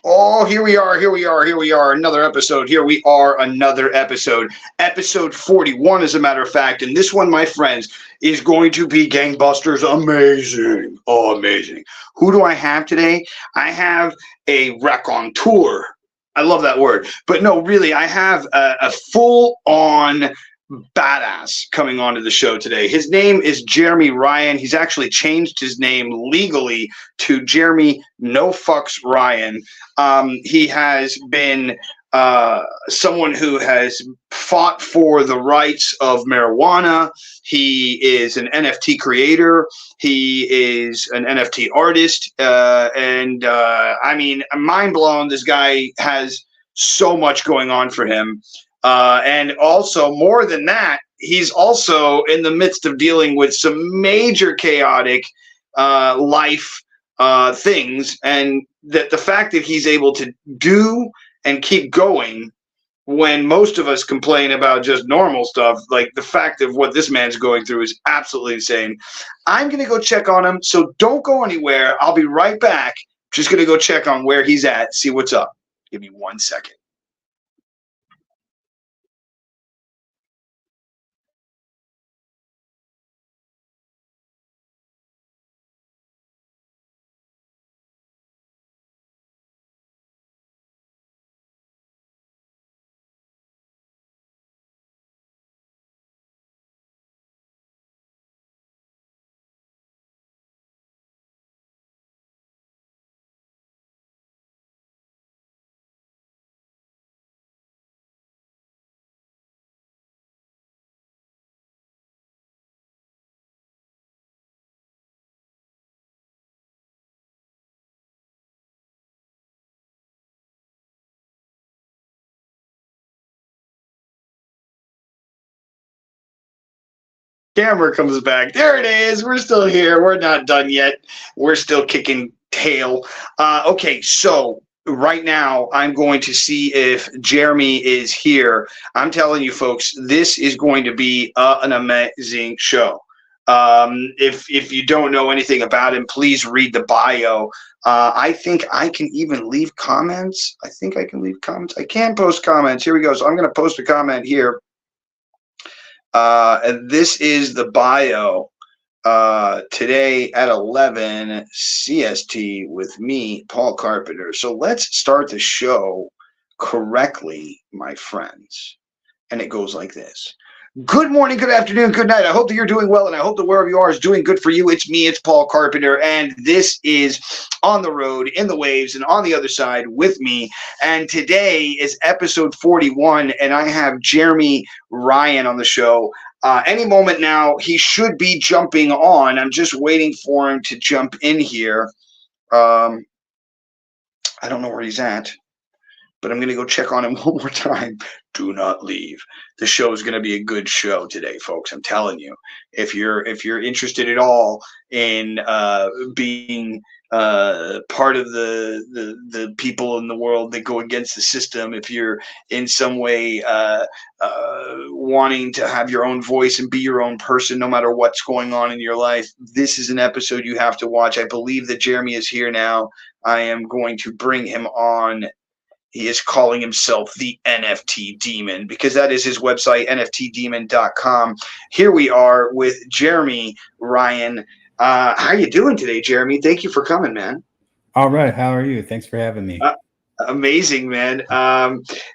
Oh, here we are. Another episode. Episode 41, as a matter of fact. And this one, my friends, is going to be gangbusters. Amazing. Oh, amazing. Who do I have today? I have a raconteur. I love that word. But no, really, I have a full-on badass coming onto the show today. His name is Jeremy Ryan. He's actually changed his name legally to Jeremy NoFucks Ryan. He has been someone who has fought for the rights of marijuana. He is an NFT creator. He is an NFT artist. I mean, mind blown. This guy has so much going on for him. And also, more than that, he's also in the midst of dealing with some major chaotic life things. And that the fact that he's able to do and keep going when most of us complain about just normal stuff, like the fact of what this man's going through is absolutely insane. I'm going to go check on him, so don't go anywhere. I'll be right back. Just going to go check on where he's at, see what's up. Give me 1 second. Camera comes back. There it is. We're still here. We're not done yet. We're still kicking tail. Okay, so right now I'm going to see if Jeremy is here. I'm telling you, folks, this is going to be an amazing show. If you don't know anything about him, please read the bio. I think I can even leave comments. I think I can leave comments. I can post comments. Here we go. So I'm going to post a comment here. And this is the bio today at 11 CST with me, Paul Carpenter. So let's start the show correctly, my friends. And it goes like this. Good morning, good afternoon, good night. I hope that you're doing well, and I hope that wherever you are is doing good for you. It's me, it's Paul Carpenter, and this is On the Road, in the Waves, and on the other side with me. And today is episode 41, and I have Jeremy Ryan on the show. Any moment now, he should be jumping on. I'm just waiting for him to jump in here. I don't know where he's at, but I'm going to go check on him one more time. Do not leave. The show is going to be a good show today, folks. I'm telling you. If you're interested at all in being part of the people in the world that go against the system, if you're in some way wanting to have your own voice and be your own person, no matter what's going on in your life, this is an episode you have to watch. I believe that Jeremy is here now. I am going to bring him on. He is calling himself the NFT Demon because that is his website, nftdemon.com. Here we are with Jeremy Ryan. How you doing today, Jeremy? Thank you for coming, man. All right. How are you? Thanks for having me. Amazing, man.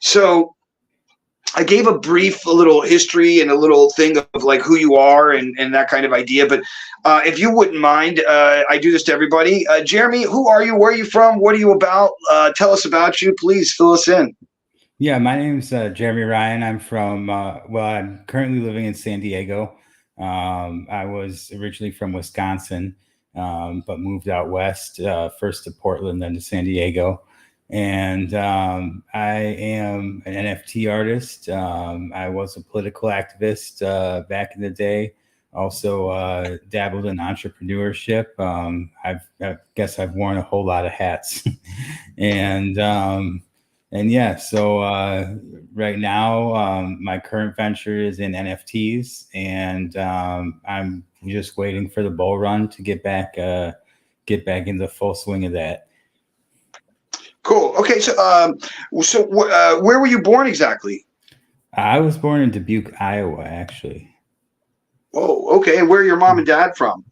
So I gave a little history and a little thing of like who you are and that kind of idea. But if you wouldn't mind, I do this to everybody. Jeremy, who are you? Where are you from? What are you about? Tell us about you. Please fill us in. Yeah, my name's Jeremy Ryan. I'm from, I'm currently living in San Diego. I was originally from Wisconsin, but moved out west, first to Portland, then to San Diego. And I am an NFT artist. I was a political activist back in the day. Also dabbled in entrepreneurship. I guess I've worn a whole lot of hats. And yeah, so right now my current venture is in NFTs, and I'm just waiting for the bull run to get back into the full swing of that. Cool. Okay. Where were you born exactly? I was born in Dubuque, Iowa, actually. Oh, okay. And where are your mom and dad from?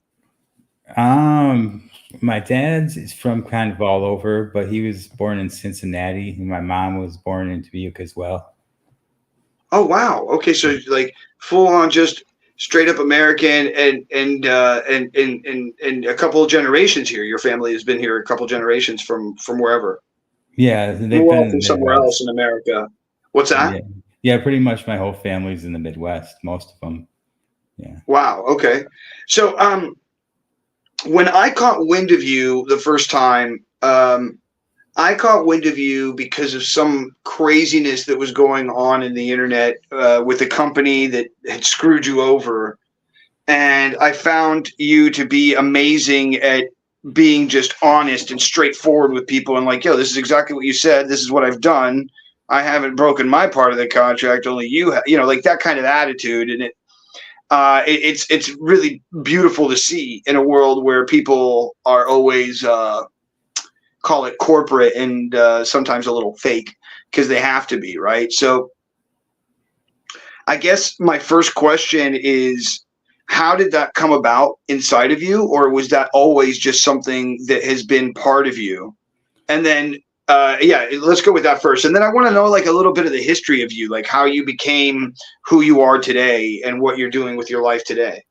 Um, my dad's is from kind of all over, but he was born in Cincinnati, and my mom was born in Dubuque as well. Oh, wow. Okay. So like full on just straight up American and a couple of generations here. Your family has been here a couple of generations from wherever. Yeah, they've We're been all in from the somewhere else Midwest. in America. What's that? Yeah, yeah, pretty much my whole family's in the Midwest, most of them. Yeah. Wow. Okay. So when I caught wind of you the first time, I caught wind of you because of some craziness that was going on in the internet with a company that had screwed you over. And I found you to be amazing at being just honest and straightforward with people and like, yo, this is exactly what you said. This is what I've done. I haven't broken my part of the contract. Only you know, like that kind of attitude. And it's really beautiful to see in a world where people are always call it corporate and sometimes a little fake because they have to be, right? So I guess my first question is, how did that come about inside of you, or was that always just something that has been part of you? And then yeah, let's go with that first, and then I want to know like a little bit of the history of you, like how you became who you are today and what you're doing with your life today.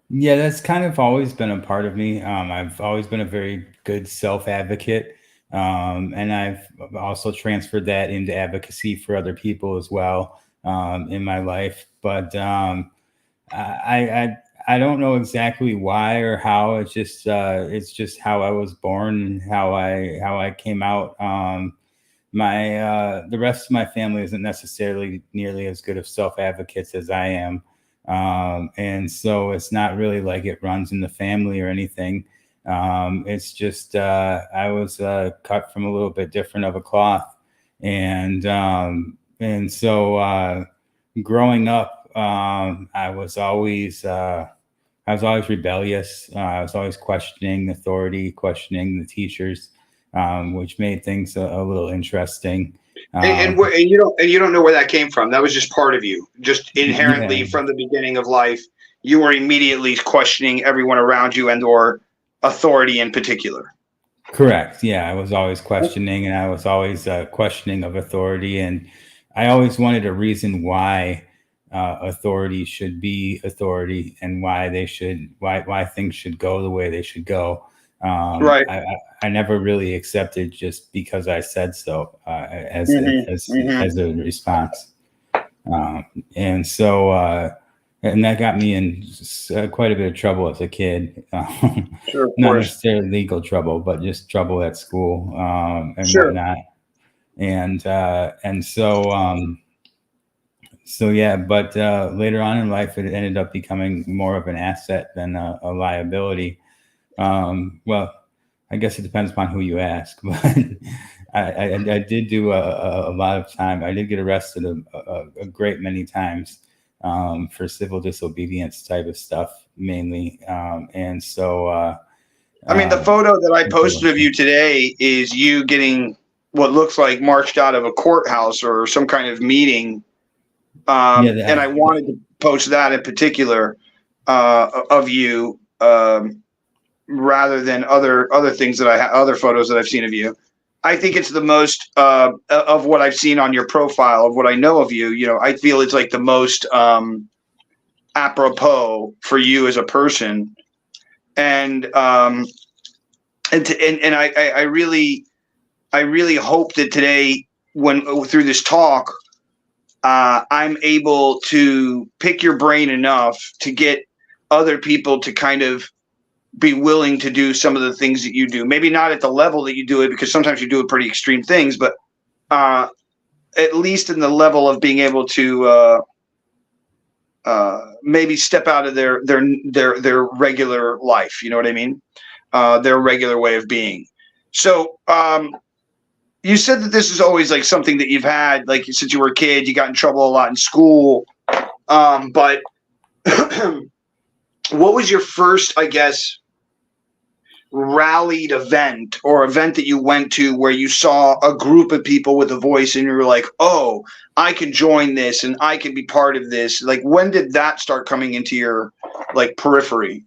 Yeah, that's kind of always been a part of me. I've always been a very good self advocate. And I've also transferred that into advocacy for other people as well in my life. But I don't know exactly why or how. It's just how I was born and how I came out. My The rest of my family isn't necessarily nearly as good of self advocates as I am, and so it's not really like it runs in the family or anything. It's just I was cut from a little bit different of a cloth, and so growing up, I was always rebellious. I was always questioning authority, questioning the teachers, which made things a little interesting. And, Um, and you don't know where that came from. That was just part of you, just yeah, inherently from the beginning of life. You were immediately questioning everyone around you and or authority in particular. correct. Yeah, I was always questioning, and I was always questioning of authority, and I always wanted a reason why authority should be authority, and why things should go the way they should go. Um, Right. I, I, I never really accepted just because I said so Hmm. as a response, um, and so. And that got me in quite a bit of trouble as a kid. Sure, of Not course. necessarily legal trouble, but just trouble at school and Sure. whatnot. And so so yeah. But later on in life, it ended up becoming more of an asset than a liability. Well, I guess it depends upon who you ask, but I did do a lot of time. I did get arrested a great many times for civil disobedience type of stuff, mainly. And so, I mean, the um, photo that I posted of you today is you getting what looks like marched out of a courthouse or some kind of meeting. yeah, And I wanted to post that in particular of you rather than other things that other photos that I've seen of you. I think it's the most of what I've seen on your profile of what I know of you. You know, I feel it's like the most apropos for you as a person, and I really hope that today, when through this talk, I'm able to pick your brain enough to get other people to kind of be willing to do some of the things that you do. Maybe not at the level that you do it, because sometimes you do pretty extreme things, but uh, at least in the level of being able to maybe step out of their regular life. You know what I mean? Their regular way of being. So you said that this is always like something that you've had, like since you were a kid. You got in trouble a lot in school, but what was your first, I guess, rallied event or event that you went to where you saw a group of people with a voice and you were like, oh, I can join this and I can be part of this? Like, when did that start coming into your like periphery?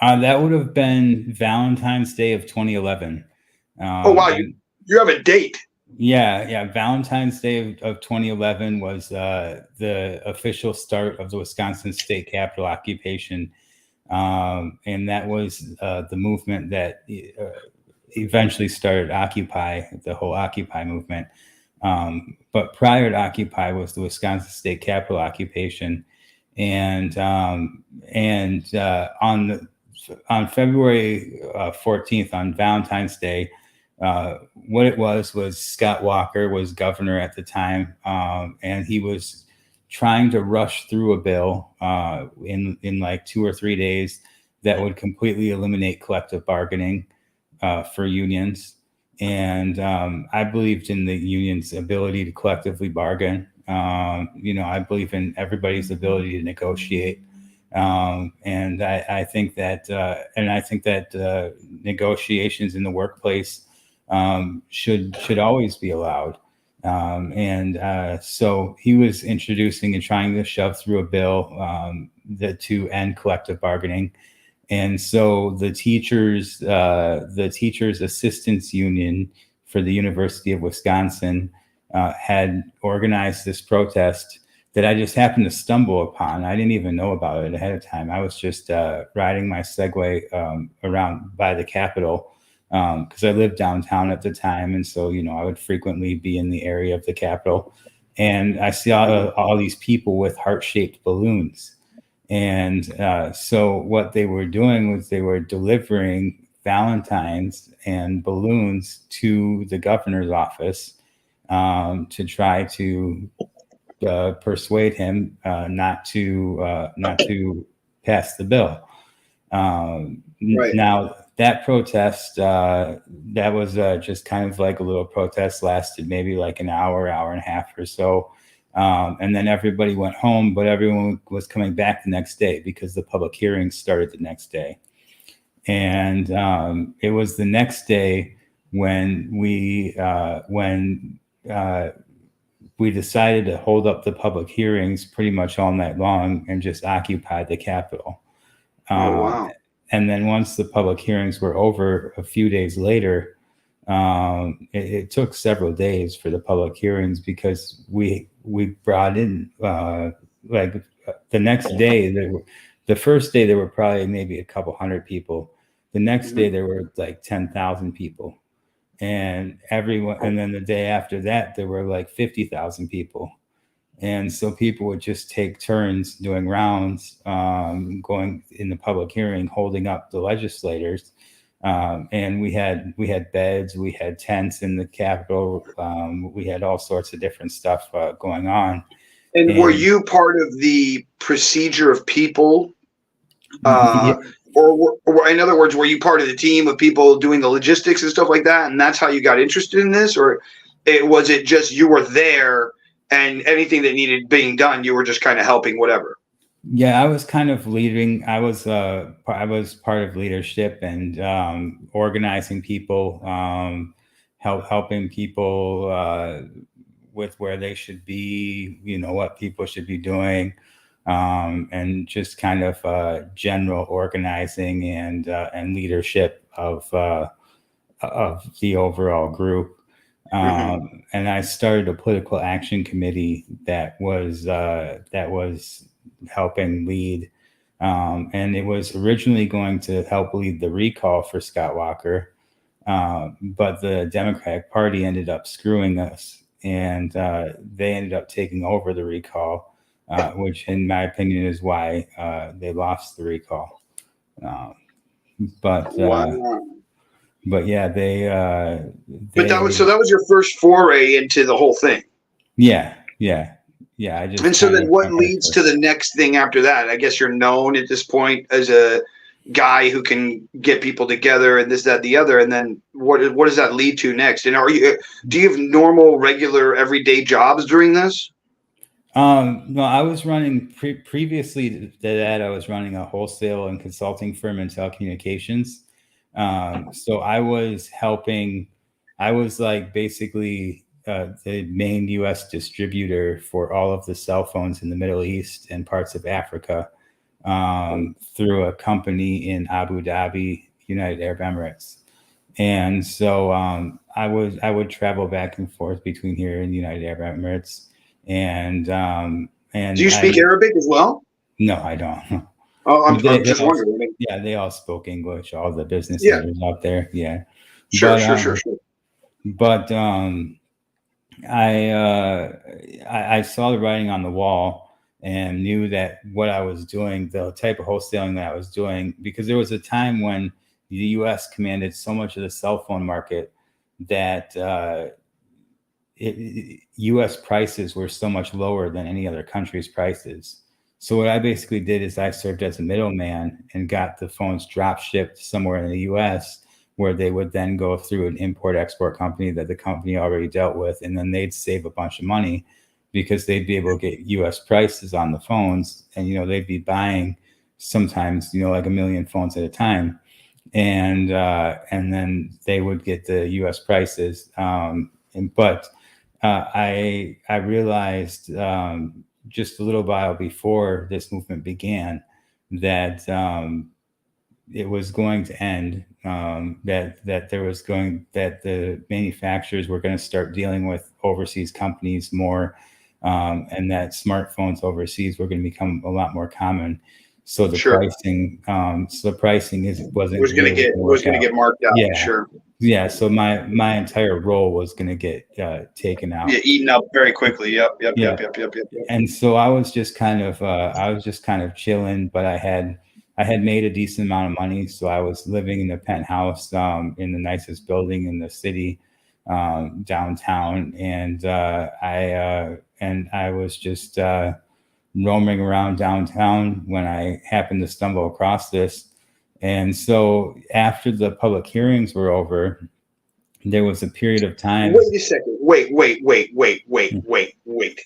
That would have been Valentine's Day of 2011. Oh, wow. You have a date. Yeah. Valentine's Day of 2011 was the official start of the Wisconsin state capitol occupation. And that was the movement that eventually started Occupy, the whole Occupy movement. But prior to Occupy was the Wisconsin state capitol occupation. And on February 14th, on Valentine's Day, what it was Scott Walker was governor at the time, and he was trying to rush through a bill in like 2 or 3 days that would completely eliminate collective bargaining for unions. And I believed in the union's ability to collectively bargain. I believe in everybody's ability to negotiate. And I think that negotiations in the workplace should always be allowed. So he was introducing and trying to shove through a bill to end collective bargaining. And so the teachers assistants union for the University of Wisconsin had organized this protest that I just happened to stumble upon. I didn't even know about it ahead of time. I was just riding my Segway around by the Capitol because I lived downtown at the time. And so, I would frequently be in the area of the Capitol. And I saw all these people with heart-shaped balloons. And so what they were doing was they were delivering Valentines and balloons to the governor's office to try to persuade him not to pass the bill. Right. Now that protest, that was just kind of like a little protest, lasted maybe like an hour and a half or so. And then everybody went home, but everyone was coming back the next day because the public hearings started the next day. And it was the next day when we decided to hold up the public hearings pretty much all night long and just occupy the Capitol. Oh, wow. And then once the public hearings were over a few days later, it took several days for the public hearings because we brought in the next day. The first day there were probably maybe a couple hundred people. The next day there were like 10,000 people, and then the day after that there were like 50,000 people. And so people would just take turns doing rounds, going in the public hearing, holding up the legislators. And we had beds, we had tents in the Capitol, we had all sorts of different stuff going on. And were you part of the procedure of people? Or in other words, were you part of the team of people doing the logistics and stuff like that? And that's how you got interested in this? Or was it just you were there and anything that needed being done, you were just kind of helping whatever? Yeah, I was kind of leading. I was part of leadership and organizing people, helping people with where they should be, what people should be doing, and just kind of general organizing and leadership of the overall group. And I started a political action committee that was helping lead, and it was originally going to help lead the recall for Scott Walker, but the Democratic Party ended up screwing us, and they ended up taking over the recall, which in my opinion is why they lost the recall. But yeah, but that was your first foray into the whole thing. Yeah. And so then what leads to the next thing after that? I guess you're known at this point as a guy who can get people together and this, that, the other. And then what does that lead to next? And do you have normal, regular, everyday jobs during this? No, I was running previously to that. I was running a wholesale and consulting firm in telecommunications. So I was helping. I was like basically the main U.S. distributor for all of the cell phones in the Middle East and parts of Africa through a company in Abu Dhabi, United Arab Emirates. And so I would travel back and forth between here and the United Arab Emirates, and Do you speak Arabic as well? No, I don't. Oh, I'm just wondering. Yeah, they all spoke English. All the business Yeah. leaders out there. Yeah. Sure. But I saw the writing on the wall and knew that what I was doing, the type of wholesaling that I was doing, because there was a time when the U.S. commanded so much of the cell phone market that U.S. prices were so much lower than any other country's prices. So what I basically did is I served as a middleman and got the phones drop shipped somewhere in the U.S., where they would then go through an import-export company that the company already dealt with, and then they'd save a bunch of money because they'd be able to get U.S. prices on the phones, and they'd be buying sometimes like 1 million phones at a time, and then they would get the U.S. prices. But I realized just a little while before this movement began that it was going to end. That the manufacturers were going to start dealing with overseas companies more, and that smartphones overseas were going to become a lot more common. So the pricing, was going to get marked out. Yeah. Sure. Yeah. So my entire role was going to get taken out. Yeah, eaten up very quickly. Yep. And so I was just kind of chilling, but I had made a decent amount of money, so I was living in a penthouse in the nicest building in the city, downtown, and I was just roaming around downtown when I happened to stumble across this. And so after the public hearings were over, there was a period of time. Wait a second. Wait.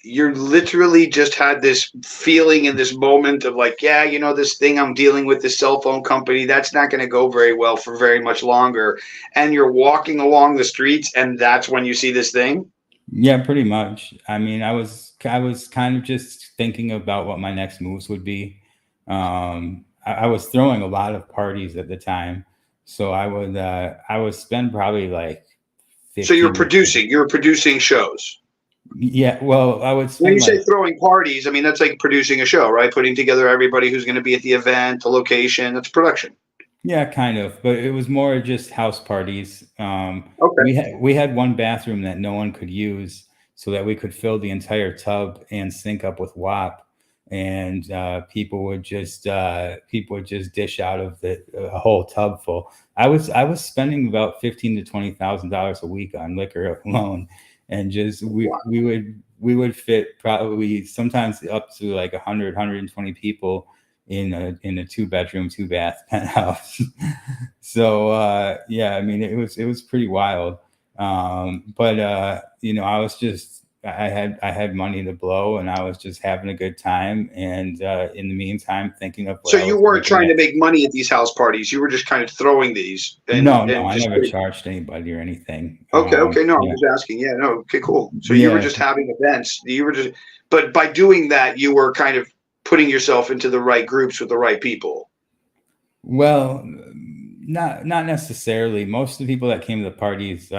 You literally just had this feeling in this moment of like, this thing I'm dealing with, this cell phone company, that's not going to go very well for very much longer. And you're walking along the streets, and that's when you see this thing? Yeah, pretty much. I mean, I was kind of just thinking about what my next moves would be. I was throwing a lot of parties at the time, so I would spend probably like. So you're producing shows. Yeah, well, I would. When you say throwing parties, I mean that's like producing a show, right? Putting together everybody who's going to be at the event, the location. That's production. Yeah, kind of, but it was more just house parties. Okay. We had one bathroom that no one could use, so that we could fill the entire tub and sync up with WAP, and people would just dish out of a whole tub full. I was spending about $15,000 to $20,000 a week on liquor alone, and just we would fit probably sometimes up to like 120 people in a 2-bedroom, 2-bath penthouse. So yeah, I mean it was pretty wild. But I was just I had money to blow, and I was just having a good time. And in the meantime, thinking of. So you weren't trying to make money at these house parties. You were just kind of throwing these. No, I never charged anybody or anything. Okay. No, I'm just asking. Yeah, no. Okay, cool. So you were just having events. But by doing that, you were kind of putting yourself into the right groups with the right people. Well, not necessarily. Most of the people that came to the parties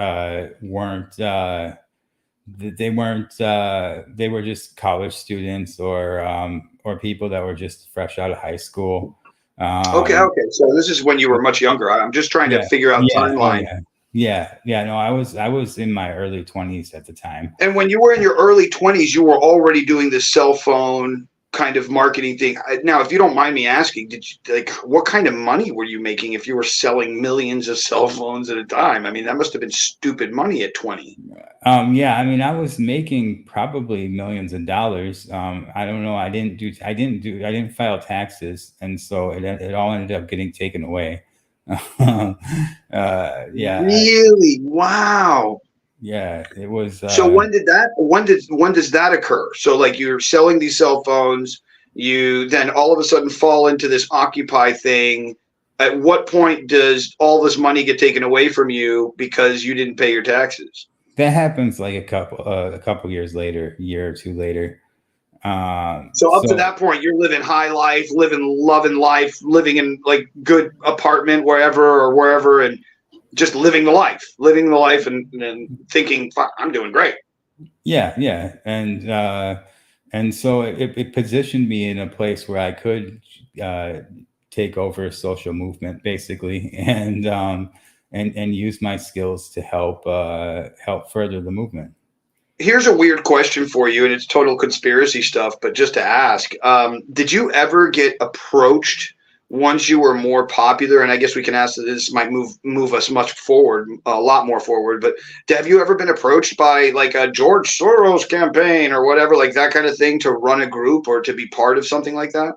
weren't. They were just college students or people that were just fresh out of high school. Okay. So this is when you were much younger. I'm just trying to figure out timeline. No, I was in my early 20s at the time. And when you were in your early 20s, you were already doing this cell phone kind of marketing thing. Now, if you don't mind me asking, what kind of money were you making if you were selling millions of cell phones at a time? I mean, that must have been stupid money at 20. Yeah, I mean, I was making probably millions of dollars. I don't know. I didn't file taxes, and so it all ended up getting taken away. Yeah. Really? Wow. Yeah, it was. So when does that occur? So like you're selling these cell phones, you then all of a sudden fall into this Occupy thing. at what point does all this money get taken away from you because you didn't pay your taxes? That happens like a couple years later, a year or two later. So up to So that point, you're living high life, loving life, living in like good apartment wherever, and just living the life, and thinking, "Fuck, I'm doing great." yeah, and so it positioned me in a place where I could take over a social movement, basically, and use my skills to help further the movement. Here's a weird question for you, and it's total conspiracy stuff, but just to ask, did you ever get approached once you were more popular? And I guess we can ask that this might move us much forward, a lot more forward. But have you ever been approached by like a George Soros campaign or whatever, like that kind of thing, to run a group or to be part of something like that?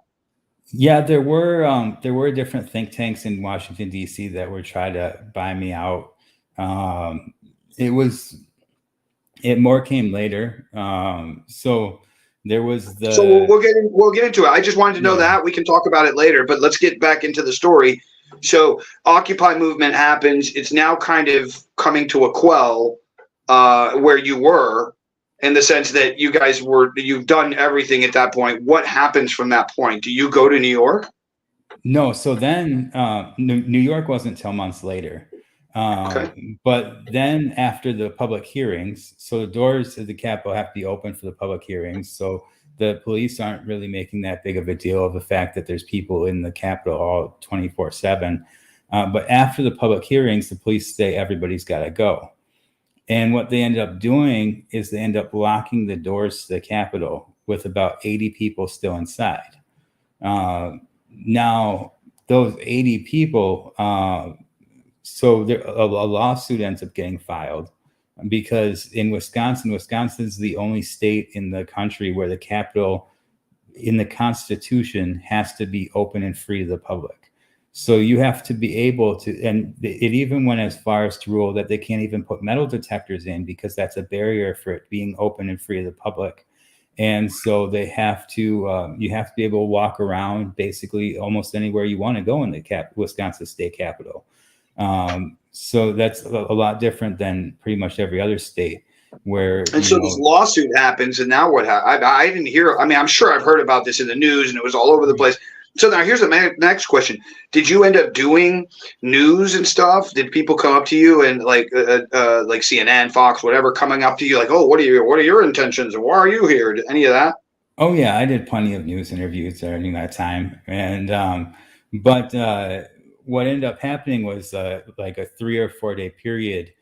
Yeah, there were different think tanks in Washington D.C. that were trying to buy me out. Um, it was it more came later. So there was So we'll get into it. I just wanted to know yeah. that we can talk about it later, but let's get back into the story. So Occupy movement happens. It's now kind of coming to a quell where you were, in the sense that you've done everything at that point. What happens from that point? Do you go to New York? No, so then New York wasn't till months later. Okay. But then after the public hearings, so the doors to the Capitol have to be open for the public hearings. So the police aren't really making that big of a deal of the fact that there's people in the Capitol all 24/7. But after the public hearings, the police say everybody's got to go. And what they end up doing is they end up locking the doors to the Capitol with about 80 people still inside. Now, those 80 people, so a lawsuit ends up getting filed because in Wisconsin's the only state in the country where the Capitol in the Constitution has to be open and free to the public. So you have to be able to, and it even went as far as to rule that they can't even put metal detectors in because that's a barrier for it being open and free to the public. And so they have to, you have to be able to walk around basically almost anywhere you want to go in the Wisconsin state capitol. So that's a lot different than pretty much every other state where. And so this lawsuit happens, and now what happens? I didn't hear. I mean, I'm sure I've heard about this in the news, and it was all over the place. So now here's the next question: did you end up doing news and stuff? Did people come up to you and like CNN, Fox, whatever, coming up to you like, "Oh, what are your intentions, and why are you here?" Did any of that? Oh yeah, I did plenty of news interviews during that time, and but what ended up happening was like a 3 or 4 day period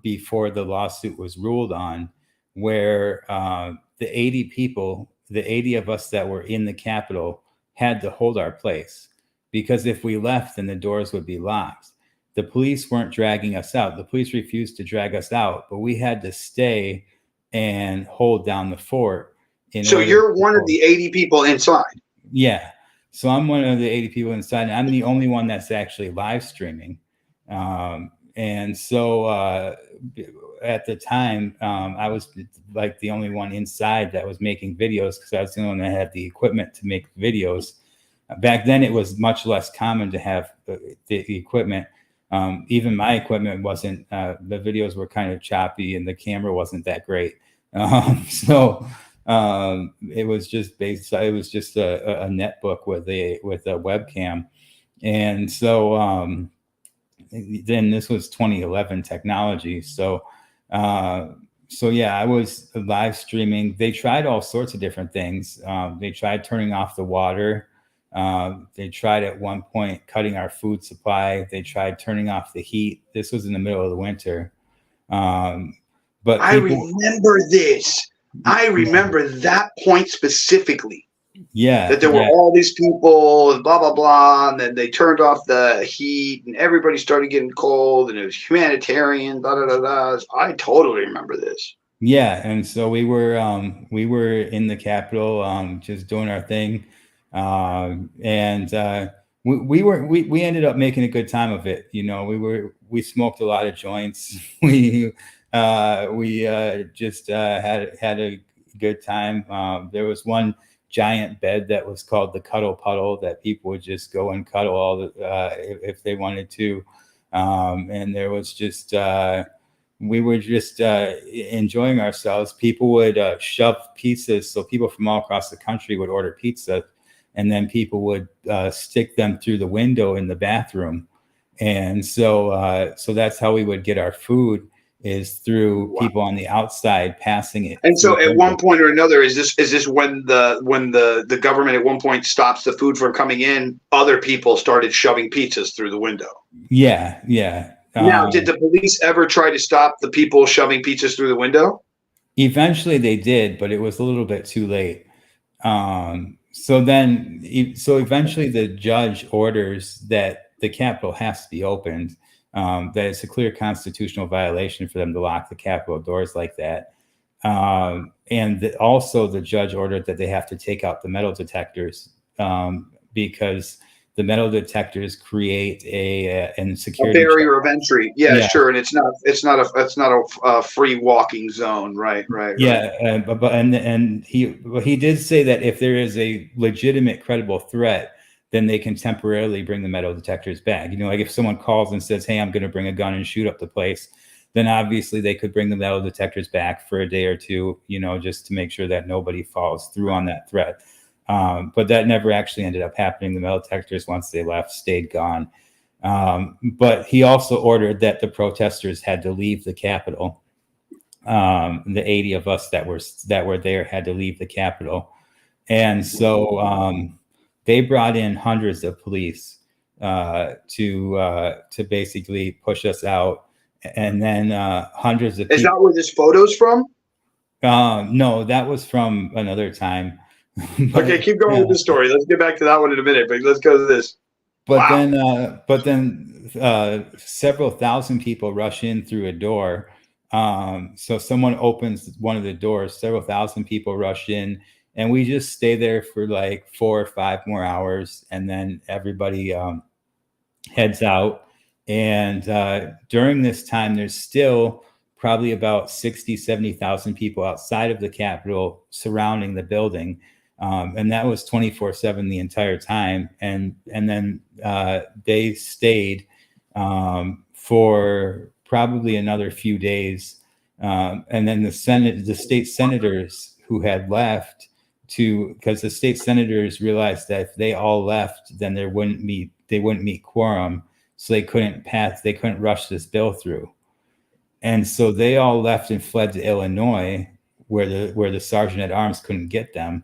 before the lawsuit was ruled on, where the 80 people, the 80 of us that were in the Capitol, had to hold our place because if we left, then the doors would be locked. The police weren't dragging us out. The police refused to drag us out, but we had to stay and hold down the fort. So you're one of the 80 people inside. Yeah. So I'm one of the 80 people inside, and I'm the only one that's actually live streaming. And so at the time, I was like the only one inside that was making videos because I was the only one that had the equipment to make videos. Back then, it was much less common to have the equipment. Even my equipment wasn't, the videos were kind of choppy and the camera wasn't that great. So it was just it was just a netbook with a webcam. And so then this was 2011 technology. So yeah, I was live streaming. They tried all sorts of different things. They tried turning off the water. They tried at one point cutting our food supply. They tried turning off the heat. This was in the middle of the winter. But I remember this. I remember that point specifically. Yeah. That there were all these people and blah, blah, blah. And then they turned off the heat and everybody started getting cold and it was humanitarian, blah, blah, blah, blah. I totally remember this. Yeah. And so we were in the Capitol, just doing our thing. And we ended up making a good time of it. You know, we smoked a lot of joints. We just had a good time. There was one giant bed that was called the Cuddle Puddle that people would just go and cuddle if they wanted to. And there was just, we were just enjoying ourselves. People would shove pizzas. So people from all across the country would order pizza, and then people would stick them through the window in the bathroom. And so that's how we would get our food, is through people on the outside passing it. And so at one point or another, is this when the government at one point stops the food from coming in, other people started shoving pizzas through the window? Yeah. Now, did the police ever try to stop the people shoving pizzas through the window? Eventually they did, but it was a little bit too late. So eventually the judge orders that the Capitol has to be opened, that it's a clear constitutional violation for them to lock the Capitol doors like that. And also the judge ordered that they have to take out the metal detectors, because the metal detectors create a barrier of entry. Yeah, sure. And it's not a free walking zone. Right. Yeah. And he did say that if there is a legitimate, credible threat, then they can temporarily bring the metal detectors back. Like if someone calls and says, "Hey, I'm going to bring a gun and shoot up the place," then obviously they could bring the metal detectors back for a day or two, just to make sure that nobody falls through on that threat. But that never actually ended up happening. The metal detectors, once they left, stayed gone. But he also ordered that the protesters had to leave the Capitol. The 80 of us that were there had to leave the Capitol. And so they brought in hundreds of police to basically push us out. And then hundreds of people. Is that where this photo's from? No, that was from another time. Okay, keep going with the story. Let's get back to that one in a minute, but let's go to this. But then several thousand people rush in through a door. So someone opens one of the doors, several thousand people rush in, and we just stay there for like 4 or 5 more hours, and then everybody heads out. And during this time, there's still probably about 60, 70,000 people outside of the Capitol surrounding the building. And that was 24/7 the entire time. And then they stayed for probably another few days. And then the state senators who had left, because the state senators realized that if they all left, then they wouldn't meet quorum. So they couldn't rush this bill through. And so they all left and fled to Illinois, where the sergeant at arms couldn't get them.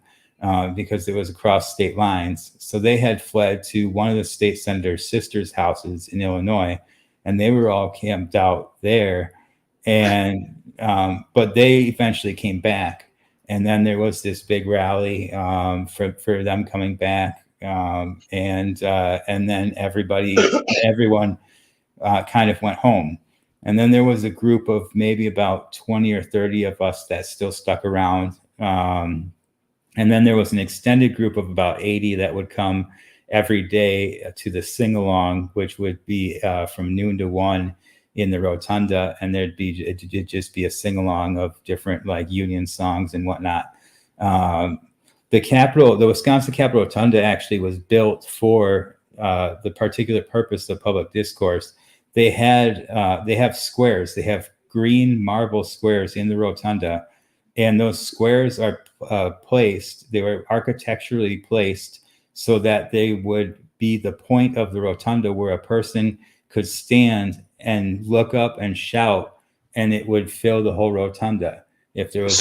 Because it was across state lines. So they had fled to one of the state senator's sister's houses in Illinois, and they were all camped out there. And but they eventually came back, and then there was this big rally for them coming back, and then everyone kind of went home. And then there was a group of maybe about 20 or 30 of us that still stuck around. And then there was an extended group of about 80 that would come every day to the sing-along, which would be from noon to 1 in the rotunda. And it'd just be a sing-along of different like union songs and whatnot. The Wisconsin Capitol Rotunda actually was built for the particular purpose of public discourse. They have squares. They have green marble squares in the rotunda. And those squares are they were architecturally placed so that they would be the point of the rotunda where a person could stand and look up and shout, and it would fill the whole rotunda. If there was a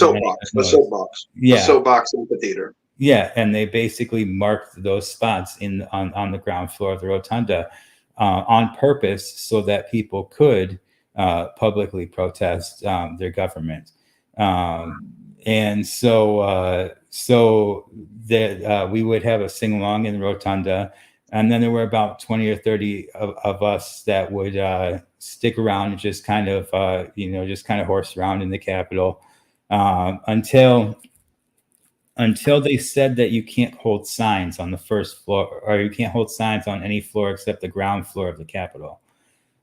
soapbox amphitheater. Yeah, and they basically marked those spots on the ground floor of the rotunda on purpose so that people could publicly protest their government. And so that we would have a sing along in the rotunda, and then there were about 20 or 30 of us that would stick around and just kind of horse around in the Capitol until they said that you can't hold signs on the first floor, or you can't hold signs on any floor except the ground floor of the Capitol.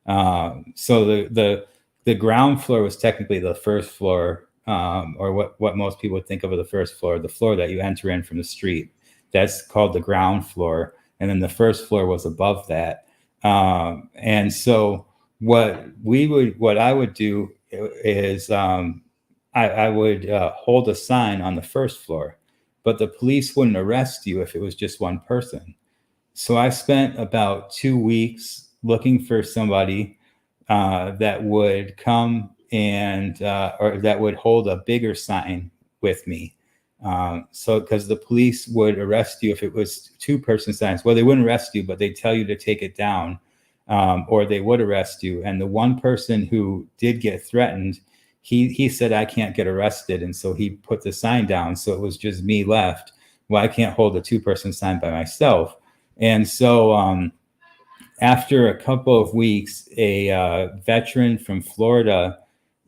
So the ground floor was technically the first floor, or what most people would think of as the first floor, the floor that you enter in from the street. That's called the ground floor. And then the first floor was above that. And so what I would do is I would hold a sign on the first floor, but the police wouldn't arrest you if it was just one person. So I spent about 2 weeks looking for somebody that would come and or that would hold a bigger sign with me. So because the police would arrest you if it was two-person signs. Well, they wouldn't arrest you, but they'd tell you to take it down, or they would arrest you. And the one person who did get threatened, he said, I can't get arrested. And so he put the sign down. So it was just me left. Well, I can't hold a two-person sign by myself. And so after a couple of weeks, a veteran from Florida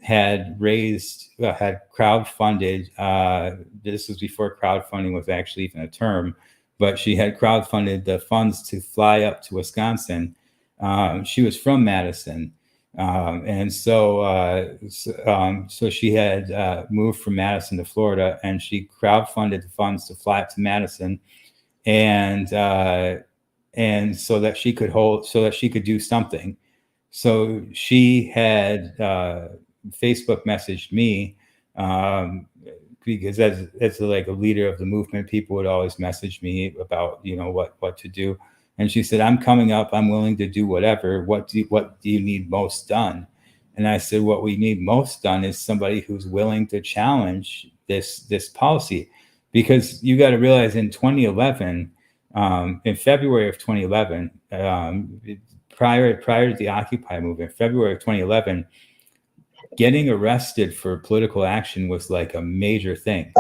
had crowdfunded. This was before crowdfunding was actually even a term, but she had crowdfunded the funds to fly up to Wisconsin. She was from Madison. And so she had moved from Madison to Florida, and she crowdfunded the funds to fly up to Madison, and so that she could do something. So she had Facebook messaged me, because as like a leader of the movement, people would always message me about, what to do. And she said, I'm coming up. I'm willing to do whatever. What do you need most done? And I said, what we need most done is somebody who's willing to challenge this policy, because you got to realize in 2011, in February of 2011, prior to the Occupy movement, February of 2011, getting arrested for political action was like a major thing.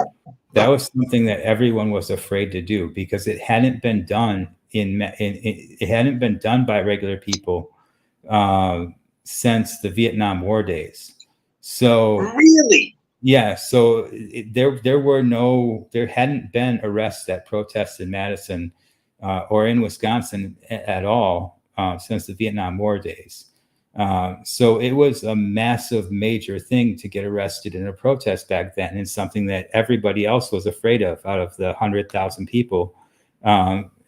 That was something that everyone was afraid to do, because it hadn't been done it hadn't been done by regular people since the Vietnam War days. So really, yeah. So there hadn't been arrests at protests in Madison or in Wisconsin at all since the Vietnam War days. So it was a massive, major thing to get arrested in a protest back then, and something that everybody else was afraid of. Out of the 100,000 people,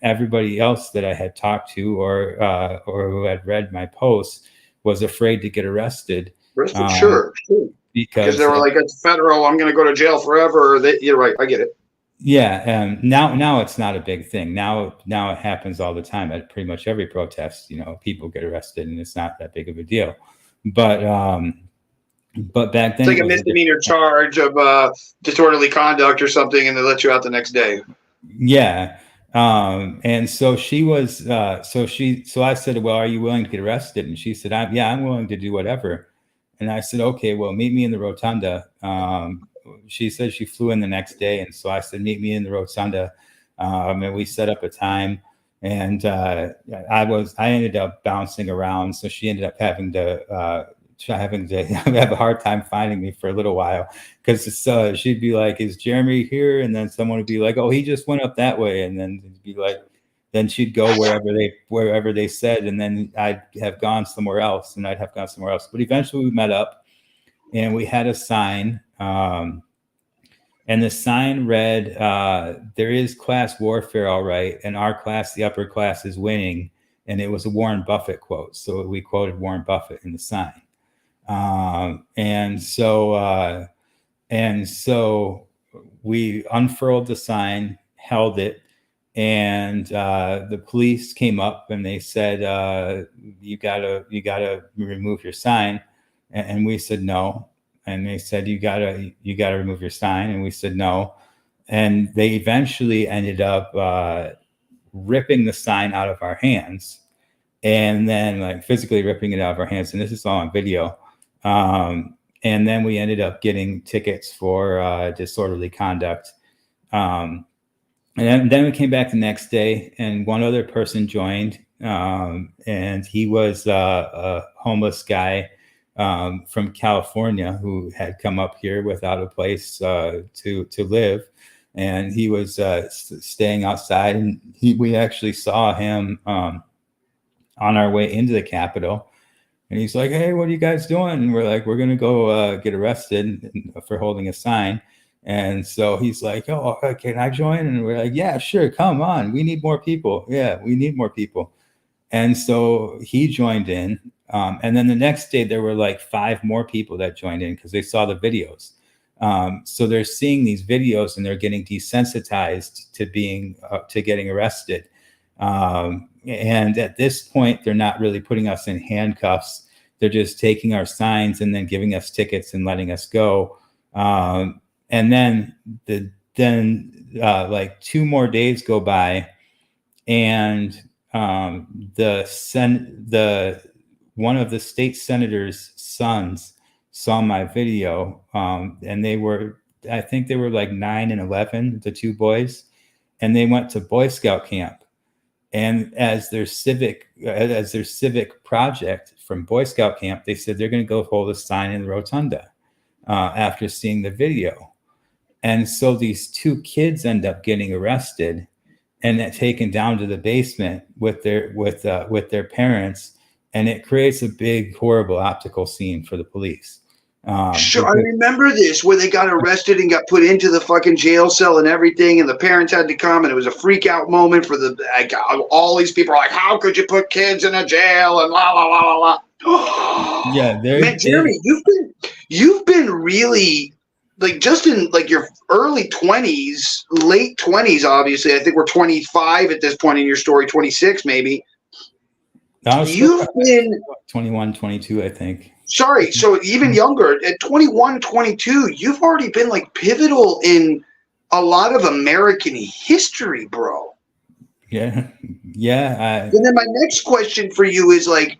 everybody else that I had talked to or who had read my posts was afraid to get arrested. Sure. Because they were like, it's federal, I'm going to go to jail forever. You're right, I get it. Yeah, now it's not a big thing. Now it happens all the time at pretty much every protest. People get arrested, and it's not that big of a deal. But back then, it's like a misdemeanor charge of disorderly conduct or something, and they let you out the next day. Yeah. And so she was. So I said, well, are you willing to get arrested? And she said, I'm willing to do whatever. And I said, okay, well, meet me in the rotunda. She said she flew in the next day. And so I said, meet me in the rotunda. And we set up a time, and I ended up bouncing around. So she ended up having to have a hard time finding me for a little while, because she'd be like, is Jeremy here? And then someone would be like, oh, he just went up that way. And then it'd be like, then she'd go wherever they said, and then I'd have gone somewhere else, and I'd have gone somewhere else. But eventually we met up, and we had a sign, and the sign read, there is class warfare, all right, and our class, the upper class, is winning. And it was a Warren Buffett quote, so we quoted Warren Buffett in the sign. And so we unfurled the sign, held it, and the police came up, and they said, you gotta remove your sign. And we said no. And they said, you gotta remove your sign. And we said no. And they eventually ended up ripping the sign out of our hands, and then like physically ripping it out of our hands. And this is all on video. And then we ended up getting tickets for disorderly conduct. And then we came back the next day, and one other person joined, and he was a homeless guy from California who had come up here without a place to live, and he was staying outside. And we actually saw him on our way into the Capitol. And he's like, hey, what are you guys doing? And we're like, we're going to go get arrested for holding a sign. And so he's like, oh, can I join? And we're like, yeah, sure. Come on. We need more people. Yeah, we need more people. And so he joined in. And then the next day, there were like 5 more people that joined in because they saw the videos. So they're seeing these videos and they're getting desensitized to getting arrested. And at this point, they're not really putting us in handcuffs. They're just taking our signs and then giving us tickets and letting us go. And then like 2 more days go by, and one of the state senator's sons saw my video, and I think they were like 9 and 11, the 2 boys, and they went to Boy Scout camp. And as their civic project from Boy Scout camp, they said they're going to go hold a sign in the rotunda after seeing the video. And so these 2 kids end up getting arrested and taken down to the basement with their parents, and it creates a big, horrible optical scene for the police. Sure, I remember this, where they got arrested and got put into the fucking jail cell and everything, and the parents had to come, and it was a freak out moment for all these people are like, how could you put kids in a jail and la la la la la. Yeah, man, Jeremy, you've been really, like, just in like your early 20s, late 20s, obviously. I think we're 25 at this point in your story, 26 maybe. You've been 21, 22, I think. Sorry, so even younger, at 21, 22, you've already been like pivotal in a lot of American history, bro. Yeah. And then my next question for you is like,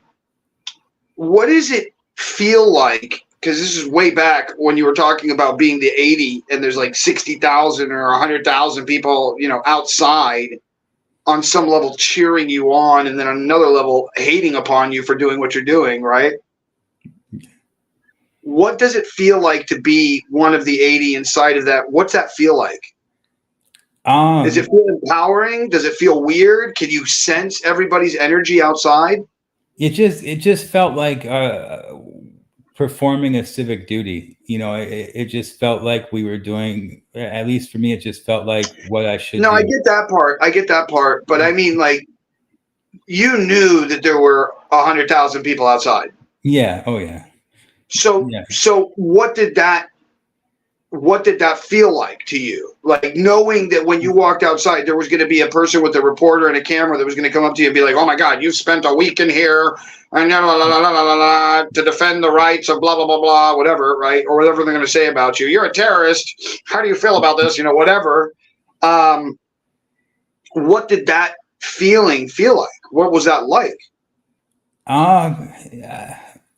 what does it feel like? Because this is way back when you were talking about being the 80 and there's like 60,000 or 100,000 people, outside on some level cheering you on, and then on another level hating upon you for doing what you're doing, right? What does it feel like to be one of the 80 inside of that? What's that feel like? Does it feel empowering? Does it feel weird? Can you sense everybody's energy outside? It just felt like performing a civic duty. It just felt like we were doing, at least for me, it just felt like what I should do. I get that part. But I mean, like, you knew that there were 100,000 people outside. Yeah. Oh yeah. So what did that feel like to you? Like, knowing that when you walked outside, there was going to be a person with a reporter and a camera that was going to come up to you and be like, oh my God, you've spent a week in here and to defend the rights of blah, blah, blah, blah, whatever, right? Or whatever they're going to say about you. You're a terrorist. How do you feel about this? Whatever. What did that feeling feel like? What was that like?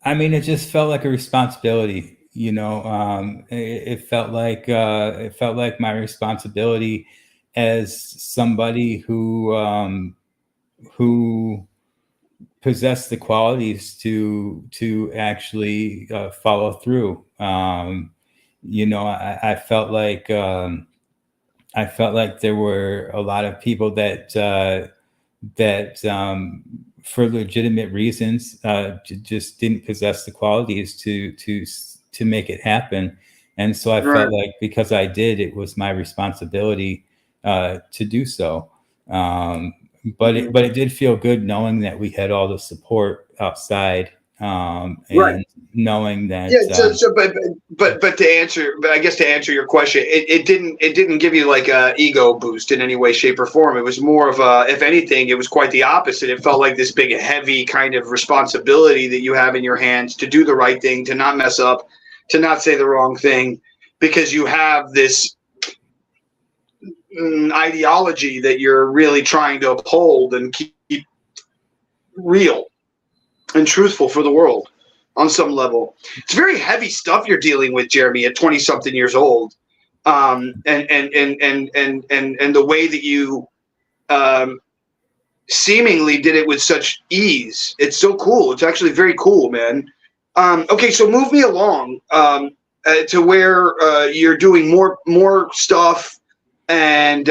I mean, it just felt like a responsibility, it felt like my responsibility as somebody who possessed the qualities to actually follow through. I felt like there were a lot of people that for legitimate reasons, just didn't possess the qualities to make it happen. And so I felt like because I did, it was my responsibility to do so. But it did feel good knowing that we had all the support outside, and knowing that. I guess to answer your question, it didn't give you like a ego boost in any way, shape, or form. It was more of a, if anything, it was quite the opposite. It felt like this big, heavy kind of responsibility that you have in your hands to do the right thing, to not mess up, to not say the wrong thing, because you have this ideology that you're really trying to uphold and keep real and truthful for the world on some level. It's very heavy stuff you're dealing with, Jeremy, at 20-something years old. And the way that you seemingly did it with such ease. It's so cool. It's actually very cool, man. Okay, so move me along to where you're doing more stuff, and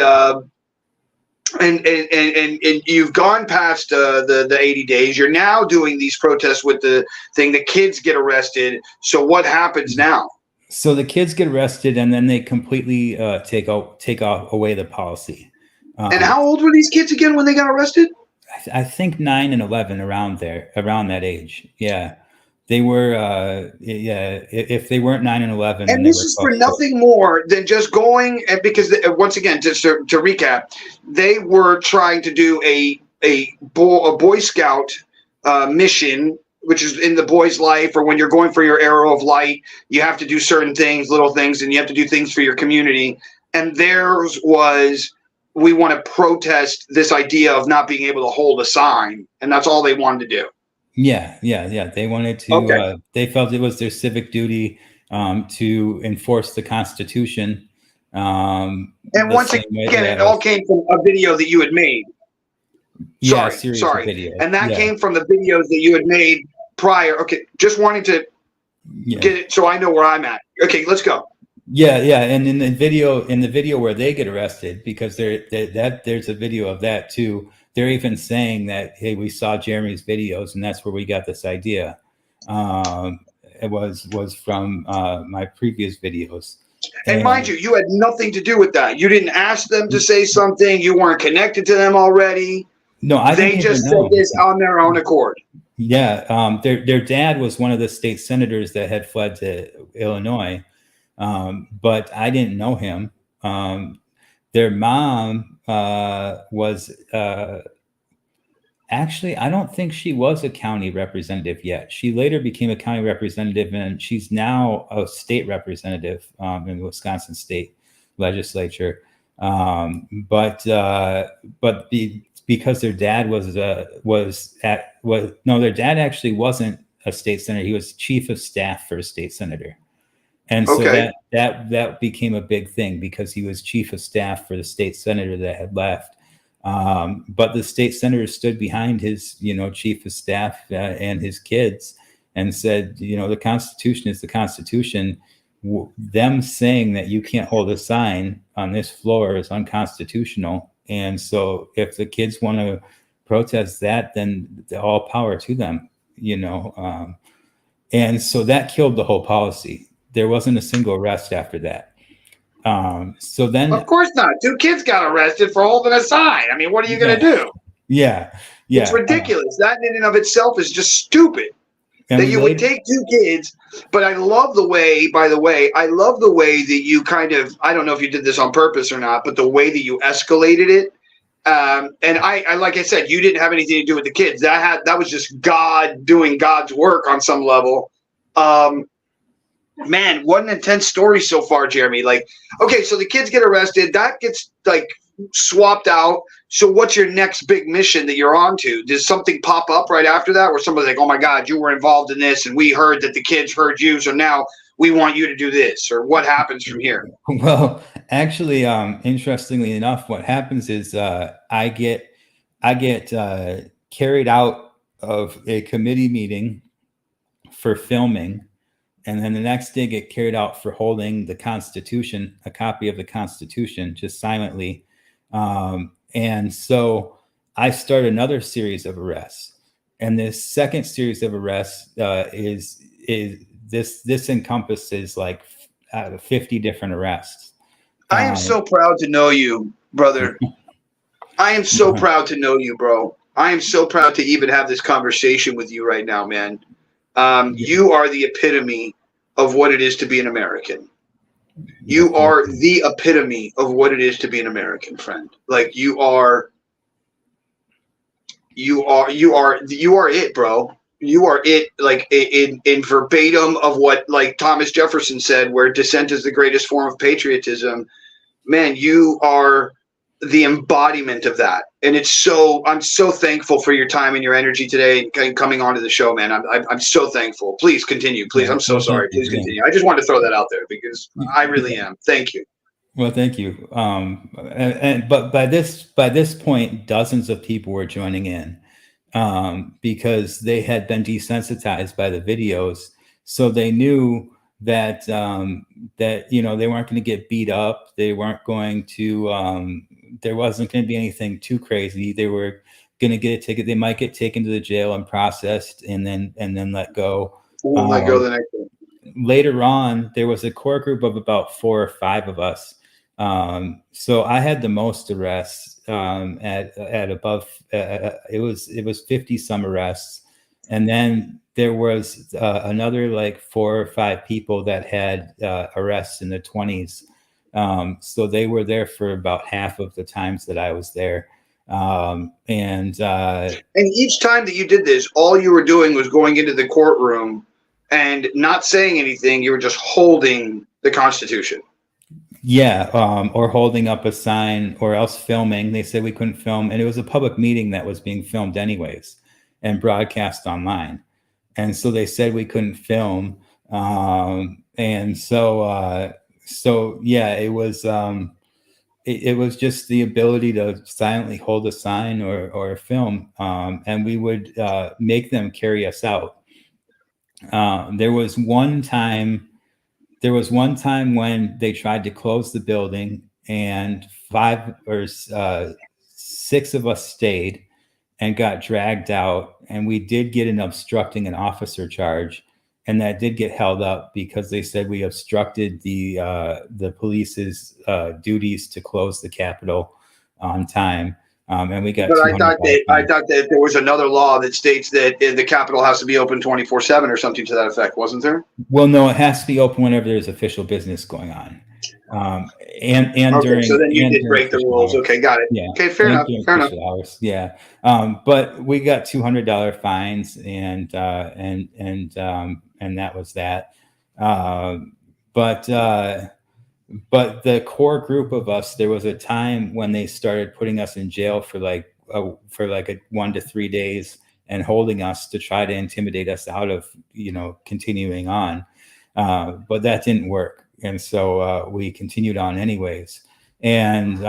and you've gone past the 80 days. You're now doing these protests with the thing. The kids get arrested. So what happens now? So the kids get arrested, and then they completely take away the policy. And how old were these kids again when they got arrested? I think 9 and 11, around that age. Yeah, they were. If they weren't 9 and 11, and this is for nothing more than just going, and because once again, just to recap, they were trying to do a Boy Scout mission, which is in the boy's life, or when you're going for your arrow of light, you have to do certain things, little things, and you have to do things for your community. And theirs was, we want to protest this idea of not being able to hold a sign, and that's all they wanted to do. Yeah. They wanted to. Okay. They felt it was their civic duty to enforce the Constitution. And once again, it all came from a video that you had made. Yeah, sorry. Videos. And that came from the videos that you had made prior. Okay, just wanting to get it so I know where I'm at. Okay, let's go. Yeah, and in the video where they get arrested, because there's a video of that too. They're even saying that, hey, we saw Jeremy's videos, and that's where we got this idea. It was from my previous videos. And mind you, you had nothing to do with that. You didn't ask them to say something. You weren't connected to them already. No, they just said this on their own accord. Yeah, their dad was one of the state senators that had fled to Illinois, but I didn't know him. Their mom was actually, I don't think she was a county representative yet. She later became a county representative, and she's now a state representative in the Wisconsin state legislature. Because their dad their dad actually wasn't a state senator. He was chief of staff for a state senator. And so that became a big thing, because he was chief of staff for the state senator that had left. But the state senator stood behind his, chief of staff and his kids, and said, the Constitution is the Constitution. Them saying that you can't hold a sign on this floor is unconstitutional. And so if the kids want to protest that, then all power to them, and so that killed the whole policy. There wasn't a single arrest after that. So then, of course not. 2 kids got arrested for holding a sign. I mean, what are you going to do? Yeah. It's ridiculous. That in and of itself is just stupid. That you would take 2 kids. But I love the way, by the way, that you kind of, I don't know if you did this on purpose or not, but the way that you escalated it. And I like I said, you didn't have anything to do with the kids. That was just God doing God's work on some level. Man, what an intense story so far, Jeremy. Like, okay, so the kids get arrested. That gets swapped out. So what's your next big mission that you're on to? Does something pop up right after that where somebody's like, oh my God, you were involved in this, and we heard that the kids heard you, so now we want you to do this? Or what happens from here? Well, actually, interestingly enough, what happens is I get carried out of a committee meeting for filming, and then the next day get carried out for holding the Constitution, a copy of the Constitution, just silently. And so I start another series of arrests, and this second series of arrests is this encompasses 50 different arrests. I am so proud to know you, brother. I am so proud to know you, bro. I am so proud to even have this conversation with you right now, man. You are the epitome of what it is to be an American. You are the epitome of what it is to be an American, friend. Like, you are it, bro. You are it, like in verbatim of what, like, Thomas Jefferson said, where dissent is the greatest form of patriotism. Man, you are the embodiment of that. And I'm so thankful for your time and your energy today and coming onto the show, man. I'm so thankful. Please continue. Please. I'm so sorry. Please continue. I just wanted to throw that out there because I really am. Thank you. Well, thank you. But by this point, dozens of people were joining in because they had been desensitized by the videos. So they knew that they weren't going to get beat up. They weren't going to there wasn't going to be anything too crazy. They were going to get a ticket. They might get taken to the jail and processed and then let go. Let go the next day. Later on, there was a core group of about 4 or 5 of us. So I had the most arrests at above. It was 50 some arrests, and then there was another like 4 or 5 people that had arrests in the 20s. So they were there for about half of the times that I was there. And each time that you did this, all you were doing was going into the courtroom and not saying anything. You were just holding the Constitution. Yeah, or holding up a sign, or else filming. They said we couldn't film, and it was a public meeting that was being filmed anyways and broadcast online. And so they said we couldn't film. And so yeah, it was it was just the ability to silently hold a sign or film, and we would make them carry us out. There was one time when they tried to close the building, and 5 or 6 of us stayed and got dragged out, and we did get an obstructing an officer charge, and that did get held up because they said we obstructed the police's duties to close the Capitol on time. And we got. But I thought that there was another law that states that the Capitol has to be open 24/7 or something to that effect, wasn't there? Well, no, it has to be open whenever there's official business going on. And okay, during. So then you did break the rules. Hours. Okay, got it. Yeah. Okay, fair enough. Fair enough. Hours. Yeah. But we got $200 fines, and that was that. But the core group of us, there was a time when they started putting us in jail for like 1 to 3 days and holding us to try to intimidate us out of, continuing on. But that didn't work. And so we continued on anyways. And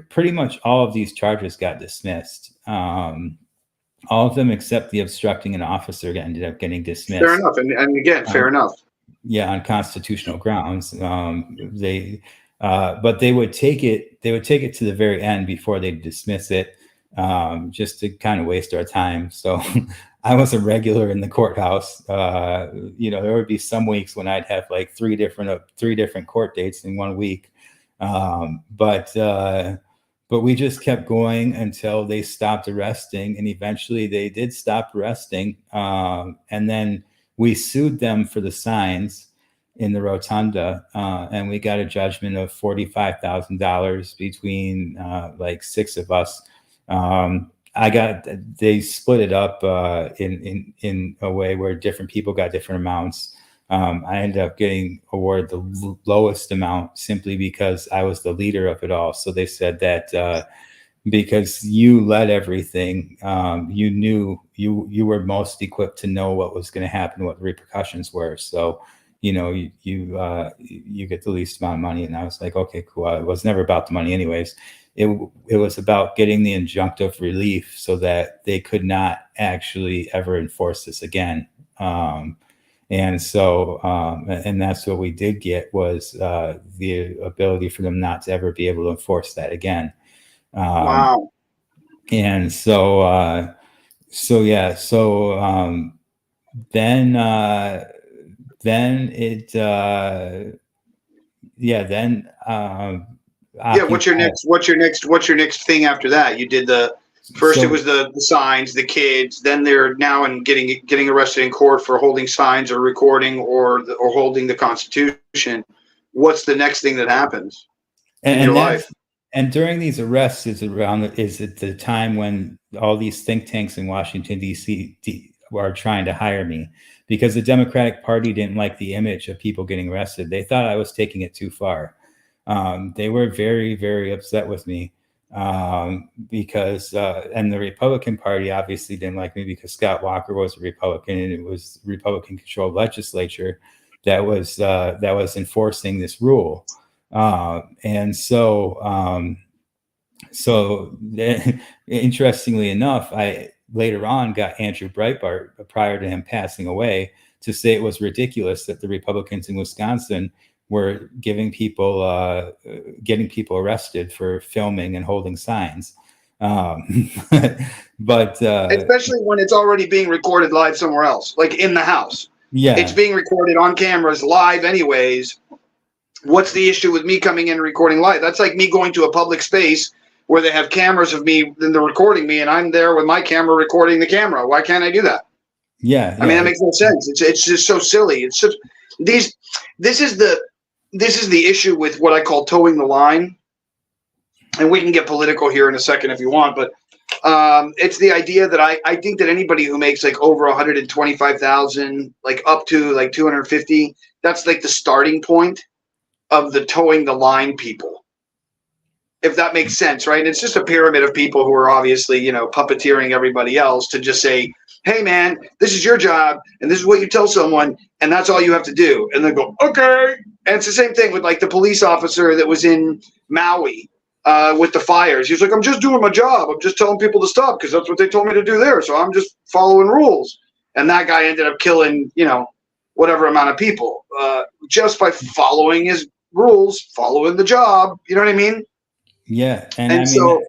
pretty much all of these charges got dismissed. All of them except the obstructing an officer ended up getting dismissed. Fair enough. And again, fair enough. Yeah, on constitutional grounds. But they would take it to the very end before they dismiss it, just to kind of waste our time. So I was a regular in the courthouse. There would be some weeks when I'd have like 3 different court dates in 1 week. But we just kept going until they stopped arresting, and eventually they did stop arresting. And then we sued them for the signs in the rotunda, and we got a judgment of $45,000 between like 6 of us. They split it up in a way where different people got different amounts. I ended up getting awarded the lowest amount simply because I was the leader of it all. So they said that because you led everything, you knew you were most equipped to know what was going to happen, what the repercussions were. So, you get the least amount of money. And I was like, okay, cool. It was never about the money anyways. It was about getting the injunctive relief so that they could not actually ever enforce this again. And so, and that's what we did get was the ability for them not to ever be able to enforce that again. Wow. And so then what's your next thing after that? You did the first, it was the signs, the kids, then they're now getting arrested in court for holding signs or recording or holding the Constitution. What's the next thing that happens in your life? And during these arrests is at the time when all these think tanks in Washington, D.C. are trying to hire me because the Democratic Party didn't like the image of people getting arrested. They thought I was taking it too far. They were very, very upset with me because and the Republican Party obviously didn't like me because Scott Walker was a Republican, and it was Republican-controlled legislature that was enforcing this rule. And so interestingly enough, I later on got Andrew Breitbart prior to him passing away to say it was ridiculous that the Republicans in Wisconsin were getting people arrested for filming and holding signs. But especially when it's already being recorded live somewhere else, like in the house. Yeah, it's being recorded on cameras live anyways. What's the issue with me coming in and recording live? That's like me going to a public space where they have cameras of me and they're recording me, and I'm there with my camera recording the camera. Why can't I do that? Yeah, I mean, that makes no sense. It's just so silly. It's just this is the issue with what I call towing the line. And we can get political here in a second if you want, but it's the idea that I think that anybody who makes like over 125,000, like up to like 250, that's like the starting point of the towing the line people. If that makes sense, right? And it's just a pyramid of people who are obviously, puppeteering everybody else to just say, hey man, this is your job and this is what you tell someone and that's all you have to do. And they go, okay. And it's the same thing with like the police officer that was in Maui with the fires. He's like, I'm just doing my job. I'm just telling people to stop because that's what they told me to do there. So I'm just following rules. And that guy ended up killing, whatever amount of people just by following his rules, following the job. You know what I mean? Yeah. And I mean, so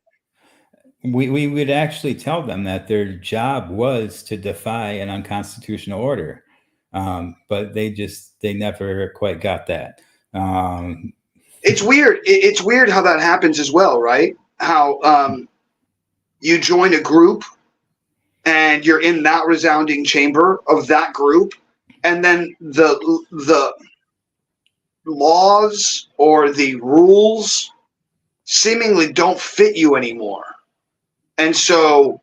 we would actually tell them that their job was to defy an unconstitutional order. But they never quite got that. It's weird. It's weird how that happens as well, right? How you join a group and you're in that resounding chamber of that group, and then the laws or the rules seemingly don't fit you anymore. And so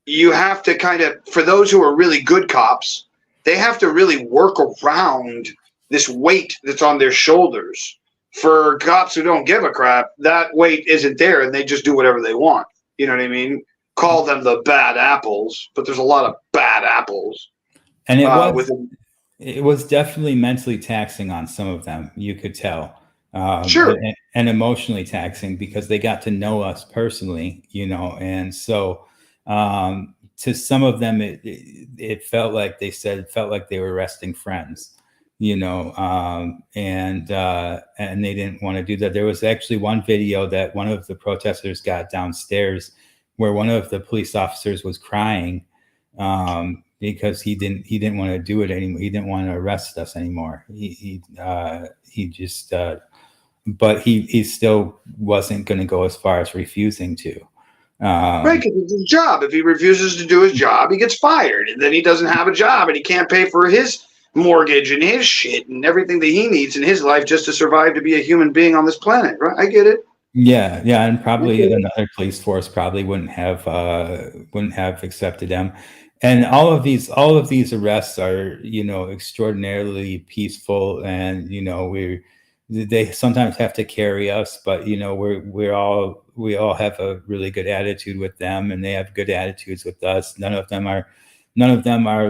you have to kind of, for those who are really good cops, they have to really work around this weight that's on their shoulders. For cops who don't give a crap, that weight isn't there and they just do whatever they want. You know what I mean? Call them the bad apples, but there's a lot of bad apples. And it was definitely mentally taxing on some of them, you could tell. Sure. And emotionally taxing because they got to know us personally, and so to some of them, it felt like they were arresting friends, and they didn't want to do that. There was actually one video that one of the protesters got downstairs where one of the police officers was crying because he didn't want to do it anymore. He didn't want to arrest us anymore. But he still wasn't going to go as far as refusing to. Right, because it's his job. If he refuses to do his job, he gets fired, and then he doesn't have a job, and he can't pay for his mortgage and his shit and everything that he needs in his life just to survive to be a human being on this planet. Right? I get it. Yeah, and probably another police force probably wouldn't have accepted him. And all of these arrests are, extraordinarily peaceful, and they sometimes have to carry us, but we all have a really good attitude with them, and they have good attitudes with us. None of them are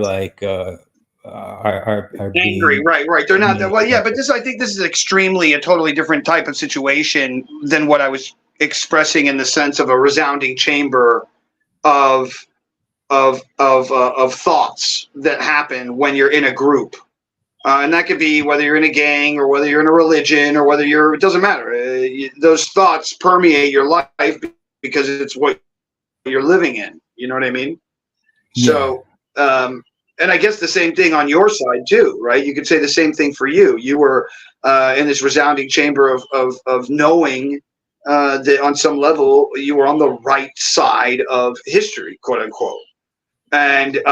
like are angry. Right. They're not that well. Yeah, but I think this is extremely a totally different type of situation than what I was expressing in the sense of a resounding chamber of thoughts that happen when you're in a group. And that could be whether you're in a gang or whether you're in a religion or whether it doesn't matter. Those thoughts permeate your life because it's what you're living in. You know what I mean? Yeah. So, and I guess the same thing on your side too, right? You could say the same thing for you. You were in this resounding chamber of knowing that on some level you were on the right side of history, quote unquote. And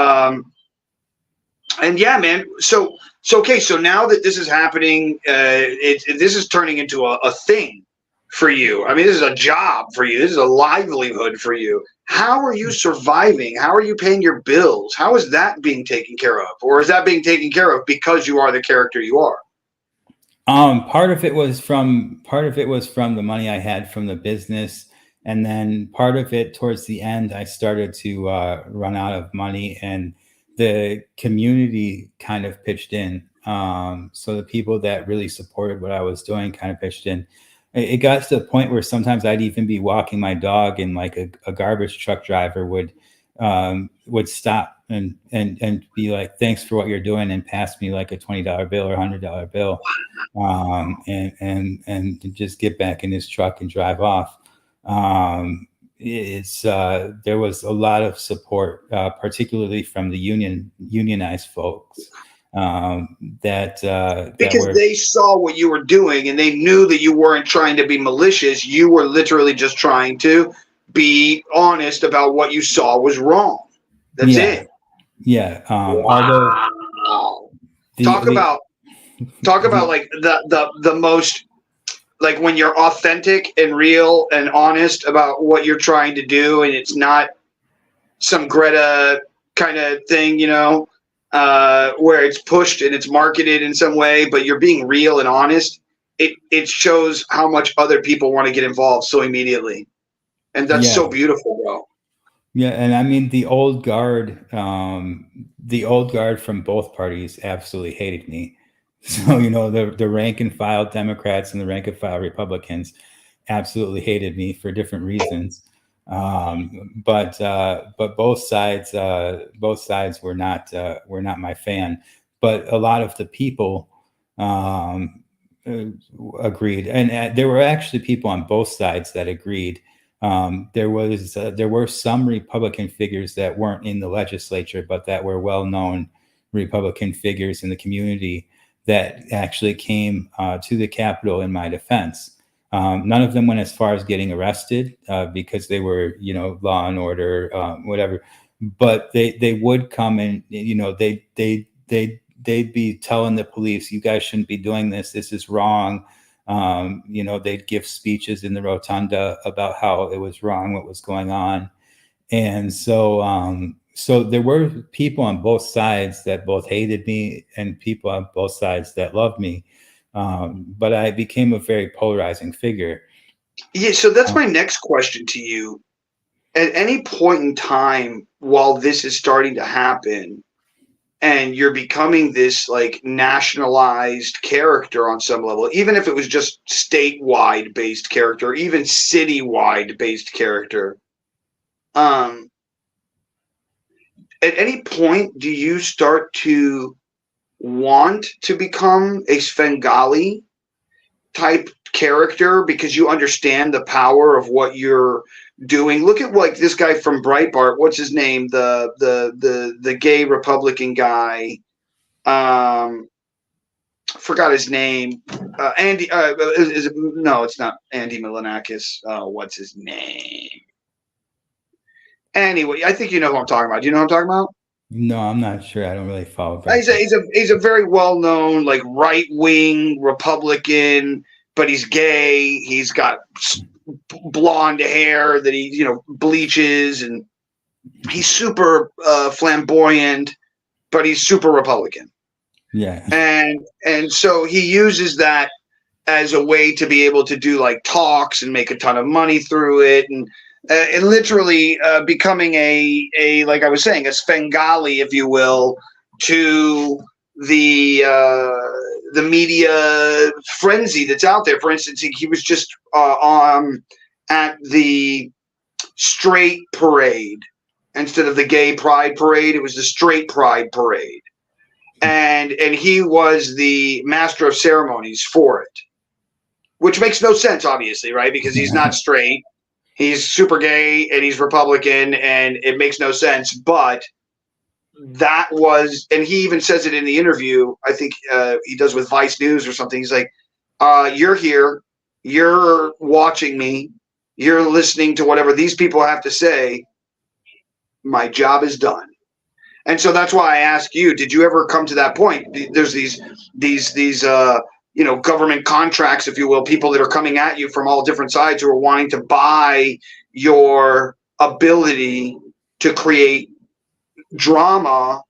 yeah, man. So okay. So now that this is happening, this is turning into a thing for you. I mean, this is a job for you. This is a livelihood for you. How are you surviving? How are you paying your bills? How is that being taken care of? Or is that being taken care of because you are the character you are? Part of it was from the money I had from the business. And then part of it towards the end, I started to run out of money, and the community kind of pitched in. So the people that really supported what I was doing kind of pitched in. It got to the point where sometimes I'd even be walking my dog, and like a garbage truck driver would would stop and be like, thanks for what you're doing, and pass me like a $20 bill or $100 bill, and just get back in his truck and drive off. There was a lot of support, particularly from the unionized folks, because they saw what you were doing and they knew that you weren't trying to be malicious. You were literally just trying to be honest about what you saw was wrong. That's it. Yeah. Wow. Talk about like the most, like when you're authentic and real and honest about what you're trying to do, and it's not some Greta kind of thing, where it's pushed and it's marketed in some way, but you're being real and honest. It shows how much other people want to get involved so immediately. And that's so beautiful, bro. Yeah, and I mean the old guard from both parties absolutely hated me. So the rank and file Democrats and the rank and file Republicans absolutely hated me for different reasons. But both sides were not my fan. But a lot of the people agreed, and there were actually people on both sides that agreed. There were some Republican figures that weren't in the legislature, but that were well-known Republican figures in the community that actually came to the Capitol in my defense. None of them went as far as getting arrested because they were, law and order, whatever. But they would come and, they'd be telling the police, you guys shouldn't be doing this. This is wrong. They'd give speeches in the rotunda about how it was wrong, what was going on. And so there were people on both sides that both hated me and people on both sides that loved me. But I became a very polarizing figure. Yeah. So that's my next question to you. At any point in time while this is starting to happen, and you're becoming this like nationalized character on some level, even if it was just statewide based character, even citywide based character. At any point, do you start to want to become a Svengali type character because you understand the power of what you're doing? Look at like this guy from Breitbart. What's his name? The gay Republican guy. Forgot his name. Andy. No, it's not Andy Milanakis. What's his name? Anyway, I think you know who I'm talking about. Do you know what I'm talking about? No, I'm not sure. I don't really follow. He's a very well-known like right-wing Republican, but he's gay. He's got blonde hair that he bleaches, and he's super flamboyant, but he's super Republican. Yeah. And so he uses that as a way to be able to do like talks and make a ton of money through it, and literally becoming a like I was saying, a Svengali, if you will, to the media frenzy that's out there. For instance, he was just at the straight parade instead of the gay pride parade. It was the straight pride parade, and he was the master of ceremonies for it, which makes no sense, obviously, right? Because he's not straight. He's super gay and he's Republican, and it makes no sense. But that was, and he even says it in the interview, I think he does with Vice News or something. He's like, you're here, you're watching me, you're listening to whatever these people have to say. My job is done. And so that's why I ask you, did you ever come to that point? There's these government contracts, if you will, people that are coming at you from all different sides who are wanting to buy your ability to create drama,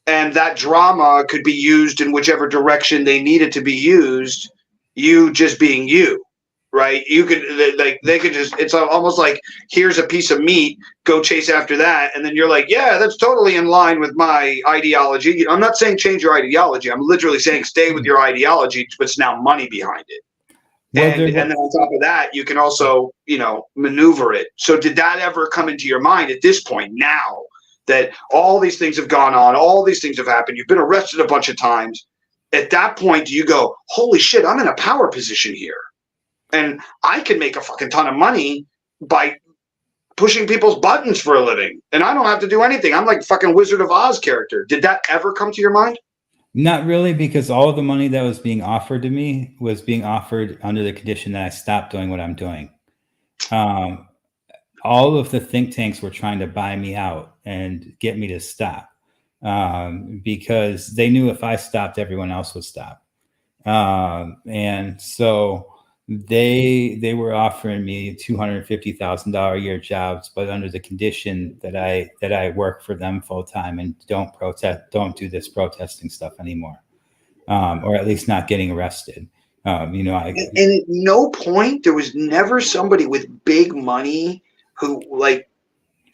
and that drama could be used in whichever direction they need it to be used, you just being you, right? You could, they could just, it's almost like, here's a piece of meat, go chase after that. And then you're like, yeah, that's totally in line with my ideology. I'm not saying change your ideology. I'm literally saying stay with your ideology, but it's now money behind it. And then on top of that, you can also, maneuver it. So did that ever come into your mind at this point now that all these things have gone on, all these things have happened, you've been arrested a bunch of times. At that point, do you go, holy shit, I'm in a power position here. And I can make a fucking ton of money by pushing people's buttons for a living. And I don't have to do anything. I'm like fucking Wizard of Oz character. Did that ever come to your mind? Not really, because all of the money that was being offered to me was being offered under the condition that I stopped doing what I'm doing. All of the think tanks were trying to buy me out and get me to stop, because they knew if I stopped, everyone else would stop. And so they were offering me $250,000 a year jobs, but under the condition that I work for them full time and don't do this protesting stuff anymore, or at least not getting arrested. And at no point there was never somebody with big money who like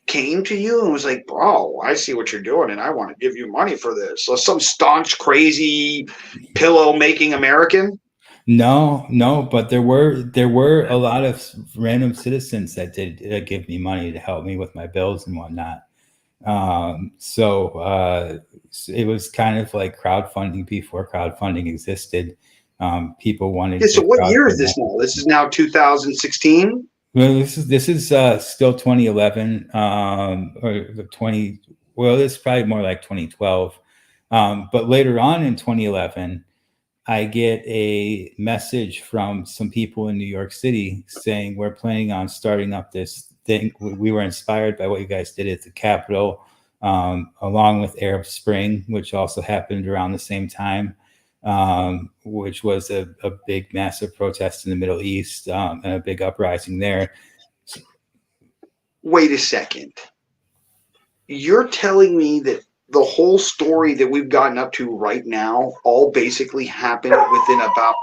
came to you and was like, bro, I see what you're doing and I want to give you money for this. So some staunch, crazy pillow making American. No, but there were a lot of random citizens that did give me money to help me with my bills and whatnot. So it was kind of like crowdfunding before crowdfunding existed. People wanted. Yeah, so what year is this now? This is now 2016. Well, this is still 2011 or 20. Well, this is probably more like 2012. But later on in 2011. I get a message from some people in New York City saying, we're planning on starting up this thing. We were inspired by what you guys did at the Capitol, along with Arab Spring, which also happened around the same time, which was a big, massive protest in the Middle East, and a big uprising there. Wait a second. You're telling me that the whole story that we've gotten up to right now all basically happened within about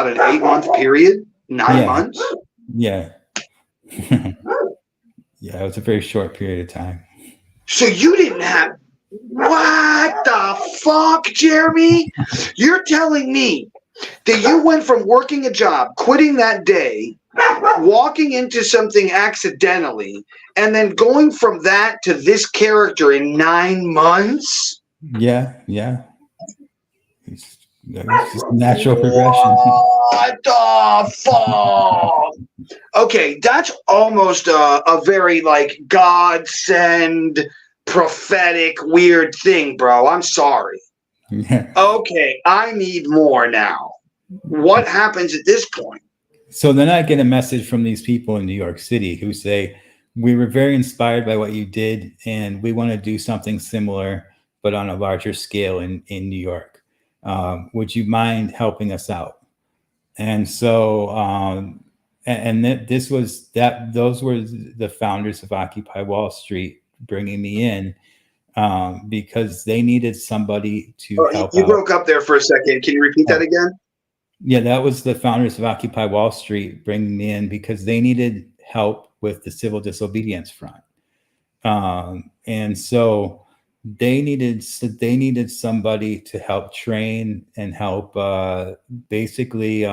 an 8-month period? 9 months? Yeah. Yeah, it was a very short period of time. So you didn't have... What the fuck, Jeremy? You're telling me that you went from working a job, quitting that day, walking into something accidentally, and then going from that to this character in 9 months? Yeah. It's just natural progression. What the fuck? Okay, that's almost a very like godsend, prophetic, weird thing, bro. I'm sorry. Yeah. Okay, I need more now. What happens at this point? So then I get a message from these people in New York City who say, we were very inspired by what you did, and we want to do something similar, but on a larger scale in New York. Would you mind helping us out? And so, those were the founders of Occupy Wall Street bringing me in, because they needed somebody to help out. You broke up there for a second. Can you repeat that again? Yeah, that was the founders of Occupy Wall Street bringing me in because they needed help with the civil disobedience front. And so they needed somebody to help train and help basically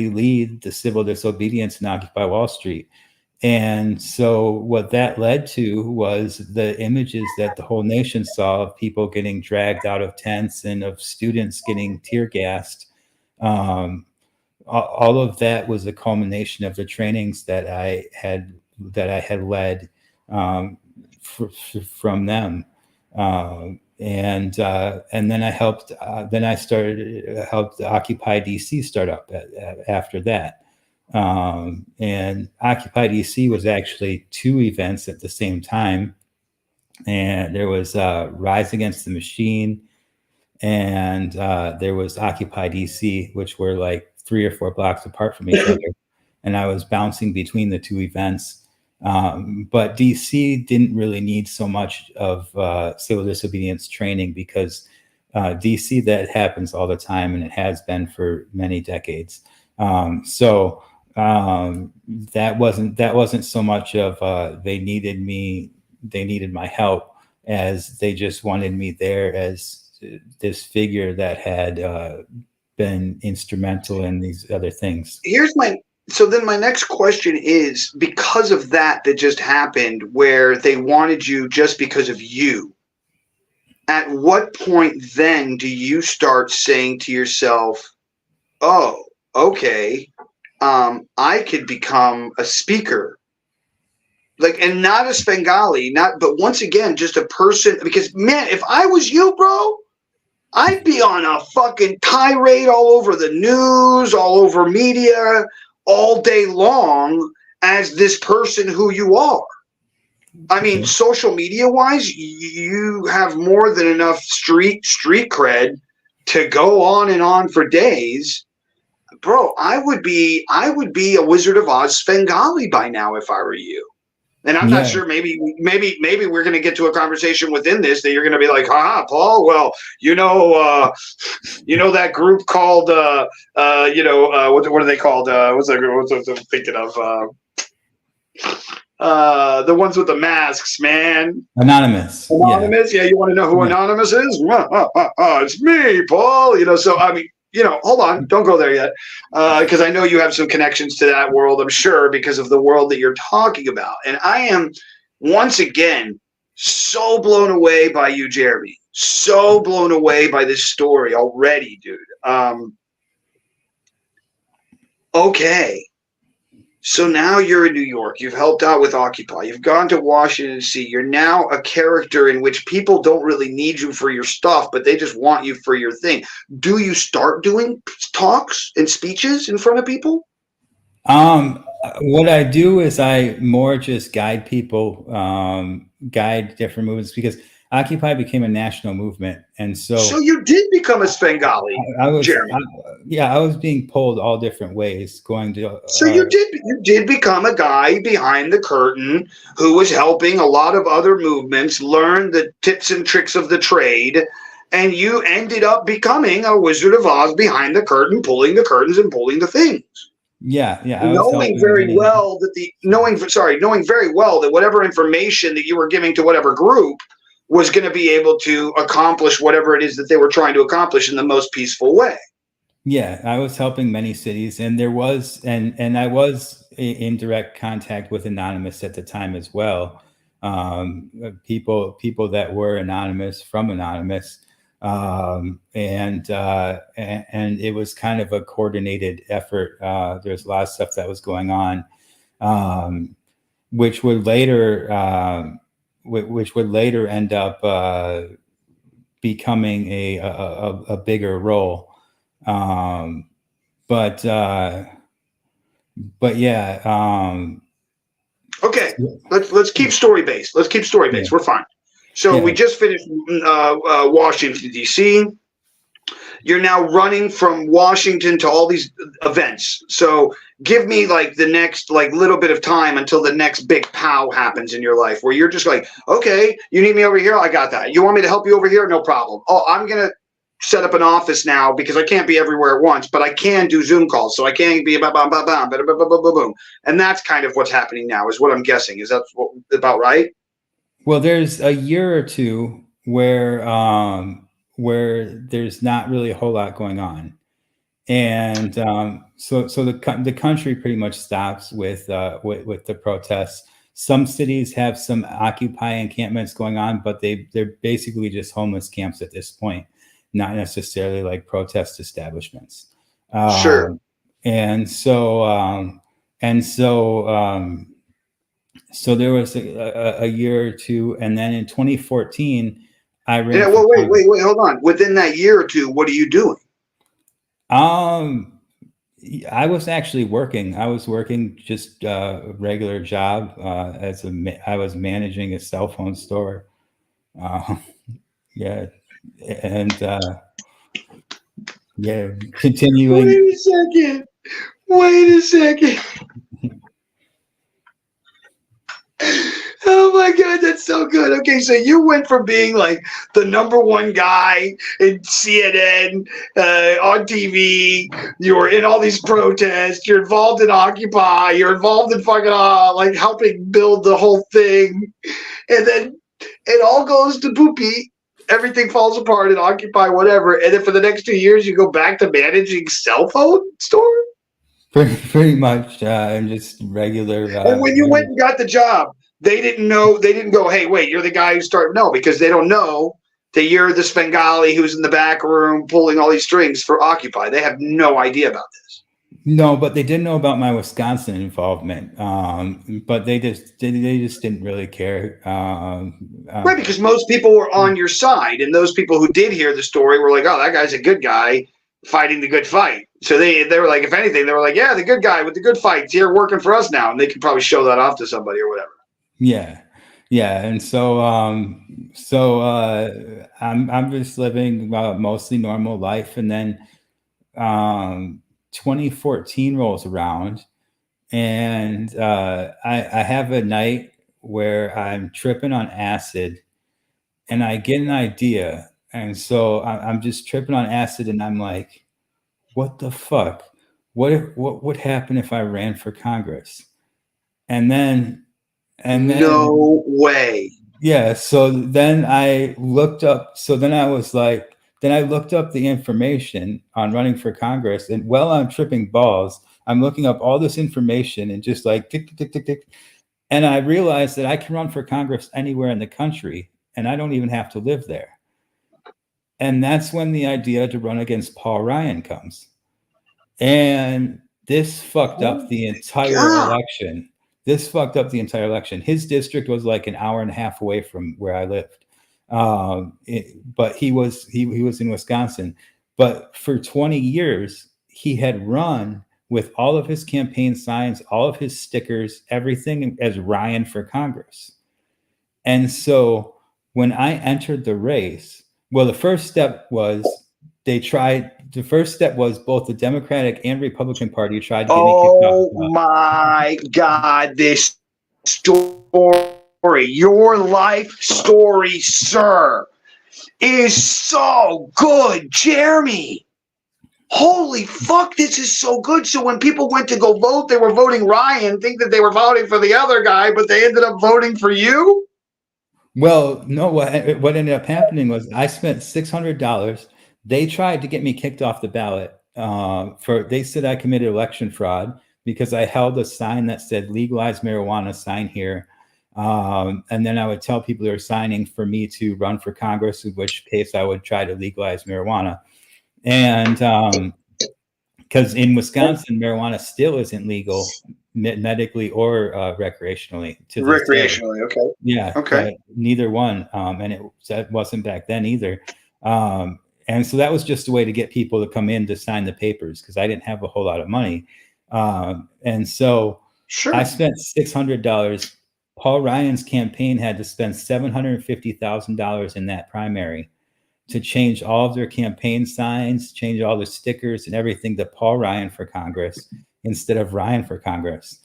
lead the civil disobedience in Occupy Wall Street. And so what that led to was the images that the whole nation saw of people getting dragged out of tents and of students getting tear gassed. All of that was a culmination of the trainings that I had led from them. And then I helped. Then I helped Occupy DC start up after that. And Occupy DC was actually 2 events at the same time, and there was Rise Against the Machine, and there was Occupy DC, which were like 3 or 4 blocks apart from each other, and I was bouncing between the 2 events. But DC didn't really need so much of civil disobedience training because DC, that happens all the time, and it has been for many decades. So that wasn't so much of they needed my help as they just wanted me there as this figure that had been instrumental in these other things. So then my next question is, because of that just happened, where they wanted you just because of you, at what point then do you start saying to yourself, oh, okay, I could become a speaker? Like, and not a Svengali, but once again, just a person, because man, if I was you, bro, I'd be on a fucking tirade all over the news, all over media, all day long as this person who you are. I mean, social media wise, you have more than enough street cred to go on and on for days. Bro, I would be a Wizard of Oz Svengali by now if I were you. And I'm not sure, maybe we're going to get to a conversation within this that you're going to be like, Paul, well, you know that group called, what are they called? What's that group? What's I'm thinking of? The ones with the masks, man. Anonymous. Yeah, you want to know who Anonymous is? It's me, Paul. So I mean, hold on, don't go there yet, because I know you have some connections to that world, I'm sure, because of the world that you're talking about. And I am, once again, so blown away by you, Jeremy. So blown away by this story already, dude. Okay. So now you're in New York. You've helped out with Occupy. You've gone to Washington, D.C. You're now a character in which people don't really need you for your stuff, but they just want you for your thing. Do you start doing talks and speeches in front of people? What I do is I more just guide people, guide different movements, because Occupy became a national movement, and so you did become a Svengali. Jeremy. I was being pulled all different ways, going to. So you did become a guy behind the curtain who was helping a lot of other movements learn the tips and tricks of the trade, and you ended up becoming a Wizard of Oz behind the curtain, pulling the curtains and pulling the things. Yeah. Knowing very well that whatever information that you were giving to whatever group was going to be able to accomplish whatever it is that they were trying to accomplish in the most peaceful way. Yeah, I was helping many cities, and there was, and I was in direct contact with Anonymous at the time as well. People that were anonymous from Anonymous, and it was kind of a coordinated effort. There's a lot of stuff that was going on, which would later end up becoming a bigger role. But yeah. Okay, let's keep story based. Yeah. We're fine. So we just finished Washington, D.C. You're now running from Washington to all these events. So give me like the next little bit of time until the next big pow happens in your life, where you're just like, okay, you need me over here? I got that. You want me to help you over here? No problem. Oh, I'm going to set up an office now because I can't be everywhere at once, but I can do Zoom calls. So I can be boom. And that's kind of what's happening now, is what I'm guessing. Is that about right? Well, there's a year or two where there's not really a whole lot going on, and so the country pretty much stops with the protests. Some cities have some Occupy encampments going on, but they're basically just homeless camps at this point, not necessarily like protest establishments. Sure. So there was a year or two, and then in 2014, I ran. Yeah. Well, wait, hold on. Within that year or two, what are you doing? I was actually working. I was working just a regular job I was managing a cell phone store. Yeah, and continuing. Wait a second. Oh my God, that's so good. Okay, so you went from being like the #1 guy in CNN, on TV. You were in all these protests. You're involved in Occupy. You're involved in fucking helping build the whole thing, and then it all goes to poopy everything falls apart and Occupy whatever, and then for the next 2 years you go back to managing cell phone store? Pretty much, and just regular. And when you went and got the job, they didn't know. They didn't go, "Hey, wait, you're the guy who started." No, because they don't know that you're the Svengali who's in the back room pulling all these strings for Occupy. They have no idea about this. No, but they did know about my Wisconsin involvement. But they just didn't really care. Right, because most people were on your side, and those people who did hear the story were like, "Oh, that guy's a good guy fighting the good fight." So they were like, if anything, they were like, "Yeah, the good guy with the good fights here working for us now," and they could probably show that off to somebody or whatever. Yeah, and so I'm just living mostly normal life, and then 2014 rolls around, and I have a night where I'm tripping on acid, and I get an idea, and so I'm just tripping on acid, and I'm like, what the fuck? What would happen if I ran for Congress? And then No way. Yeah, so then I looked up. So then I was like, then I looked up the information on running for Congress, and while I'm tripping balls, I'm looking up all this information and just like tick, tick, tick, tick, tick. And I realized that I can run for Congress anywhere in the country, and I don't even have to live there. And that's when the idea to run against Paul Ryan comes. And this fucked up the entire election. This fucked up the entire election. His district was like an hour and a half away from where I lived. But he was in Wisconsin. But for 20 years, he had run with all of his campaign signs, all of his stickers, everything as Ryan for Congress. And so when I entered the race, well, the first step was the first step was both the Democratic and Republican Party tried to get me kicked off. Oh my God, this story, your life story, sir, is so good, Jeremy. Holy fuck, this is so good. So when people went to go vote, they were voting Ryan, think that they were voting for the other guy, but they ended up voting for you? Well, no, what ended up happening was I spent $600. They tried to get me kicked off the ballot. They said I committed election fraud because I held a sign that said legalize marijuana, sign here. And then I would tell people they were signing for me to run for Congress, in which case I would try to legalize marijuana. And because in Wisconsin, marijuana still isn't legal medically or recreationally. Recreationally, okay. Yeah, okay. Neither one. And it wasn't back then either. And so that was just a way to get people to come in to sign the papers because I didn't have a whole lot of money. And so I spent $600. Paul Ryan's campaign had to spend $750,000 in that primary to change all of their campaign signs, change all the stickers and everything to Paul Ryan for Congress instead of Ryan for Congress.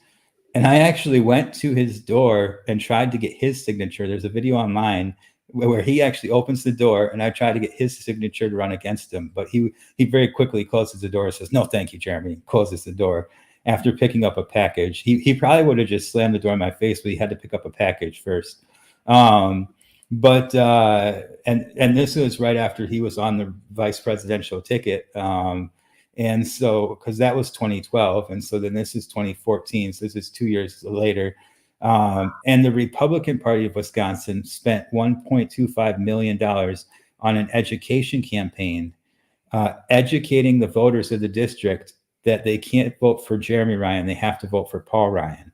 And I actually went to his door and tried to get his signature. There's a video online where he actually opens the door and I tried to get his signature to run against him. But he very quickly closes the door and says, "No, thank you, Jeremy," closes the door after picking up a package. He probably would have just slammed the door in my face, but he had to pick up a package first. And this was right after he was on the vice presidential ticket. And so, because that was 2012. And so then this is 2014. So this is 2 years later. And the Republican Party of Wisconsin spent $1.25 million on an education campaign, educating the voters of the district that they can't vote for Jeremy Ryan. They have to vote for Paul Ryan.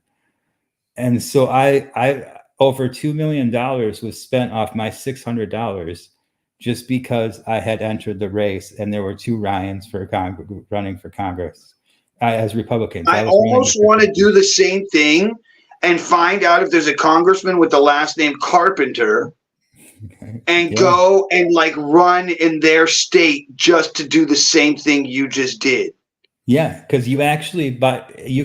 And so I over $2 million was spent off my $600 just because I had entered the race and there were two Ryans for running for Congress as Republicans. I almost want to do the same thing and find out if there's a congressman with the last name Carpenter and go and like run in their state just to do the same thing you just did. Yeah, because you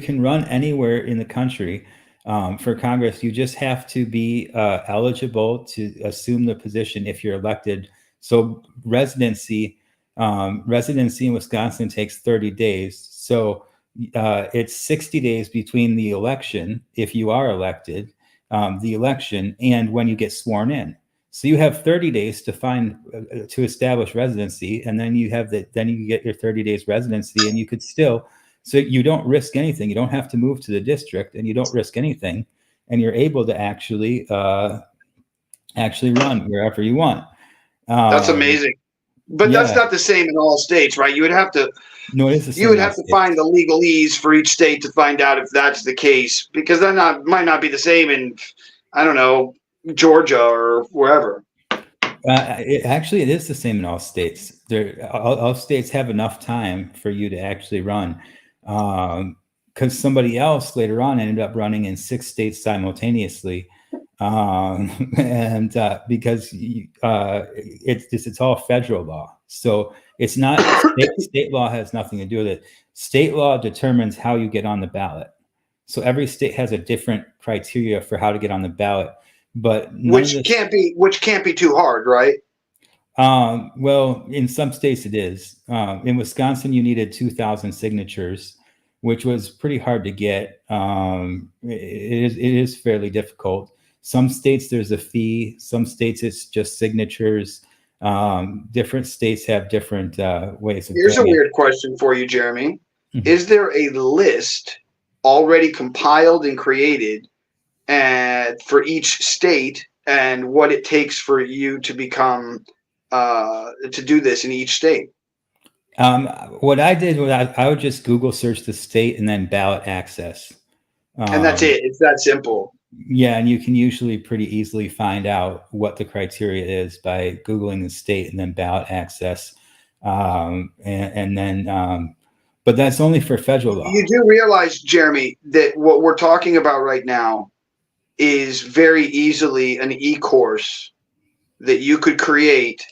can run anywhere in the country for Congress. You just have to be eligible to assume the position if you're elected. So residency in Wisconsin takes 30 days. So it's 60 days between the election, if you are elected, the election, and when you get sworn in. So you have 30 days to to establish residency, and then you get your 30 days residency, and you could still, so you don't risk anything. You don't have to move to the district, and you don't risk anything, and you're able to actually run wherever you want. That's amazing. But that's not the same in all states, right? You would have to. No, it is the same. You would have to find the legalese for each state to find out if that's the case, because that might not be the same in, I don't know, Georgia or wherever. It is the same in all states. All states have enough time for you to actually run, because somebody else later on ended up running in 6 states simultaneously, and because it's all federal law, so it's not state law has nothing to do with it. State law determines how you get on the ballot. So every state has a different criteria for how to get on the ballot, but which can't be too hard, right? Well, in some states it is. In Wisconsin, you needed 2,000 signatures, which was pretty hard to get. It is fairly difficult. Some states there's a fee. Some states it's just signatures. Different states have different ways of. Here's a weird question for you, Jeremy. Mm-hmm. Is there a list already compiled and created for each state, and what it takes for you to become to do this in each state? What I did was I would just Google search the state and then ballot access. And that's it. It's that simple. Yeah, and you can usually pretty easily find out what the criteria is by Googling the state and then ballot access. And then, but that's only for federal law. You do realize, Jeremy, that what we're talking about right now is very easily an e-course that you could create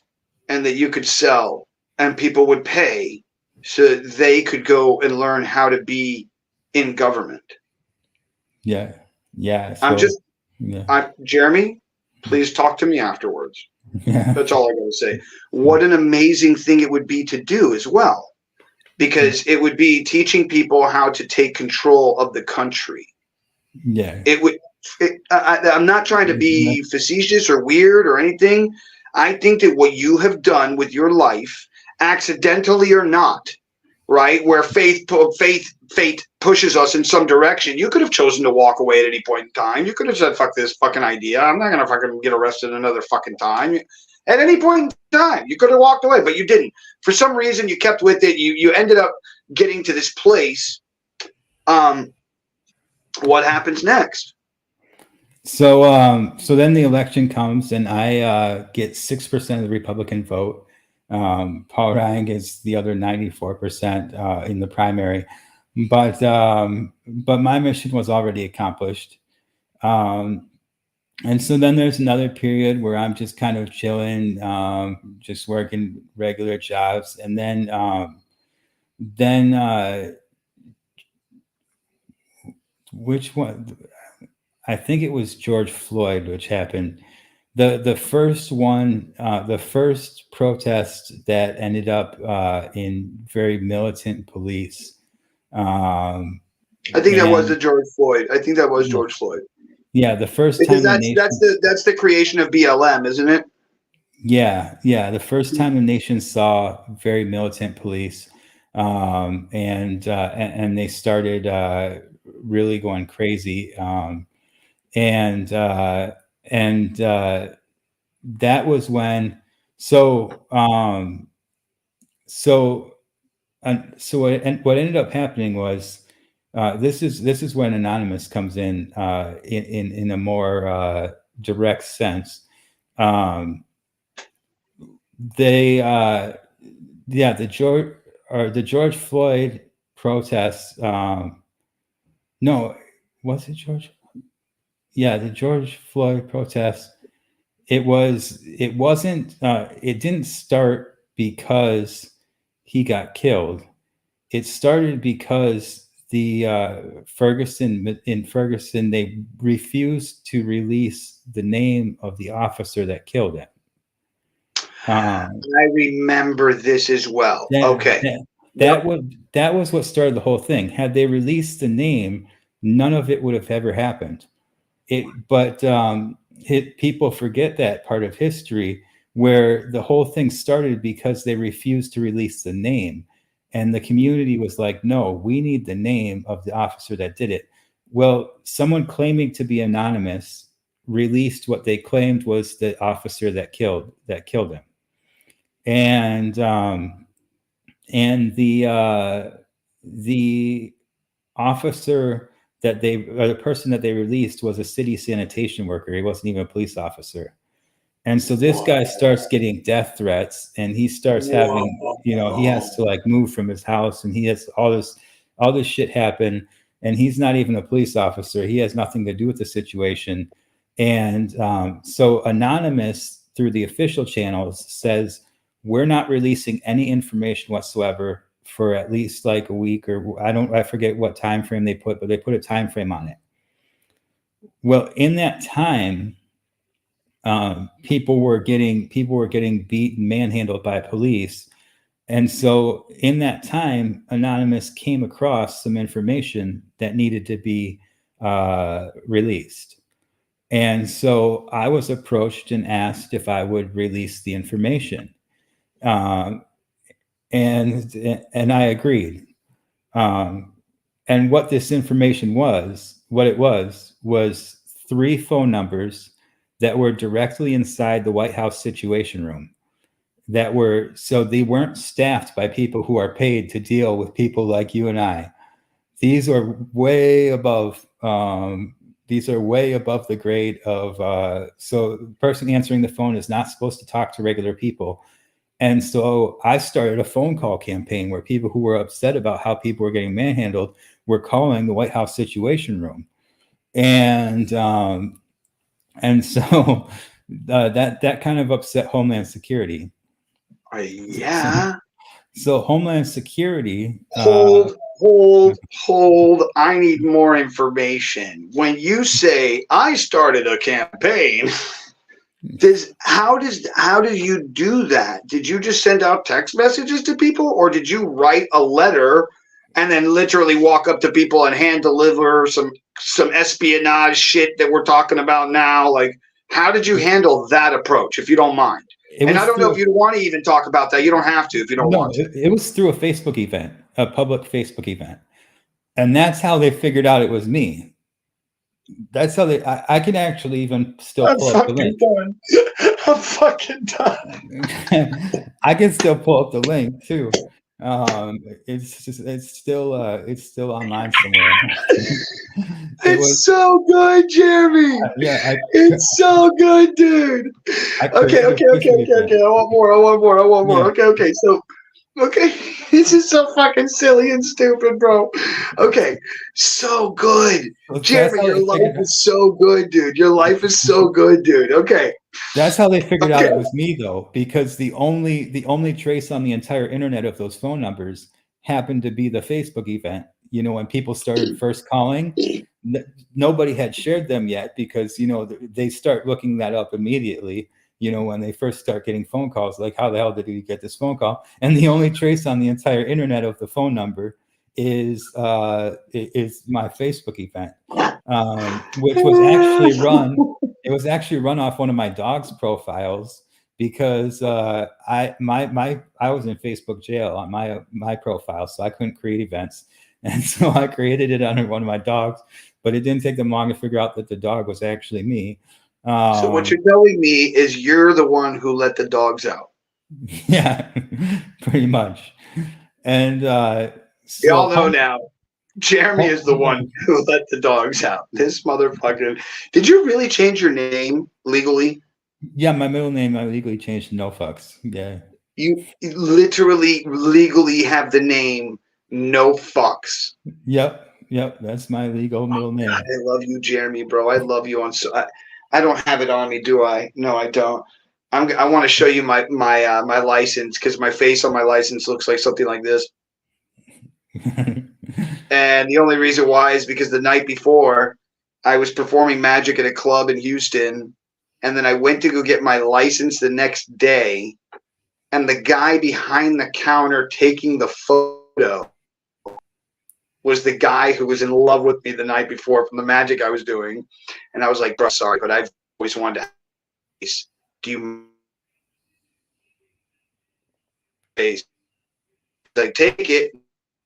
and that you could sell, and people would pay so that they could go and learn how to be in government. Yeah. Yeah. So, Jeremy, please talk to me afterwards. Yeah. That's all I got to say. What an amazing thing it would be to do as well, because it would be teaching people how to take control of the country. Yeah. I'm not trying to be facetious or weird or anything. I think that what you have done with your life, accidentally or not, right, where fate pushes us in some direction. You could have chosen to walk away at any point in time. You could have said, fuck this fucking idea. I'm not going to fucking get arrested another fucking time. At any point in time, you could have walked away, but you didn't. For some reason, you kept with it. You ended up getting to this place. What happens next? So then the election comes, and I get 6% of the Republican vote. Paul Ryan gets the other 94% in the primary, but my mission was already accomplished. And so then there's another period where I'm just kind of chilling, just working regular jobs, and then which one? I think it was George Floyd, which happened. The first one, the first protest that ended up in very militant police. I think that was the George Floyd. I think that was George Floyd. Yeah, the first because time that's the creation of BLM, isn't it? Yeah, the first time the nation saw very militant police, and they started really going crazy, and that was when. So what ended up happening was. This is when Anonymous comes in a more direct sense. The George Floyd protests. No, was it George? Yeah, the George Floyd protests. It didn't start because he got killed. It started because the Ferguson, they refused to release the name of the officer that killed him. I remember this as well. That was what started the whole thing. Had they released the name, none of it would have ever happened. But people forget that part of history where the whole thing started because they refused to release the name. And the community was like, no, we need the name of the officer that did it. Well, someone claiming to be anonymous released what they claimed was the officer that killed him. And the officer that the person that they released was a city sanitation worker. He wasn't even a police officer. And so this guy starts getting death threats, and he starts having, he has to like move from his house, and he has all this shit happen. And he's not even a police officer. He has nothing to do with the situation. And so Anonymous, through the official channels, says, we're not releasing any information whatsoever for at least like a week, or I forget what time frame they put, but they put a time frame on it. Well, in that time, people were getting beaten, manhandled by police. And so in that time, Anonymous came across some information that needed to be released. And so I was approached and asked if I would release the information. And I agreed. And what this information was 3 phone numbers that were directly inside the White House Situation Room. So they weren't staffed by people who are paid to deal with people like you and I. These are way above the grade of, so the person answering the phone is not supposed to talk to regular people. And so I started a phone call campaign where people who were upset about how people were getting manhandled were calling the White House Situation Room. And so that kind of upset Homeland Security. Yeah. So Homeland Security. Hold. I need more information. When you say I started a campaign, how do you do that? Did you just send out text messages to people, or did you write a letter and then literally walk up to people and hand deliver some espionage shit that we're talking about now? Like, how did you handle that approach, if you don't mind? And I don't know if you want to even talk about that. You don't have to if you don't want to. It was through a Facebook event, a public Facebook event. And that's how they figured out it was me. That's how I can actually even still pull up the link. I'm fucking done. I can still pull up the link too. It's still online somewhere. It's so good, Jeremy. It's so good, dude. Okay. I want more. Okay. So, this is so fucking silly and stupid, bro. Okay, so good, Jeremy. Your life is so good, dude. Your life is so good, dude. Okay. That's how they figured out it was me, though, because the only trace on the entire internet of those phone numbers happened to be the Facebook event. When people started first calling, nobody had shared them yet because they start looking that up immediately. When they first start getting phone calls, like, how the hell did you get this phone call? And the only trace on the entire internet of the phone number is my Facebook event, which was actually run off one of my dog's profiles because I was in Facebook jail on my profile, so I couldn't create events, and so I created it under one of my dogs. But it didn't take them long to figure out that the dog was actually me. So what you're telling me is you're the one who let the dogs out. Yeah, pretty much. And we all know now, Jeremy is the one who let the dogs out. This motherfucker. Did you really change your name legally? Yeah, my middle name I legally changed to NoFucks. Yeah. You literally legally have the name NoFucks. Yep. That's my legal middle name. God, I love you, Jeremy, bro. I love you on so. I don't have it on me, do I? No, I don't. I want to show you my license because my face on my license looks like something like this. And the only reason why is because the night before I was performing magic at a club in Houston, and then I went to go get my license the next day, and the guy behind the counter taking the photo was the guy who was in love with me the night before from the magic I was doing. And I was like, bro, sorry, but always wanted to ask, do you like take it?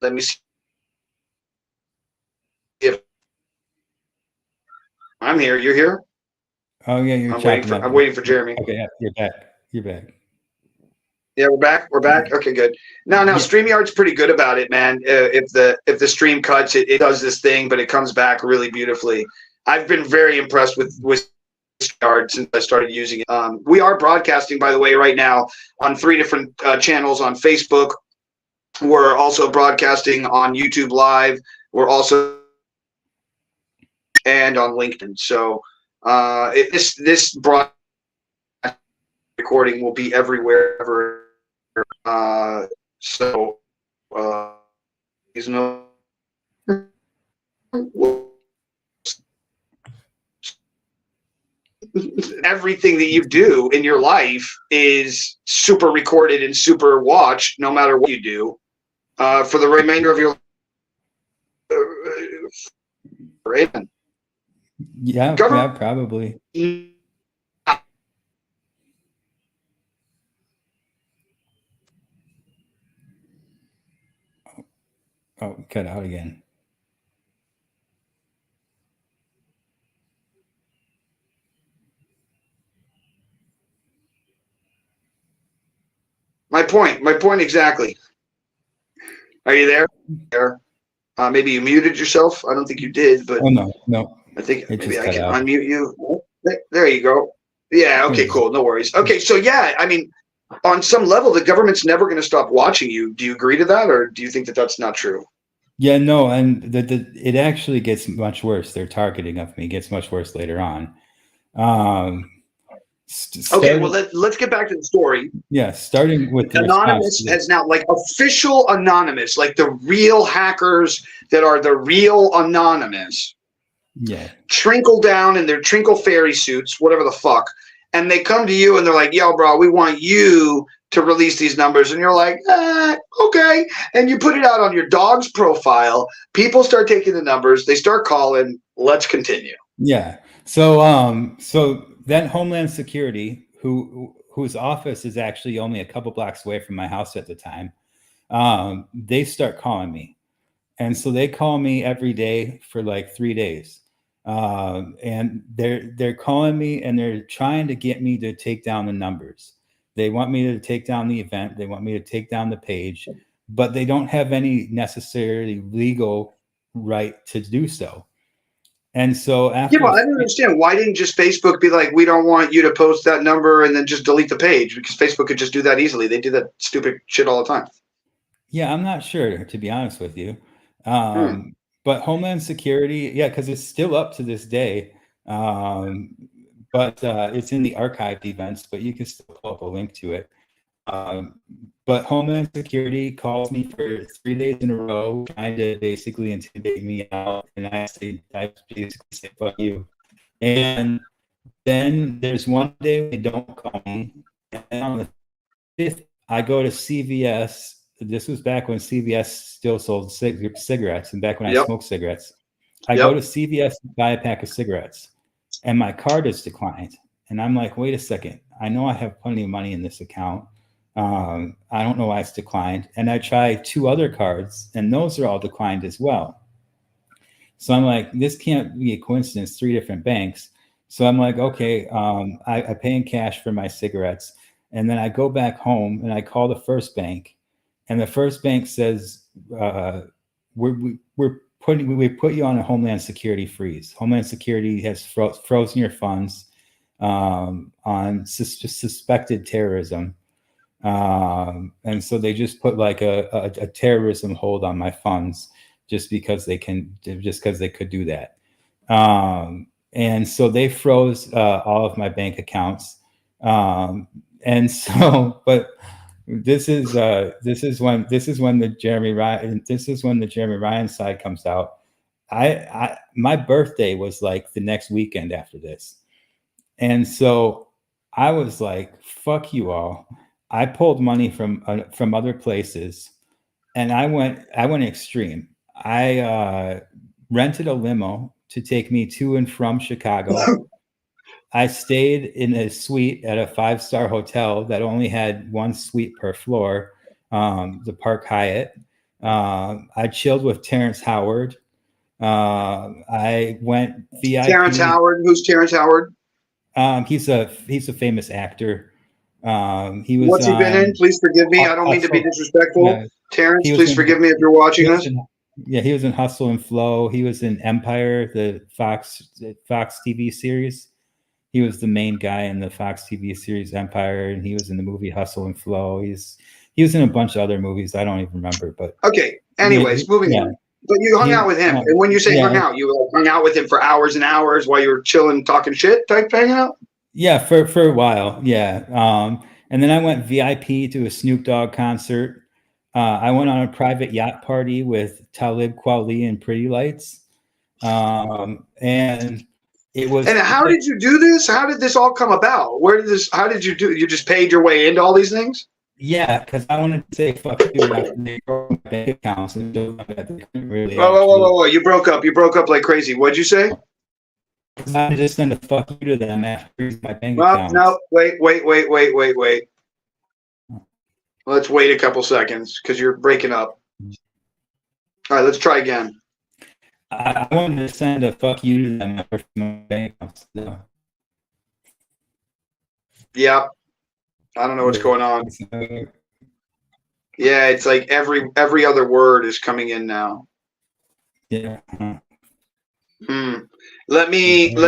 Let me see if I'm here. You're here. Oh yeah, you're I'm waiting for Jeremy. Okay, yeah, you're back. You're back. Yeah, we're back. We're back. Okay, good. Now, StreamYard's pretty good about it, man. If the stream cuts, it does this thing, but it comes back really beautifully. I've been very impressed with StreamYard since I started using it. We are broadcasting, by the way, right now on 3 different channels on Facebook. We're also broadcasting on YouTube Live. We're also and on LinkedIn. So this broadcast recording will be everywhere. So there's no everything that you do in your life is super recorded and super watched, no matter what you do, for the remainder of your life. Yeah, probably. Oh, cut out again. My point exactly. Are you there? Maybe you muted yourself. I don't think you did, but no. I think maybe I can unmute you. There you go. Yeah. Okay. Cool. No worries. Okay. So yeah, I mean, on some level, the government's never going to stop watching you. Do you agree to that, or do you think that that's not true? Yeah, no, and it actually gets much worse. Their targeting of me gets much worse later on. Okay, well let's get back to the story. Yeah, starting with Anonymous has now, like, official Anonymous, like the real hackers that are the real Anonymous. Yeah. Trinkle down in their Trinkle fairy suits, whatever the fuck, and they come to you and they're like, "Yo, bro, we want you to release these numbers," and you're like, okay, and you put it out on your dog's profile. People start taking the numbers. They start calling. Let's continue. Yeah. So then Homeland Security, whose office is actually only a couple blocks away from my house at the time, they start calling me, and so they call me every day for like 3 days, and they're calling me and they're trying to get me to take down the numbers. They want me to take down the event. They want me to take down the page, but they don't have any necessarily legal right to do so. And so after, I don't understand. Why didn't just Facebook be like, "We don't want you to post that number," and then just delete the page? Because Facebook could just do that easily. They do that stupid shit all the time. Yeah, I'm not sure, to be honest with you. But Homeland Security, yeah, because it's still up to this day. But it's in the archived events, but you can still pull up a link to it. But Homeland Security calls me for 3 days in a row, trying to basically intimidate me out, and I basically say fuck you. And then there's one day they don't call me, and on the 5th, I go to CVS. This was back when CVS still sold cigarettes, and back when I smoked cigarettes. I go to CVS to buy a pack of cigarettes, and my card is declined. And I'm like, wait a second. I know I have plenty of money in this account. I don't know why it's declined. And I try 2 other cards, and those are all declined as well. So I'm like, this can't be a coincidence, 3 different banks. So I'm like, okay, I pay in cash for my cigarettes. And then I go back home and I call the first bank, and the first bank says, we put you on a Homeland Security freeze. Homeland Security has frozen your funds on suspected terrorism. And so they just put like a terrorism hold on my funds just because they could do that. And so they froze all of my bank accounts. And so, but this is when the Jeremy Ryan side comes out. My birthday was like the next weekend after this. And so I was like, fuck you all. I pulled money from other places, and I went extreme. I rented a limo to take me to and from Chicago. I stayed in a suite at a 5-star hotel that only had one suite per floor, the Park Hyatt. I chilled with Terrence Howard. I went VIP. Terrence Howard. Who's Terrence Howard? He's a famous actor. He was. What's he been in? Please forgive me. I don't mean to be disrespectful. Yeah, Terrence, please forgive me if you're watching this. He was in Hustle and Flow. He was in Empire, the Fox TV series. He was the main guy in the Fox TV series Empire, and he was in the movie Hustle and Flow. He was in a bunch of other movies. I don't even remember, but okay. Anyways, moving on. But you hung out with him, and when you say hung out, you hung out with him for hours and hours while you were chilling, talking shit, type hanging out. Yeah, for a while, yeah. And then I went VIP to a Snoop Dogg concert. I went on a private yacht party with Talib Kweli and Pretty Lights, and it was. And how did you do this? How did this all come about? Where did this? How did you do? You just paid your way into all these things? Yeah, because I wanted to say fuck you after they broke my bank accounts and really. Whoa! You broke up. You broke up like crazy. What'd you say? I just send a fuck you to them after my bank accounts. No, wait. Let's wait a couple seconds because you're breaking up. All right, let's try again. I wanted to send a fuck you to them after my bank accounts. No. Yeah. I don't know what's going on. Yeah, it's like every other word is coming in now. Yeah. Let me. I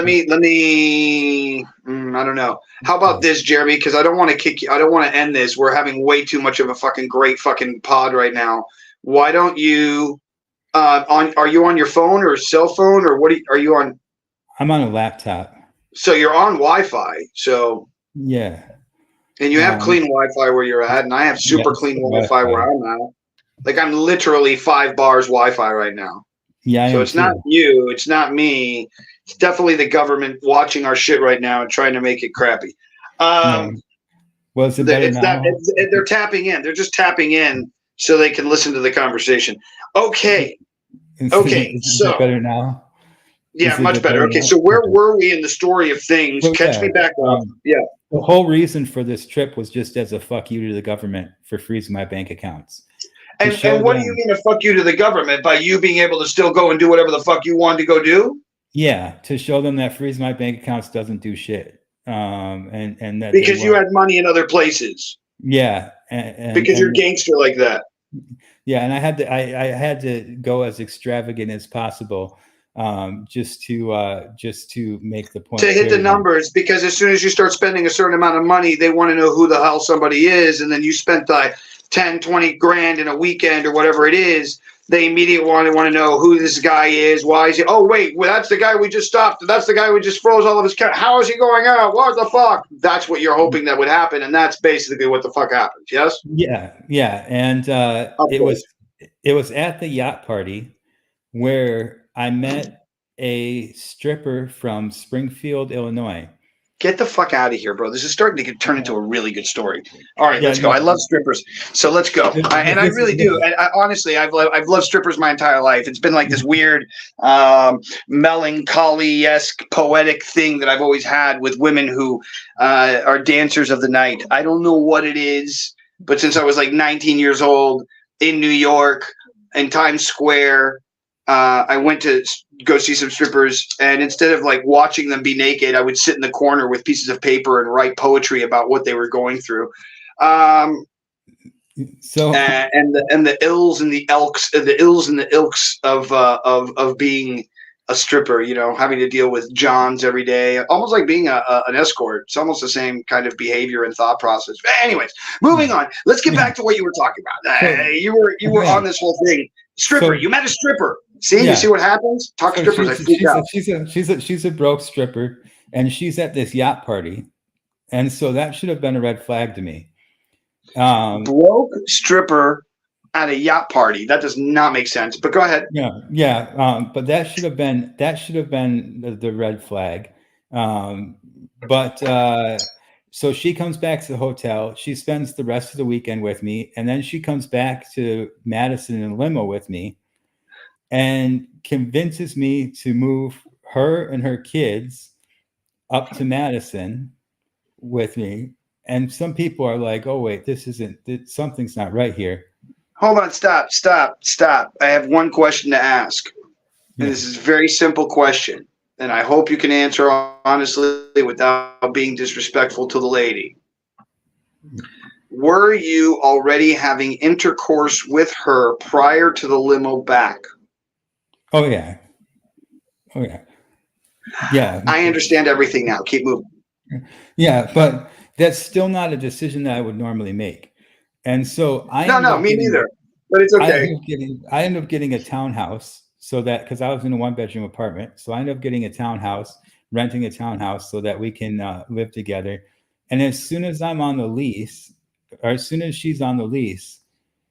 don't know. How about this, Jeremy? Because I don't want to kick you. I don't want to end this. We're having way too much of a fucking great fucking pod right now. Why don't you? Are you on your phone or cell phone or what? Are you on? I'm on a laptop. So you're on Wi-Fi. So yeah. And you have clean Wi-Fi where you're at, and I have super clean Wi-Fi where I'm at. Like I'm literally 5 bars Wi-Fi right now. Yeah. So it's not you, it's not me. It's definitely the government watching our shit right now and trying to make it crappy. Well, is it better now? They're tapping in. They're just tapping in so they can listen to the conversation. Okay. Okay. Is it better now? Yeah, much better. Okay, so where were we in the story of things? So, catch me back up. Yeah. The whole reason for this trip was just as a fuck you to the government for freezing my bank accounts. And what do you mean a fuck you to the government? By you being able to still go and do whatever the fuck you wanted to go do? Yeah, to show them that freezing my bank accounts doesn't do shit. And that because you had money in other places. Yeah. Because you're gangster like that. Yeah, and I had to go as extravagant as possible. Just to make the point to hit the numbers, because as soon as you start spending a certain amount of money, they want to know who the hell somebody is, and then you spent like 10, 20 grand in a weekend or whatever it is, they immediately want to know who this guy is. Why is he? Oh wait, well, that's the guy we just stopped. That's the guy we just froze all of his cash. How is he going out? What the fuck? That's what you're hoping that would happen, and that's basically what the fuck happens. Yes. Yeah, and it was at the yacht party where I met a stripper from Springfield, Illinois. Get the fuck out of here, bro. This is starting to turn into a really good story. All right, let's go. I love strippers. So let's go. And I really do. And honestly, I've loved strippers my entire life. It's been like this weird melancholy-esque poetic thing that I've always had with women who are dancers of the night. I don't know what it is, but since I was like 19 years old in New York, in Times Square, I went to go see some strippers, and instead of like watching them be naked, I would sit in the corner with pieces of paper and write poetry about what they were going through. And the ills and the ilks of being a stripper, you know, having to deal with Johns every day, almost like being an escort. It's almost the same kind of behavior and thought process. But anyways, moving on. Let's get back to what you were talking about. You were on this whole thing. Stripper. You met a stripper. See, you see what happens? Talk strippers. I freak out. She's a broke stripper, and she's at this yacht party, and so that should have been a red flag to me. Broke stripper at a yacht party. That does not make sense. But go ahead. Yeah. But that should have been the red flag. So she comes back to the hotel. She spends the rest of the weekend with me, and then she comes back to Madison in a limo with me, and convinces me to move her and her kids up to Madison with me. And some people are like, oh, wait, something's not right here. Hold on, stop. I have one question to ask. And this is a very simple question. And I hope you can answer honestly without being disrespectful to the lady. Were you already having intercourse with her prior to the limo back? Oh, yeah. Oh, yeah. Yeah. I understand everything now. Keep moving. Yeah, but that's still not a decision that I would normally make. And so me neither. But it's okay. I ended up getting a townhouse because I was in a 1-bedroom apartment. So I ended up getting a townhouse, renting a townhouse so that we can live together. And as soon as I'm on the lease, or as soon as she's on the lease,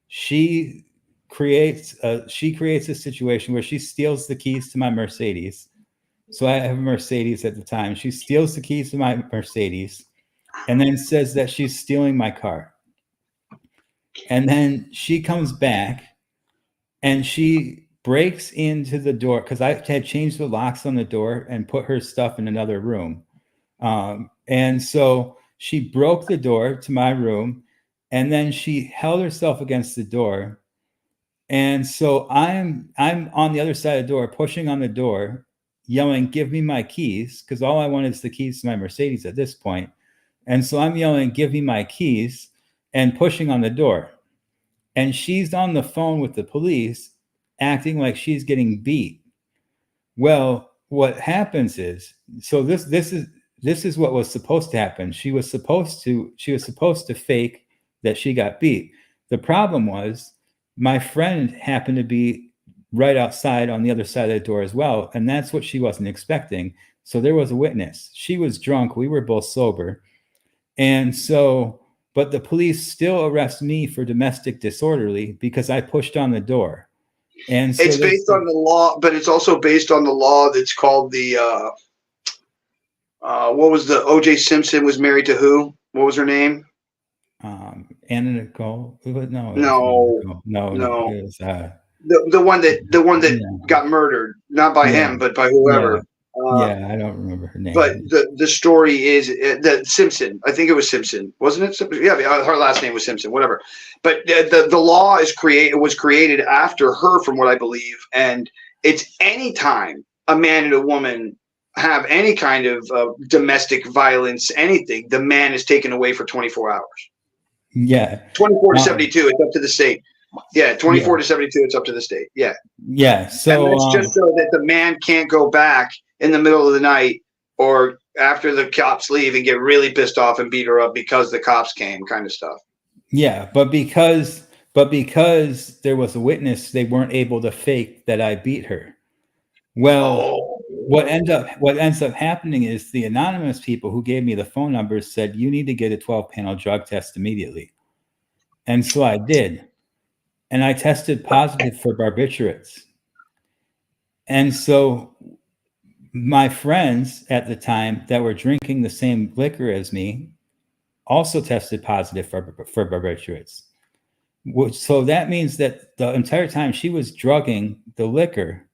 she creates a situation where she steals the keys to my Mercedes. So I have a Mercedes at the time. She steals the keys to my Mercedes and then says that she's stealing my car. And then she comes back and she breaks into the door because I had changed the locks on the door and put her stuff in another room. And so she broke the door to my room and then she held herself against the door. And so I'm on the other side of the door, pushing on the door, yelling, "Give me my keys," because all I want is the keys to my Mercedes at this point. And so I'm yelling, "Give me my keys," and pushing on the door. And she's on the phone with the police, acting like she's getting beat. Well, what happens is, so this is what was supposed to happen. She was supposed to fake that she got beat. The problem was my friend happened to be right outside on the other side of the door as well. And that's what she wasn't expecting. So there was a witness. She was drunk. We were both sober. And so, but the police still arrest me for domestic disorderly because I pushed on the door. And so it's based on the law, but it's also based on the law that's called the, what was the O.J. Simpson was married to who? What was her name? Anna Nicole. No. It was, the one that got murdered, not by him, but by whoever. I don't remember her name. But the story is that Simpson. I think it was Simpson, wasn't it? Simpson? Yeah, her last name was Simpson. Whatever. But the law was created after her, from what I believe, and it's any time a man and a woman have any kind of domestic violence, anything, the man is taken away for 24 hours. Yeah. 24 to 72. It's up to the state. Yeah, 24 to 72. It's up to the state. Yeah. Yeah. So and that's just so that the man can't go back in the middle of the night or after the cops leave and get really pissed off and beat her up because the cops came, kind of stuff. Yeah, but because there was a witness, they weren't able to fake that I beat her. Well, what ends up happening is the anonymous people who gave me the phone numbers said, you need to get a 12-panel drug test immediately. And so I did. And I tested positive for barbiturates. And so my friends at the time that were drinking the same liquor as me also tested positive for barbiturates. So that means that the entire time she was drugging the liquor.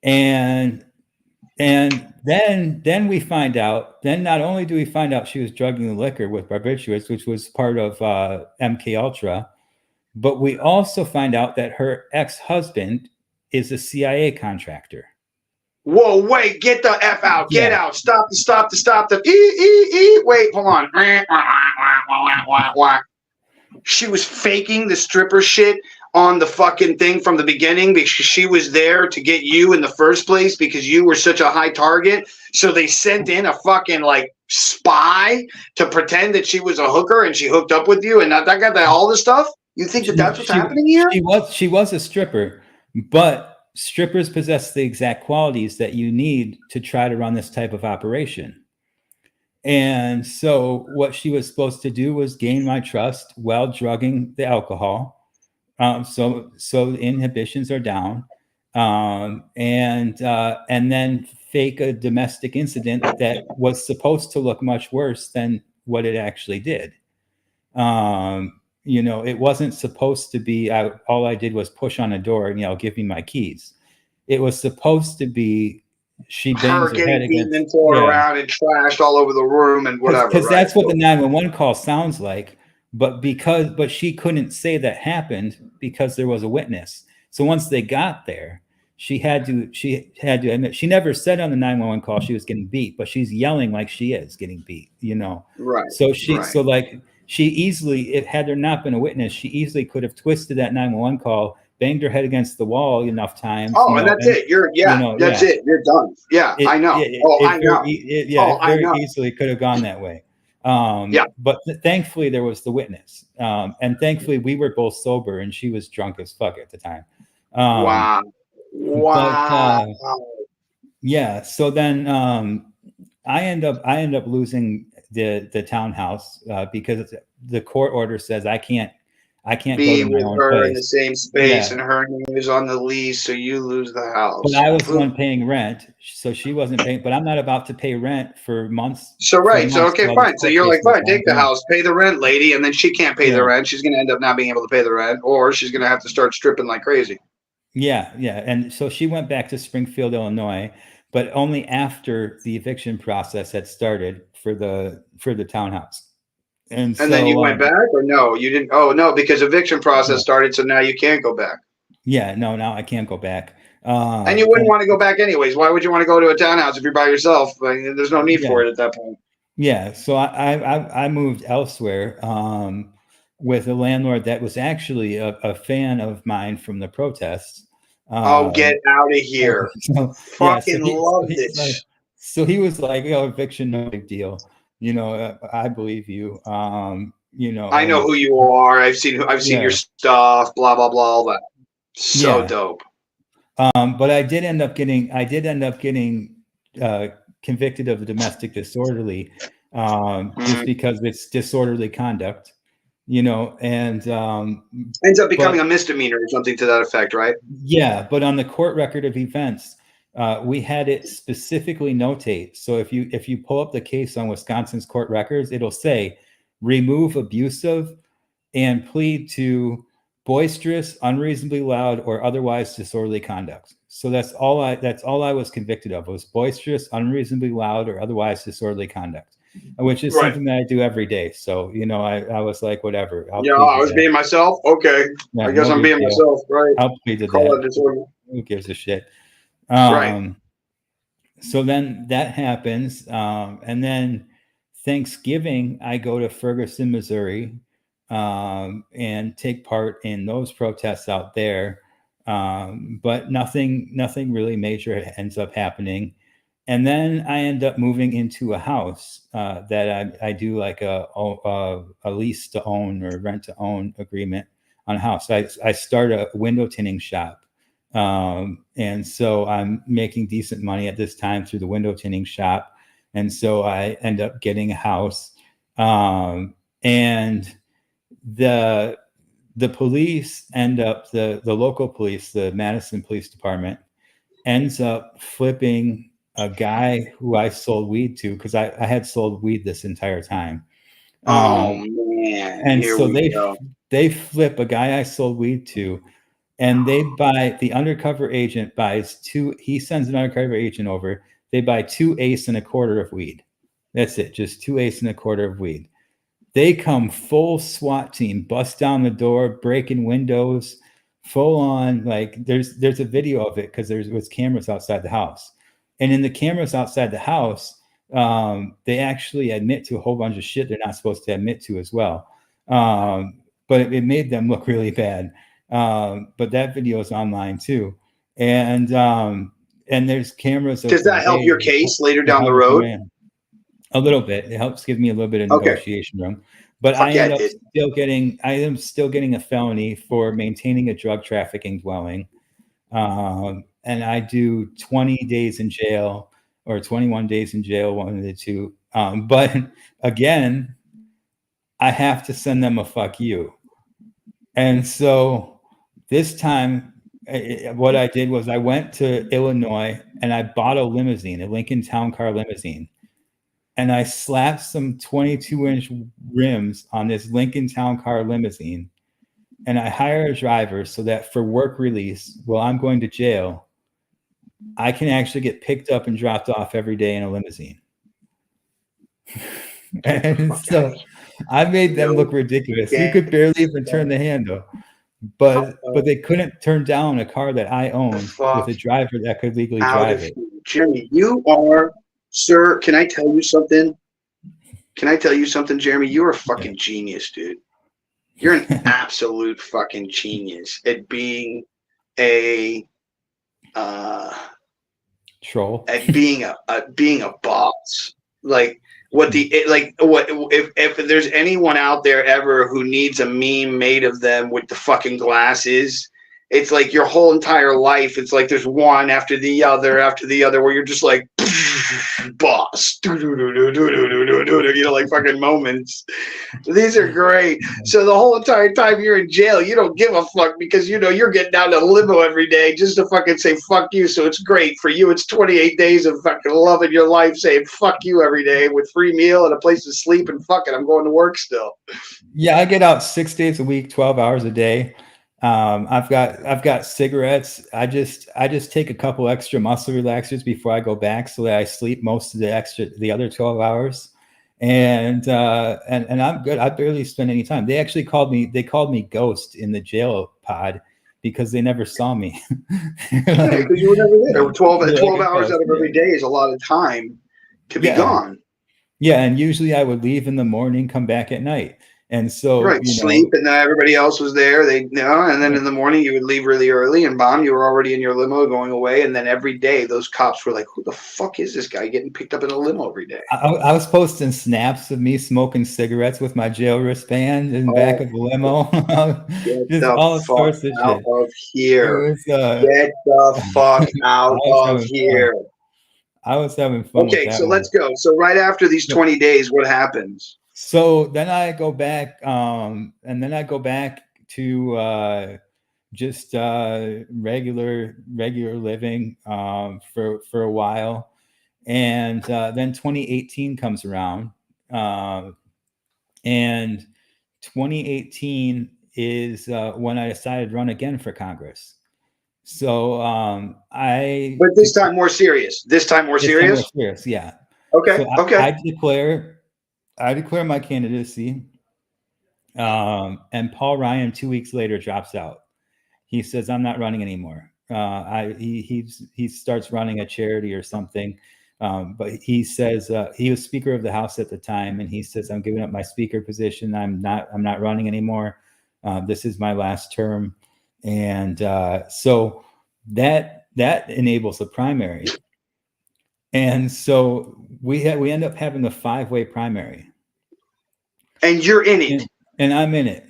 And then we find out, then not only do we find out she was drugging the liquor with barbiturates, which was part of MK Ultra, but we also find out that her ex-husband is a CIA contractor. Whoa, wait, get the F out. Get out. Stop the wait, hold on. She was faking the stripper shit on the fucking thing from the beginning because she was there to get you in the first place because you were such a high target. So they sent in a fucking like spy to pretend that she was a hooker and she hooked up with you and that got all this stuff. You think that's what's happening here? She was a stripper, but strippers possess the exact qualities that you need to try to run this type of operation. And so what she was supposed to do was gain my trust while drugging the alcohol. So the inhibitions are down, and then fake a domestic incident that was supposed to look much worse than what it actually did. It wasn't supposed to be, all I did was push on a door and, give me my keys. It was supposed to be she her bangs her head getting beaten against, and thrown around and trashed all over the room and whatever, because right? that's what the 911 call sounds like. But she couldn't say that happened because there was a witness. So once they got there, she had to admit, she never said on the 911 call she was getting beat, but she's yelling like she is getting beat, you know. Right. So Right. like she easily, if had there not been a witness, she easily could have twisted that 911 call, banged her head against the wall enough times. Oh, and that's it. That's it. You're done. Yeah, I know. I know. It very easily could have gone that way. But thankfully there was the witness, and thankfully we were both sober and she was drunk as fuck at the time. Wow. But yeah, so then I end up losing the townhouse because the court order says I can't be go to my with own her place in the same space, and her name is on the lease, so you lose the house. But I was the one paying rent, so she wasn't paying. But I'm not about to pay rent for months. So right, so okay, fine. So you're like, fine, take the house, pay the rent, lady, and then she can't pay the rent. She's going to end up not being able to pay the rent, or she's going to have to start stripping like crazy. Yeah. And so she went back to Springfield, Illinois, but only after the eviction process had started for the townhouse. And so, then you went back, or no, you didn't? Oh no, because eviction process started, so now you can't go back. Yeah, no, now I can't go back. And you wouldn't want to go back anyways. Why would you want to go to a townhouse if you're by yourself? I mean, there's no need for it at that point. Yeah, so I moved elsewhere with a landlord that was actually a fan of mine from the protests. Oh, get out of here! Fucking love this. So he was like, "Oh, eviction, no big deal. You know, I believe you. You know, I know who you are. I've seen your stuff. Blah blah blah. All that. So dope." But I did end up getting convicted of the domestic disorderly, just because it's disorderly conduct, you know, and ends up becoming a misdemeanor or something to that effect, right? Yeah, but on the court record of events, we had it specifically notate. So if you pull up the case on Wisconsin's court records, it'll say remove abusive and plead to boisterous, unreasonably loud, or otherwise disorderly conduct. So that's all I was convicted of, was boisterous, unreasonably loud, or otherwise disorderly conduct, which is something that I do every day. So, you know, I was like, whatever. I was being myself. Okay. I guess I'm being myself, right? I'll plead to that. Who gives a shit? Right. So then that happens. And then Thanksgiving, I go to Ferguson, Missouri, and take part in those protests out there. But nothing really major ends up happening. And then I end up moving into a house that I do like a lease to own or rent to own agreement on a house. I start a window tinting shop. And so I'm making decent money at this time through the window tinting shop. And so I end up getting a house. And the police end up, the local police, the Madison Police Department, ends up flipping a guy who I sold weed to, because I had sold weed this entire time. Oh man! And so they flip a guy I sold weed to, and they buy, the undercover agent buys he sends an undercover agent over. They buy 2 1/8 and a quarter of weed. That's it, just 2 1/8 and a quarter of weed. They come full SWAT team, bust down the door, breaking windows, full on. Like there's a video of it because there was cameras outside the house, and in the cameras outside the house, they actually admit to a whole bunch of shit they're not supposed to admit to as well. But it made them look really bad. But that video is online too, and there's cameras. Does that help your case later down the road? A little bit. It helps give me a little bit of negotiation room. But I am still getting a felony for maintaining a drug trafficking dwelling. And I do 20 days in jail or 21 days in jail, one of the two. But again, I have to send them a fuck you. And so this time, what I did was I went to Illinois and I bought a limousine, a Lincoln Town Car limousine. And I slapped some 22-inch rims on this Lincoln Town Car limousine. And I hired a driver so that for work release, while I'm going to jail, I can actually get picked up and dropped off every day in a limousine. And so I made them look ridiculous. You could barely even turn the handle, but they couldn't turn down a car that I owned with a driver that could legally drive it. Jeremy, you are, sir, can I tell you something? Can I tell you something, Jeremy? You're a fucking genius, dude. You're an absolute fucking genius at being a troll, at being a boss. Like what if there's anyone out there ever who needs a meme made of them with the fucking glasses, it's like your whole entire life. It's like there's one after the other where you're just like boss, you know, like fucking moments. These are great. So the whole entire time you're in jail, you don't give a fuck because you know you're getting down to limo every day just to fucking say fuck you. So it's great for you. It's 28 days of fucking loving your life, saying fuck you every day with free meal and a place to sleep and fucking I'm going to work still. Yeah, I get out 6 days a week, 12 hours a day. I've got cigarettes. I just take a couple extra muscle relaxers before I go back so that I sleep most of the other 12 hours. And I'm good. I barely spend any time. They actually called me Ghost in the jail pod because they never saw me. Because you were never there. 12 hours out of every day is a lot of time to be gone. Yeah, and usually I would leave in the morning, come back at night. And so sleep, and then everybody else was there. And then in the morning you would leave really early, and bomb, you were already in your limo going away. And then every day those cops were like, "Who the fuck is this guy getting picked up in a limo every day?" I was posting snaps of me smoking cigarettes with my jail wristband in the back of the limo. Just all sorts of out shit. of here! Get the fuck out of here! I was having fun. Okay, so let's go. So right after these 20 days, what happens? So then I go back, to just regular living for a while, and then 2018 comes around, and 2018 is when I decided to run again for Congress. So but this time more serious. Yeah. Okay. So I declare my candidacy, and Paul Ryan 2 weeks later drops out. He says, "I'm not running anymore." He starts running a charity or something, but he says he was Speaker of the House at the time, and he says, "I'm giving up my Speaker position. I'm not running anymore. This is my last term," and so that enables a primary. And so we end up having a 5-way primary. And you're in it. And I'm in it.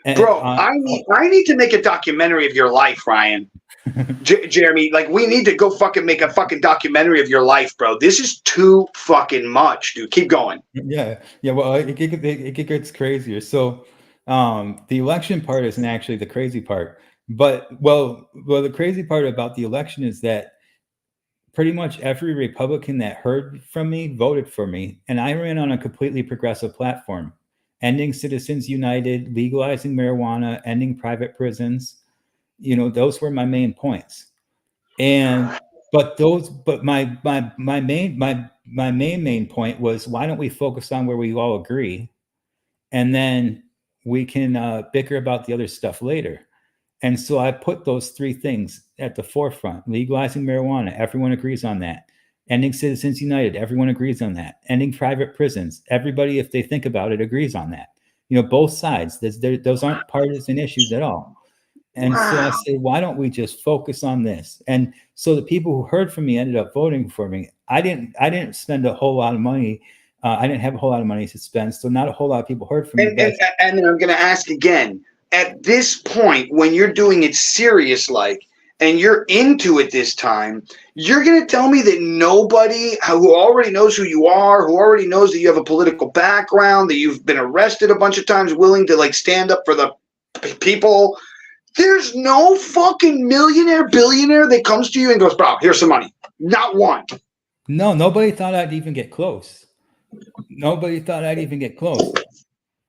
And, bro, I need to make a documentary of your life, Ryan. Jeremy, like we need to go fucking make a fucking documentary of your life, bro. This is too fucking much, dude. Keep going. Yeah. Well, it gets crazier. So the election part isn't actually the crazy part. But the crazy part about the election is that pretty much every Republican that heard from me voted for me. And I ran on a completely progressive platform, ending Citizens United, legalizing marijuana, ending private prisons. Those were my main points. But my main point was, why don't we focus on where we all agree? And then we can bicker about the other stuff later. And so I put those 3 things at the forefront: legalizing marijuana, everyone agrees on that; ending Citizens United, everyone agrees on that; ending private prisons, everybody, if they think about it, agrees on that. Both sides. Those aren't partisan issues at all. And so I said, why don't we just focus on this? And so the people who heard from me ended up voting for me. I didn't spend a whole lot of money. I didn't have a whole lot of money to spend, so not a whole lot of people heard from me. And then I'm going to ask again. At this point, when you're doing it serious, and you're into it this time, you're going to tell me that nobody who already knows who you are, who already knows that you have a political background, that you've been arrested a bunch of times, willing to stand up for the people, there's no fucking millionaire, billionaire that comes to you and goes, "Bro, here's some money." Not one. No, nobody thought I'd even get close.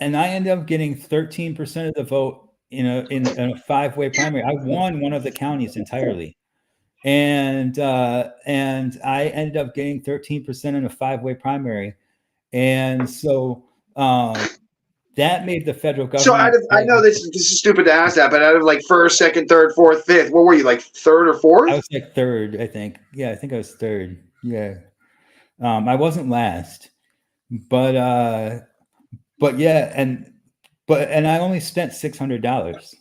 And I ended up getting 13% of the vote in a 5-way primary. I won one of the counties entirely. and I ended up getting 13% in a 5-way primary, and so that made the federal So government. I know this is stupid to ask that, but out of like first, second, third, fourth, fifth, what were you, like third or fourth? I was like third, I think. Yeah, I think I was third. Yeah, I wasn't last, but yeah, and I only spent $600,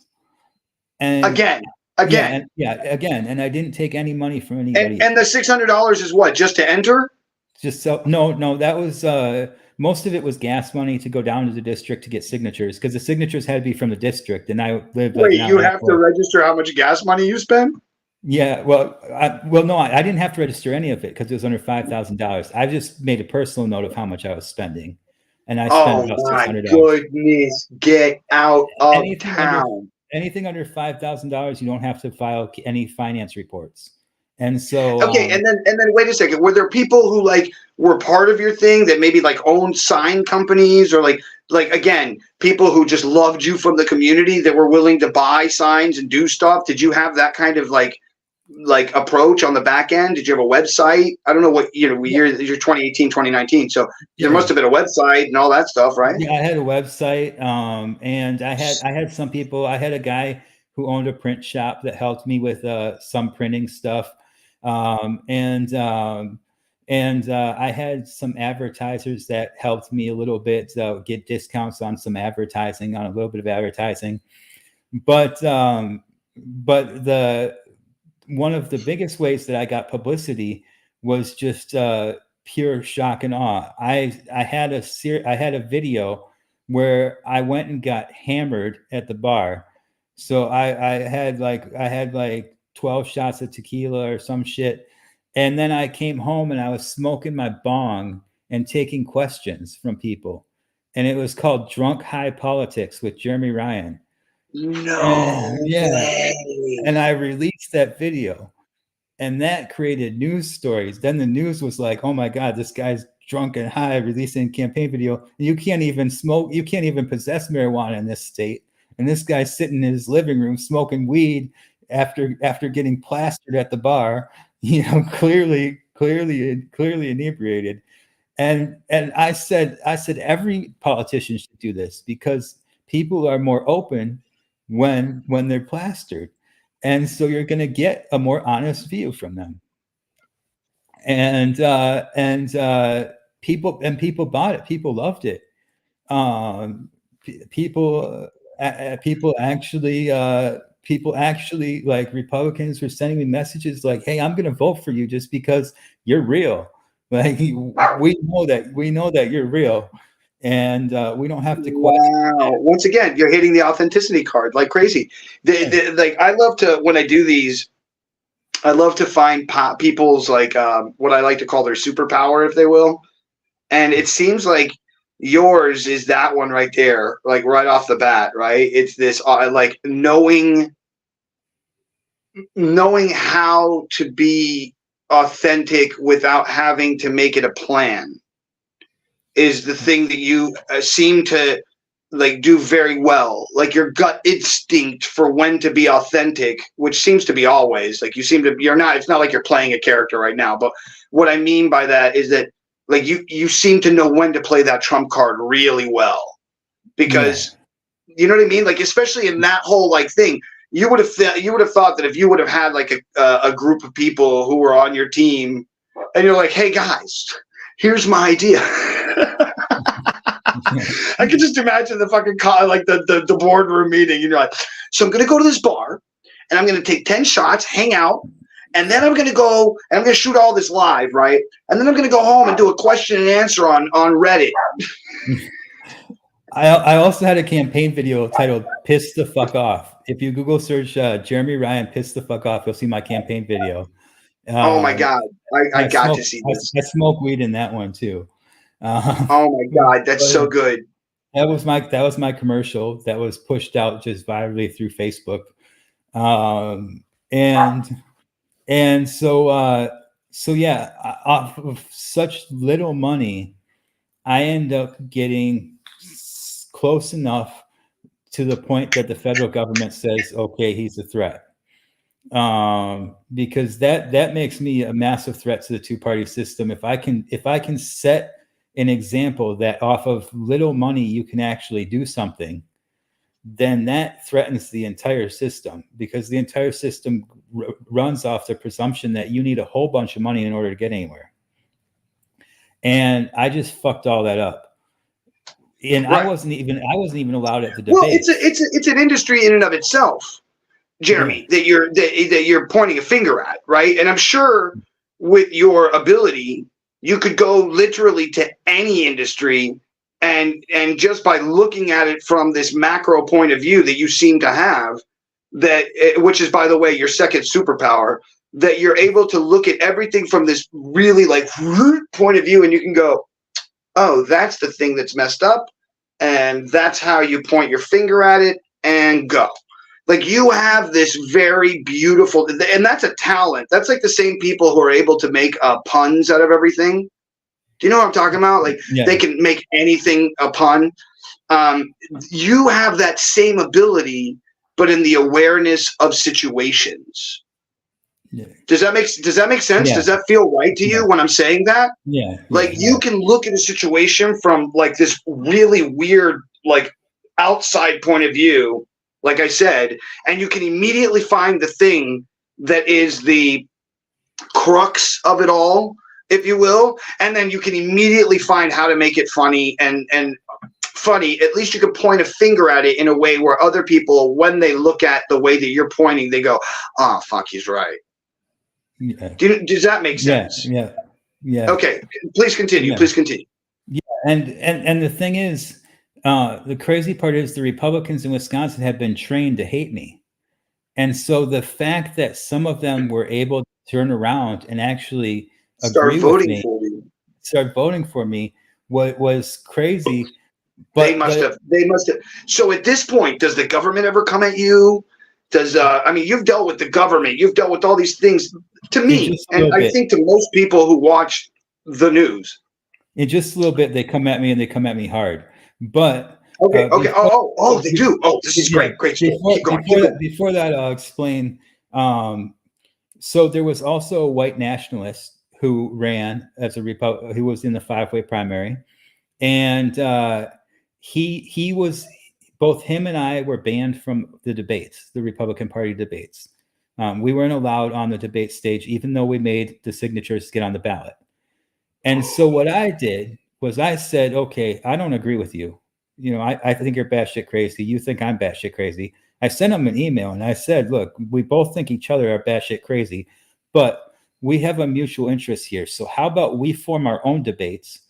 and Again, and I didn't take any money from anybody. and the $600 is what, just to enter? Just so no, that was most of it was gas money to go down to the district to get signatures, because the signatures had to be from the district, and I live like Wait, you have to register how much gas money you spend? Yeah, well, no, I didn't have to register any of it because it was under $5,000. I just made a personal note of how much I was spending, and I spent about $600. Goodness, get out of town. Anything under $5,000, you don't have to file any finance reports. And so okay, and then wait a second. Were there people who like were part of your thing that maybe like owned sign companies, or like again, people who just loved you from the community that were willing to buy signs and do stuff? Did you have that kind of like approach on the back end? Did you have a website? I don't know what year, you're 2018, 2019. So there must have been a website and all that stuff, right? Yeah, I had a website, and I had some people. I had a guy who owned a print shop that helped me with some printing stuff. And I had some advertisers that helped me a little bit to get discounts on some advertising, on a little bit of advertising. But the one of the biggest ways that I got publicity was just pure shock and awe. I had a video where I went and got hammered at the bar. So I had like 12 shots of tequila or some shit. And then I came home and I was smoking my bong and taking questions from people. And it was called Drunk High Politics with Jeremy Ryan. No. Yeah. And I released that video, and that created news stories. Then the news was like, oh my God, this guy's drunk and high releasing a campaign video. You can't even smoke, you can't even possess marijuana in this state. And this guy's sitting in his living room smoking weed after getting plastered at the bar, clearly inebriated. And I said every politician should do this, because people are more open when they're plastered, and so you're going to get a more honest view from them. And people bought it. People loved it. People actually, like, Republicans were sending me messages like, hey, I'm going to vote for you just because you're real. Like, we know that you're real, and we don't have to question. Wow. Once again, you're hitting the authenticity card like crazy. Like, I love to, when I do these, I love to find people's like what I like to call their superpower, if they will. And it seems like yours is that one right there, like right off the bat, right? It's this like knowing how to be authentic without having to make it a plan is the thing that you seem to like do very well. Like your gut instinct for when to be authentic, which seems to be always like it's not like you're playing a character right now, but what I mean by that is that like you seem to know when to play that trump card really well, because you know what I mean? Like, especially in that whole like thing, you would have thought that if you would have had like a group of people who were on your team and you're like, hey guys, here's my idea. I could just imagine the fucking like the boardroom meeting. You're like, so I'm going to go to this bar and I'm going to take 10 shots, hang out, and then I'm going to go and I'm going to shoot all this live, right? And then I'm going to go home and do a question and answer on Reddit. I also had a campaign video titled "Piss the Fuck Off." If you Google search Jeremy Ryan "Piss the Fuck Off," you'll see my campaign video. Oh my God, I got to see this. I smoke weed in that one too. Oh my God, that's so good. That was my commercial that was pushed out just virally through Facebook, and so yeah, off of such little money, I end up getting close enough to the point that the federal government says, okay, he's a threat. because that makes me a massive threat to the two-party system. If I can set an example that off of little money you can actually do something, then that threatens the entire system, because the entire system runs off the presumption that you need a whole bunch of money in order to get anywhere. And I just fucked all that up. And right. I wasn't even allowed at the debate. Well, it's an industry in and of itself, Jeremy, that you're pointing a finger at, right? And I'm sure with your ability, you could go literally to any industry, and just by looking at it from this macro point of view that you seem to have, that which is, by the way, your second superpower, that you're able to look at everything from this really like point of view, and you can go, oh, that's the thing that's messed up, and that's how you point your finger at it and go. Like, you have this very beautiful, and that's a talent. That's like the same people who are able to make puns out of everything. Do you know what I'm talking about? Like, they can make anything a pun. You have that same ability, but in the awareness of situations. Yeah. Does that make sense? Yeah. Does that feel right to you when I'm saying that? Yeah. Like, you can look at a situation from like this really weird, like, outside point of view, like I said, and you can immediately find the thing that is the crux of it all, if you will, and then you can immediately find how to make it funny and funny. At least you can point a finger at it in a way where other people, when they look at the way that you're pointing, they go, "Oh, fuck, he's right." Yeah. Does that make sense? Yeah. Okay, please continue. Please continue. Yeah, and the thing is, the crazy part is the Republicans in Wisconsin have been trained to hate me, and so the fact that some of them were able to turn around and actually start voting for me was crazy. But they must have. So at this point, does the government ever come at you? Does I mean, you've dealt with the government, you've dealt with all these things. To me, and I think to most people who watch the news, in just a little bit, they come at me, and they come at me hard. But okay. Oh, they do. Oh, this is great. Keep going. Before that, I'll explain. So there was also a white nationalist who ran as a Republican, who was in the 5-way primary, and he was. Both him and I were banned from the debates, the Republican Party debates. We weren't allowed on the debate stage, even though we made the signatures to get on the ballot. And so what I did was I said, okay, I don't agree with you. You know, I think you're batshit crazy. You think I'm batshit crazy. I sent him an email and I said, look, we both think each other are batshit crazy, but we have a mutual interest here. So how about we form our own debates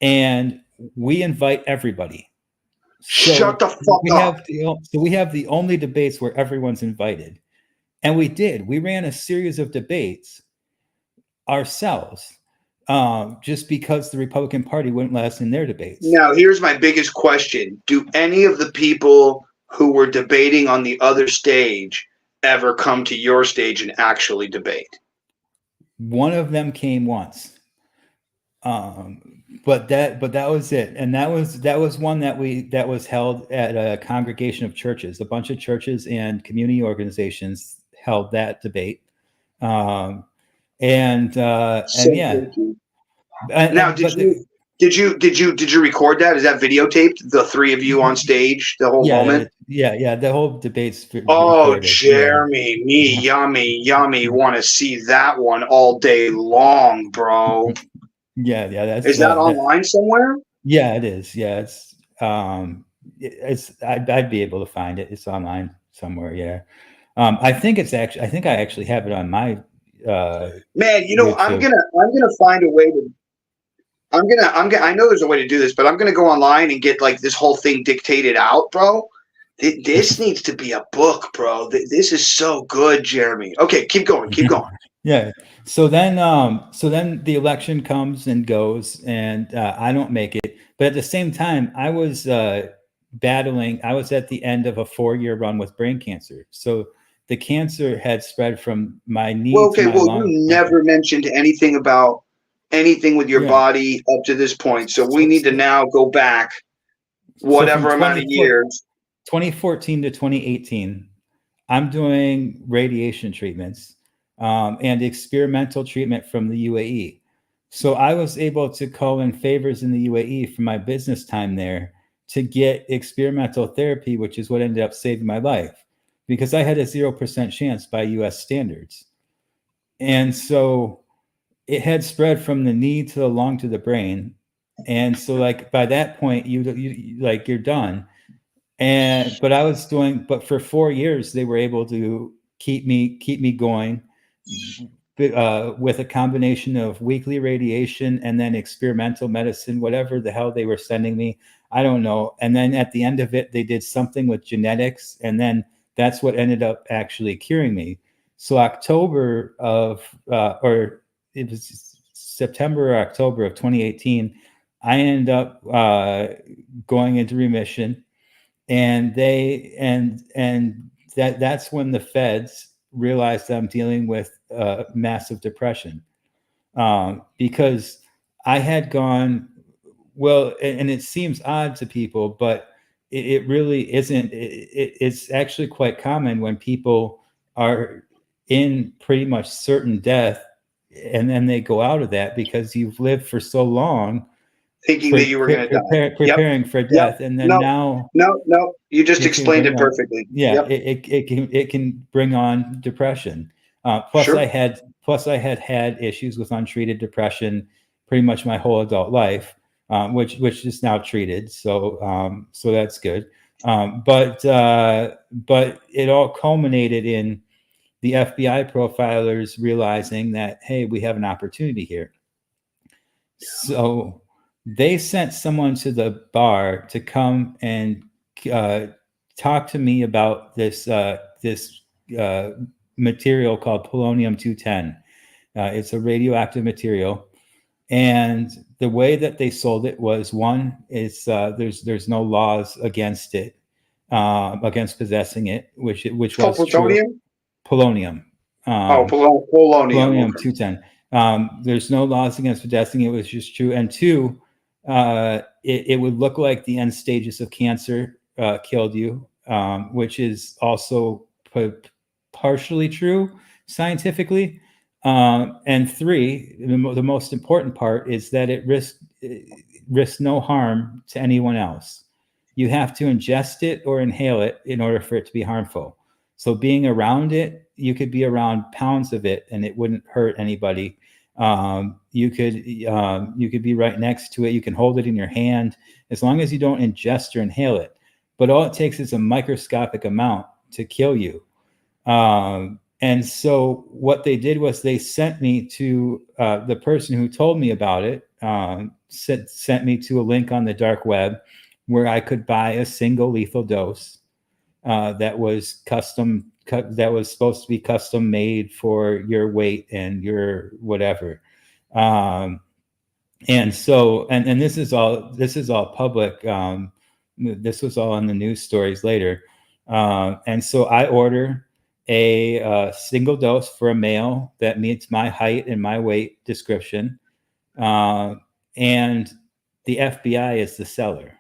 and we invite everybody? So shut the fuck up. So we have the only debates where everyone's invited. And we did. We ran a series of debates ourselves, just because the Republican Party wouldn't let us in their debates. Now, here's my biggest question. Do any of the people who were debating on the other stage ever come to your stage and actually debate? One of them came once. But that was it, and that was one that was held at a congregation of churches. A bunch of churches and community organizations held that debate, and yeah. Now, did you record that? Is that videotaped? The three of you on stage, the whole moment? Yeah. The whole debate's recorded. Jeremy, yummy. Want to see that one all day long, bro. Yeah. Is that online somewhere? Yeah, it is. Yeah, it's. I'd be able to find it. It's online somewhere. Yeah. I think I actually have it on my. Man, you know, YouTube. I'm gonna find a way to. I know there's a way to do this, but I'm gonna go online and get like this whole thing dictated out, bro. This needs to be a book, bro. This is so good, Jeremy. Okay, keep going. Yeah. So then the election comes and goes, and I don't make it. But at the same time, I was battling. I was at the end of a 4-year run with brain cancer. So the cancer had spread from my knee. Well, okay. You never mentioned anything about anything with your body up to this point. So we need to now go back whatever amount of years. 2014 to 2018. I'm doing radiation treatments and experimental treatment from the UAE. So I was able to call in favors in the UAE for my business time there to get experimental therapy, which is what ended up saving my life because I had a 0% chance by US standards. And so it had spread from the knee to the lung to the brain. And so like by that point, you like you're done. And but for 4 years they were able to keep me going with a combination of weekly radiation and then experimental medicine, whatever the hell they were sending me, I don't know. And then at the end of it, they did something with genetics, and then that's what ended up actually curing me. So October of or it was September or October of 2018, I ended up going into remission, and that's when the feds realized that I'm dealing with massive depression, because I had gone well, and it seems odd to people, but it really isn't. It's actually quite common when people are in pretty much certain death, and then they go out of that because you've lived for so long Thinking that you were going to die. preparing for Yep. death, and then No, now no. You just it can explained bring it on, perfectly. yeah, Yep. it can bring on depression. Sure. I had issues with untreated depression pretty much my whole adult life, which is now treated. So so that's good. But it all culminated in the FBI profilers realizing that, hey, we have an opportunity here. So they sent someone to the bar to come and talk to me about this material called polonium-210. It's a radioactive material, and the way that they sold it was, one, is there's no laws against it, against possessing it, which It's called was true. plutonium. Polonium. Polonium. Okay. 210. There's no laws against possessing it, which is true. And two, it would look like the end stages of cancer killed you, which is also partially true scientifically. And three, the most important part is that it risks no harm to anyone else. You have to ingest it or inhale it in order for it to be harmful. So being around it, you could be around pounds of it and it wouldn't hurt anybody. You could be right next to it. You can hold it in your hand as long as you don't ingest or inhale it. But all it takes is a microscopic amount to kill you. And so what they did was they sent me to the person who told me about it, sent me to a link on the dark web where I could buy a single lethal dose that was that was supposed to be custom made for your weight and your whatever. And so, and this is all public. This was all in the news stories later. And so I order a single dose for a male that meets my height and my weight description. And the FBI is the seller.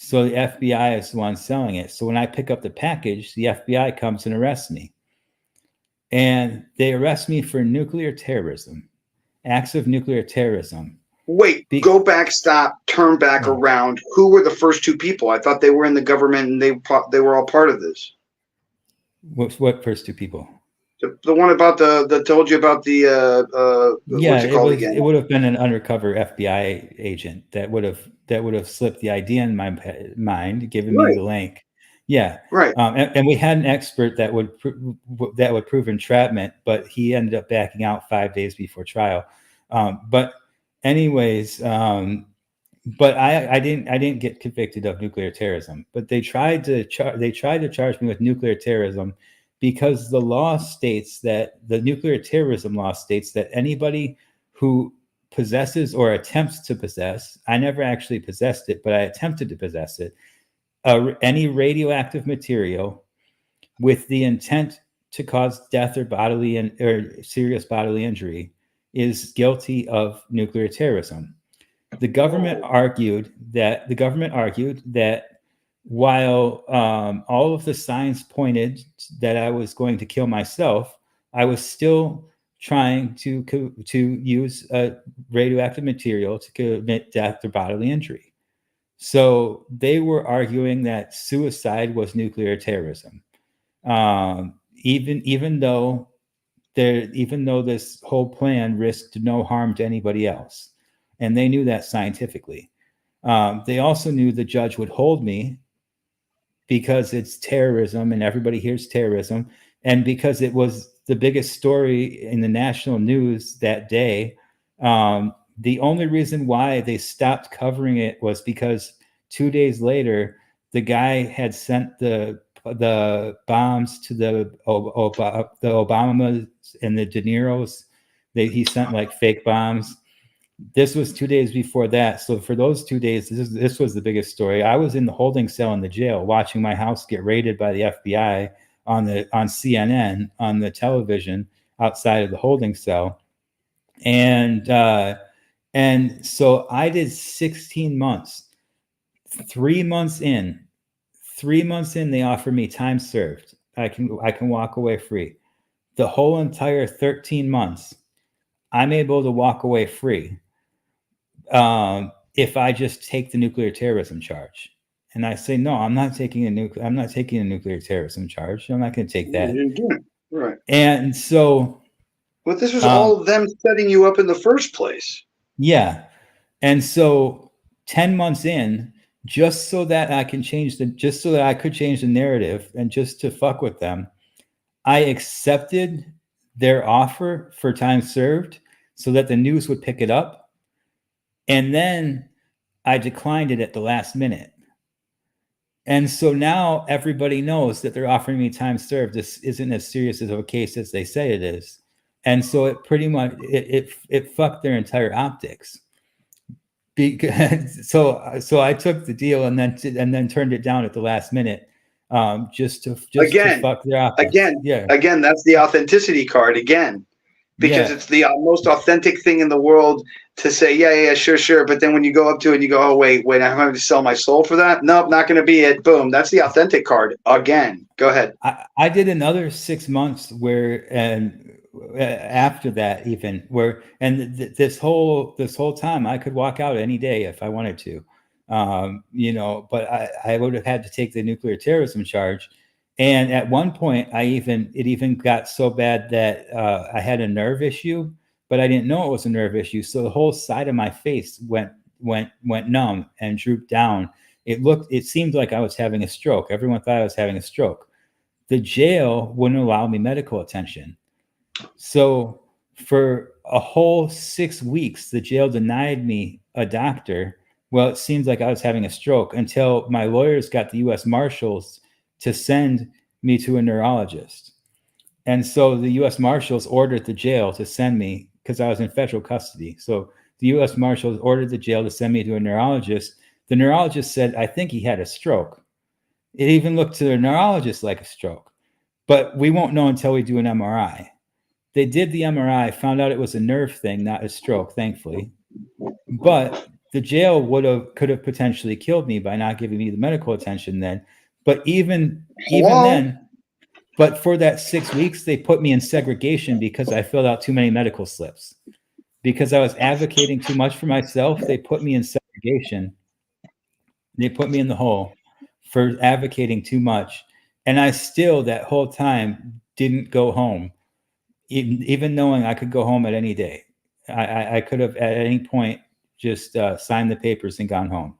So the FBI is the one selling it. So when I pick up the package, the FBI comes and arrests me. And they arrest me for nuclear terrorism, acts of nuclear terrorism. Wait, go back, stop, turn back around. Who were the first two people? I thought they were in the government and they were all part of this. What first two people? The one about that told you about the yeah, it would have been an undercover FBI agent that would have slipped the idea in my mind, given me the link. Yeah, right. And we had an expert that would prove entrapment, but he ended up backing out 5 days before trial. But anyways, but I didn't get convicted of nuclear terrorism. But they tried to charge me with nuclear terrorism, because the law states that the nuclear terrorism law states that anybody who possesses or attempts to possess, I never actually possessed it, but I attempted to possess it, any radioactive material with the intent to cause death or serious bodily injury is guilty of nuclear terrorism. The government argued that while all of the signs pointed that I was going to kill myself, I was still trying to use radioactive material to commit death or bodily injury. So they were arguing that suicide was nuclear terrorism, even though this whole plan risked no harm to anybody else, and they knew that scientifically. They also knew the judge would hold me because it's terrorism and everybody hears terrorism, and because it was the biggest story in the national news that day. The only reason why they stopped covering it was because 2 days later, the guy had sent the bombs to the Obamas and the De Niro's. He sent like fake bombs. This was 2 days before that. So for those 2 days, this was the biggest story. I was in the holding cell in the jail watching my house get raided by the FBI on CNN, on the television outside of the holding cell. And so I did 16 months. 3 months in, they offered me time served. I can walk away free. The whole entire 13 months, I'm able to walk away free if I just take the nuclear terrorism charge. And I say, no, I'm not taking a nuclear terrorism charge. I'm not going to take that. You didn't do it. Right. And so, but this was all of them setting you up in the first place. Yeah. And so 10 months in, just so that I could change the narrative and just to fuck with them, I accepted their offer for time served so that the news would pick it up. And then I declined it at the last minute. And so now everybody knows that they're offering me time served. This isn't as serious of a case as they say it is. And so it pretty much, it fucked their entire optics. Because so I took the deal and then turned it down at the last minute, just to fuck their optics. Again, that's the authenticity card again, because it's the most authentic thing in the world to say, yeah, sure. But then when you go up to it and you go, oh, wait, I'm having to sell my soul for that? Nope, not going to be it. Boom. That's the authentic card again. Go ahead. I did another 6 months after that, this whole time I could walk out any day if I wanted to, but I would have had to take the nuclear terrorism charge. And at one point it even got so bad that I had a nerve issue, but I didn't know it was a nerve issue. So the whole side of my face went numb and drooped down. It seemed like I was having a stroke. Everyone thought I was having a stroke. The jail wouldn't allow me medical attention. So for a whole 6 weeks, the jail denied me a doctor. Well, it seems like I was having a stroke until my lawyers got the U.S. Marshals to send me to a neurologist. And so the U.S. Marshals ordered the jail to send me, because I was in federal custody. So the U.S. Marshals ordered the jail to send me to a neurologist. The neurologist said, I think he had a stroke. It even looked to the neurologist like a stroke. But we won't know until we do an MRI. They did the MRI, found out it was a nerve thing, not a stroke, thankfully. But the jail could have potentially killed me by not giving me the medical attention then. But even then, but for that 6 weeks, they put me in segregation because I filled out too many medical slips. Because I was advocating too much for myself, they put me in segregation. They put me in the hole for advocating too much. And I still, that whole time, didn't go home. Even knowing I could go home at any day. I could have at any point just signed the papers and gone home.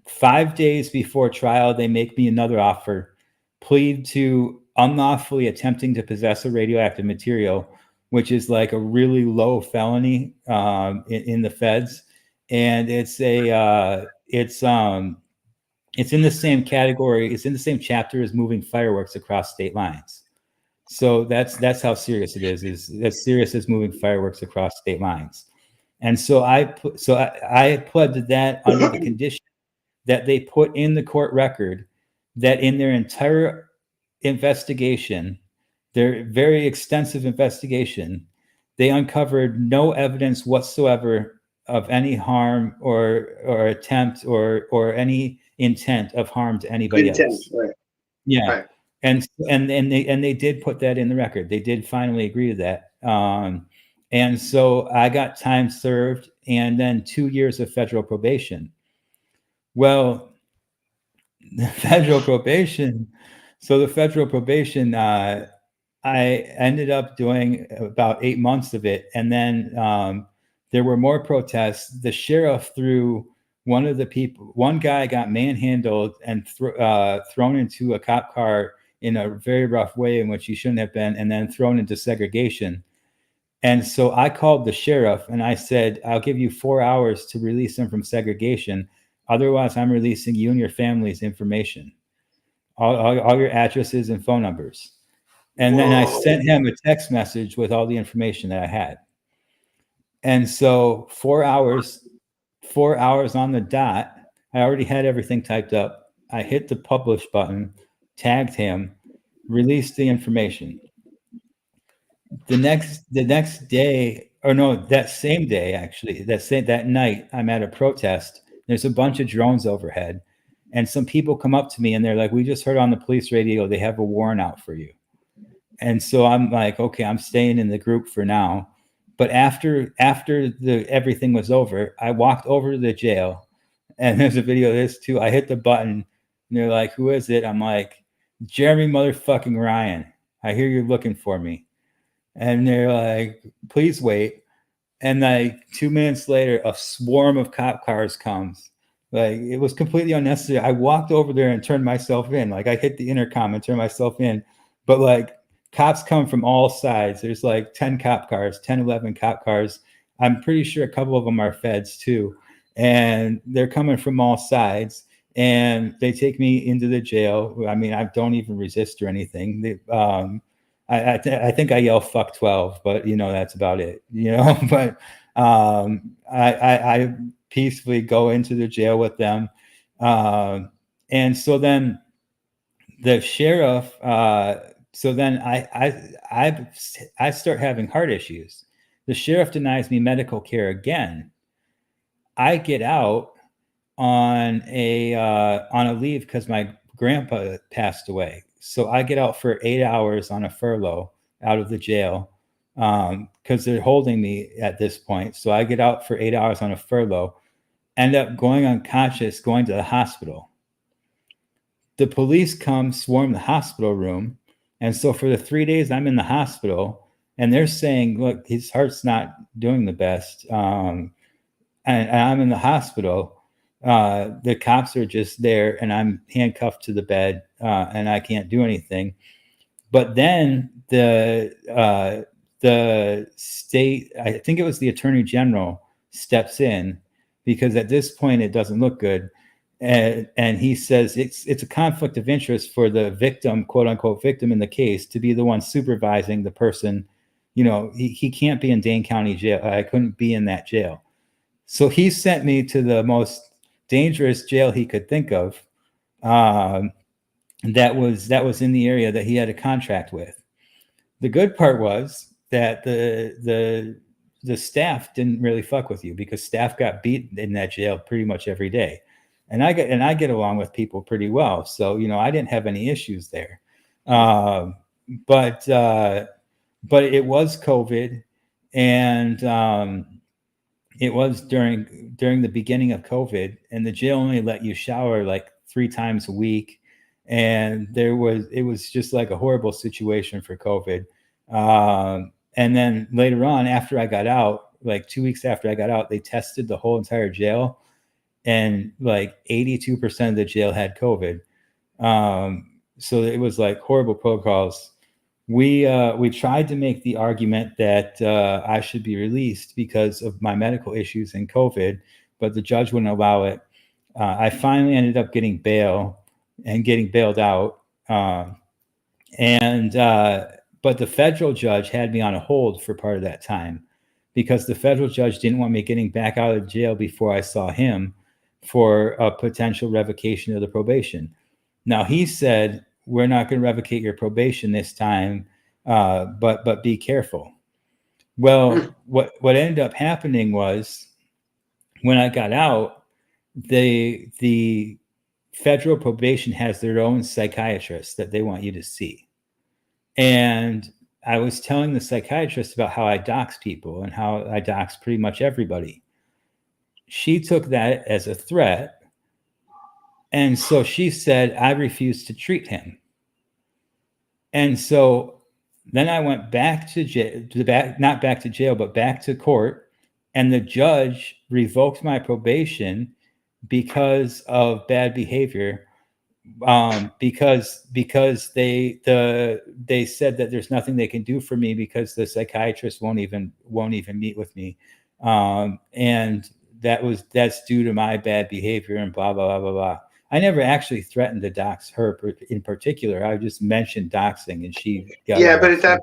5 days before trial, they make me another offer, plead to unlawfully attempting to possess a radioactive material, which is like a really low felony in the feds. And it's in the same category. It's in the same chapter as moving fireworks across state lines. So that's how serious it is. Is as serious as moving fireworks across state lines. And so I pled to that under the condition that they put in the court record that in their entire investigation, their very extensive investigation, they uncovered no evidence whatsoever of any harm or attempt or any intent of harm to anybody else. Right. Yeah. Right. And they did put that in the record. They did finally agree to that. And so I got time served and then 2 years of federal probation. Well, the federal probation. So the federal probation, I ended up doing about 8 months of it. And then there were more protests. The sheriff threw one guy got manhandled and thrown into a cop car in a very rough way in which he shouldn't have been, and then thrown into segregation. And so I called the sheriff and I said, I'll give you 4 hours to release him from segregation. Otherwise, I'm releasing you and your family's information, all your addresses and phone numbers. And then I sent him a text message with all the information that I had. And so 4 hours on the dot, I already had everything typed up. I hit the publish button, tagged him, released the information. The next day, or no, that same day, actually, that night, I'm at a protest. There's a bunch of drones overhead, and some people come up to me and they're like, "We just heard on the police radio they have a warrant out for you." And so I'm like, okay, I'm staying in the group for now. But after everything was over, I walked over to the jail, and there's a video of this too. I hit the button, and they're like, "Who is it?" I'm like, "Jeremy motherfucking Ryan. I hear you're looking for me." And they're like, "Please wait." And like 2 minutes later, a swarm of cop cars comes. Like, it was completely unnecessary. I walked over there and turned myself in. Like, I hit the intercom and turned myself in. But like, cops come from all sides. There's like 10 cop cars, 10, 11 cop cars. I'm pretty sure a couple of them are feds too. And they're coming from all sides. And they take me into the jail. I mean, I don't even resist or anything. I think I yell "fuck 12," but that's about it. But I peacefully go into the jail with them, and so then the sheriff. So then I start having heart issues. The sheriff denies me medical care again. I get out on a leave because my grandpa passed away. So I get out for 8 hours on a furlough out of the jail because they're holding me at this point. So I get out for 8 hours on a furlough, end up going unconscious, going to the hospital. The police come, swarm the hospital room. And so for the 3 days I'm in the hospital, and they're saying, look, his heart's not doing the best. And I'm in the hospital. The cops are just there, and I'm handcuffed to the bed, and I can't do anything. But then the state, I think it was the attorney general, steps in, because at this point it doesn't look good, and he says it's a conflict of interest for the victim, quote unquote victim in the case, to be the one supervising the person. He can't be in Dane County jail. I couldn't be in that jail. So he sent me to the most dangerous jail he could think of, that was in the area that he had a contract with. The good part was that the staff didn't really fuck with you, because staff got beat in that jail pretty much every day, and I get along with people pretty well, so I didn't have any issues there. But it was COVID, and it was during the beginning of COVID, and the jail only let you shower like 3 times a week. And it was just like a horrible situation for COVID. And then later on, after I got out, like 2 weeks after I got out, they tested the whole entire jail, and like 82% of the jail had COVID. So it was like horrible protocols. We tried to make the argument that I should be released because of my medical issues and COVID, but the judge wouldn't allow it. I finally ended up getting bail and getting bailed out. But the federal judge had me on a hold for part of that time, because the federal judge didn't want me getting back out of jail before I saw him for a potential revocation of the probation. Now, he said, we're not going to revocate your probation this time, but be careful. Well, what ended up happening was, when I got out, the federal probation has their own psychiatrist that they want you to see. And I was telling the psychiatrist about how I dox people and how I dox pretty much everybody. She took that as a threat. And so she said, I refuse to treat him. And so then I went back to jail, not back to jail, but back to court. And the judge revoked my probation because of bad behavior. Because they said that there's nothing they can do for me because the psychiatrist won't even meet with me, and that's due to my bad behavior and blah blah blah blah blah. I never actually threatened to dox her in particular. I just mentioned doxing, and she got but at that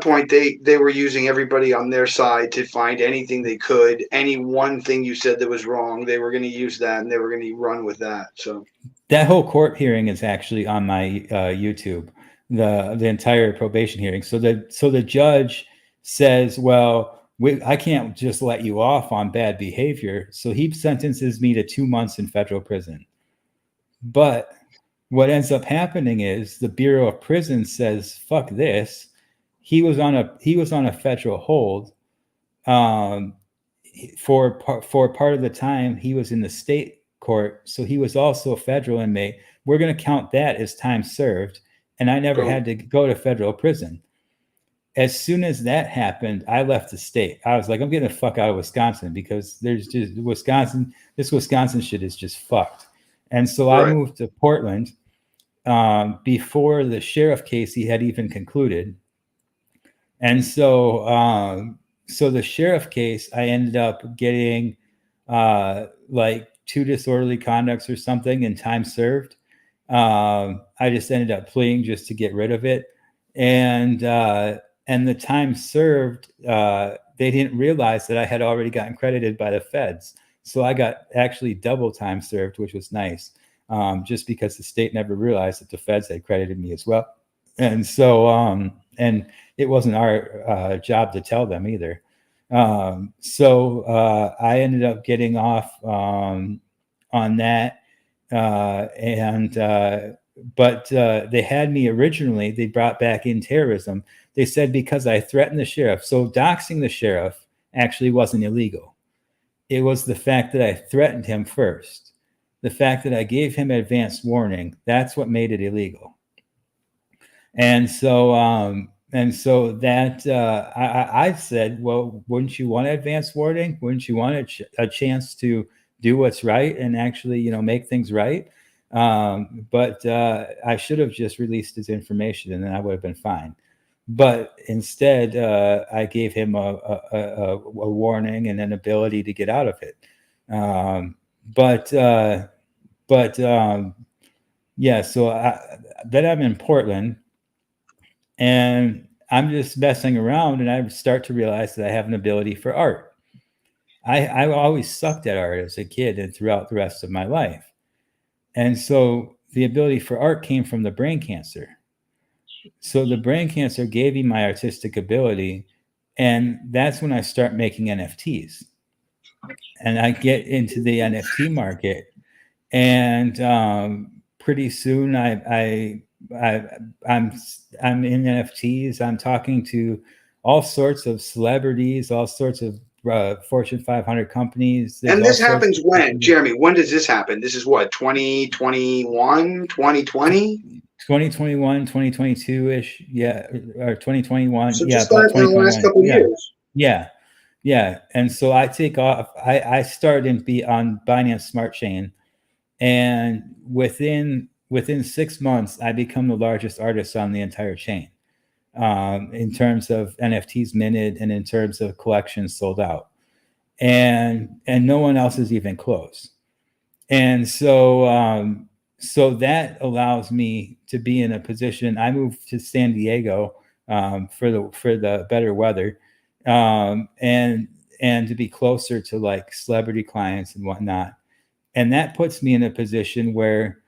point, they were using everybody on their side to find anything they could. Any one thing you said that was wrong, they were going to use that, and they were going to run with that. So that whole court hearing is actually on my YouTube, the entire probation hearing. So the judge says, well, I can't just let you off on bad behavior. So he sentences me to 2 months in federal prison. But what ends up happening is the Bureau of Prisons says, fuck this. He was on a federal hold. For part of the time he was in the state court, so he was also a federal inmate. We're going to count that as time served, and I never had to go to federal prison. As soon as that happened, I left the state. I was like, I'm getting the fuck out of Wisconsin, because there's just this Wisconsin shit is just fucked. And so I moved to Portland before the sheriff case had even concluded. And so the sheriff case, I ended up getting like 2 disorderly conducts or something and time served. I just ended up pleading just to get rid of it. And the time served, they didn't realize that I had already gotten credited by the feds. So I got actually double time served, which was nice, just because the state never realized that the feds had credited me as well. And so, and it wasn't our job to tell them either. So I ended up getting off on that. But they had me originally, they brought back in terrorism. They said because I threatened the sheriff. So doxing the sheriff actually wasn't illegal. It was the fact that I threatened him first. The fact that I gave him advance warning, that's what made it illegal. And so that I said, well, wouldn't you want advance warning? Wouldn't you want a chance to do what's right and actually, make things right? But I should have just released his information, and then I would have been fine. But instead, I gave him a warning and an ability to get out of it. Yeah. So then I'm in Portland, and I'm just messing around, and I start to realize that I have an ability for art. I always sucked at art as a kid and throughout the rest of my life. And so the ability for art came from the brain cancer. So the brain cancer gave me my artistic ability, and that's when I start making NFTs. And I get into the NFT market, and pretty soon I'm in NFTs. I'm talking to all sorts of celebrities, all sorts of Fortune 500 companies. And this happens when, Jeremy? When does this happen? This is what, 2021, 2020? 2021, 2022-ish, yeah, or 2021. So yeah, just in the last couple of years. Yeah. And so I take off. I started on Binance Smart Chain, and within 6 months, I become the largest artist on the entire chain, in terms of NFTs minted and in terms of collections sold out, and no one else is even close. And so that allows me to be in a position. I moved to San Diego for the better weather, and to be closer to like celebrity clients and whatnot. And that puts me in a position where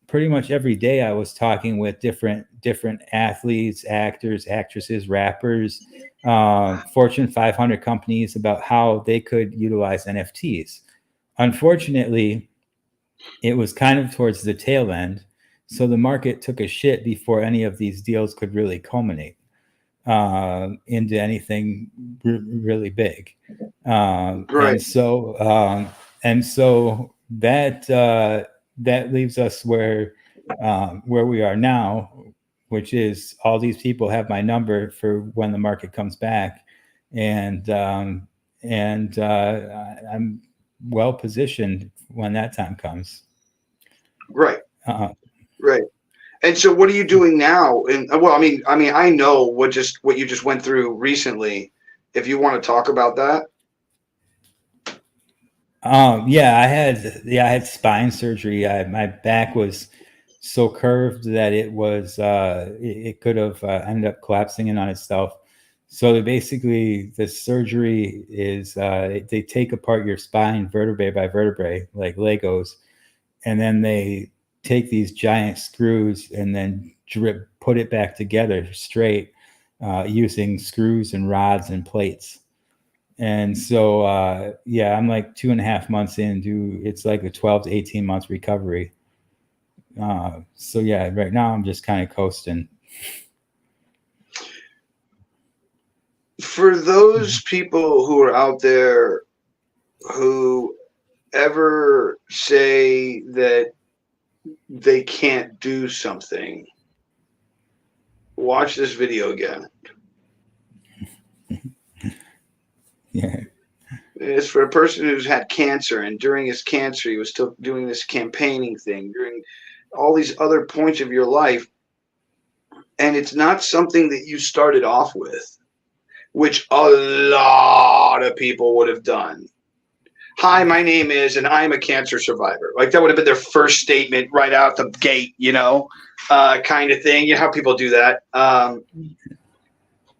pretty much every day I was talking with different athletes, actors, actresses, rappers, Fortune 500 companies about how they could utilize NFTs. Unfortunately, it was kind of towards the tail end. So the market took a shit before any of these deals could really culminate into anything really big. Right. And so that leaves us where we are now, which is all these people have my number for when the market comes back, and I'm well positioned when that time comes. Right. Right. And so what are you doing now? And well, I mean, I know what you just went through recently. If you want to talk about that. Yeah, I had spine surgery. My back was so curved that it could have ended up collapsing in on itself. So basically, the surgery is they take apart your spine vertebrae by vertebrae like Legos, and then they take these giant screws and then put it back together straight using screws and rods and plates. And so I'm like 2.5 months in. It's like a 12 to 18 months recovery. So yeah, right now I'm just kind of coasting. For those people who are out there who ever say that they can't do something, watch this video again. Yeah. It's for a person who's had cancer, and during his cancer, he was still doing this campaigning thing during all these other points of your life. And it's not something that you started off with, which a lot of people would have done. Hi, my name is, and I'm a cancer survivor. Like that would have been their first statement right out the gate, kind of thing. You know how people do that.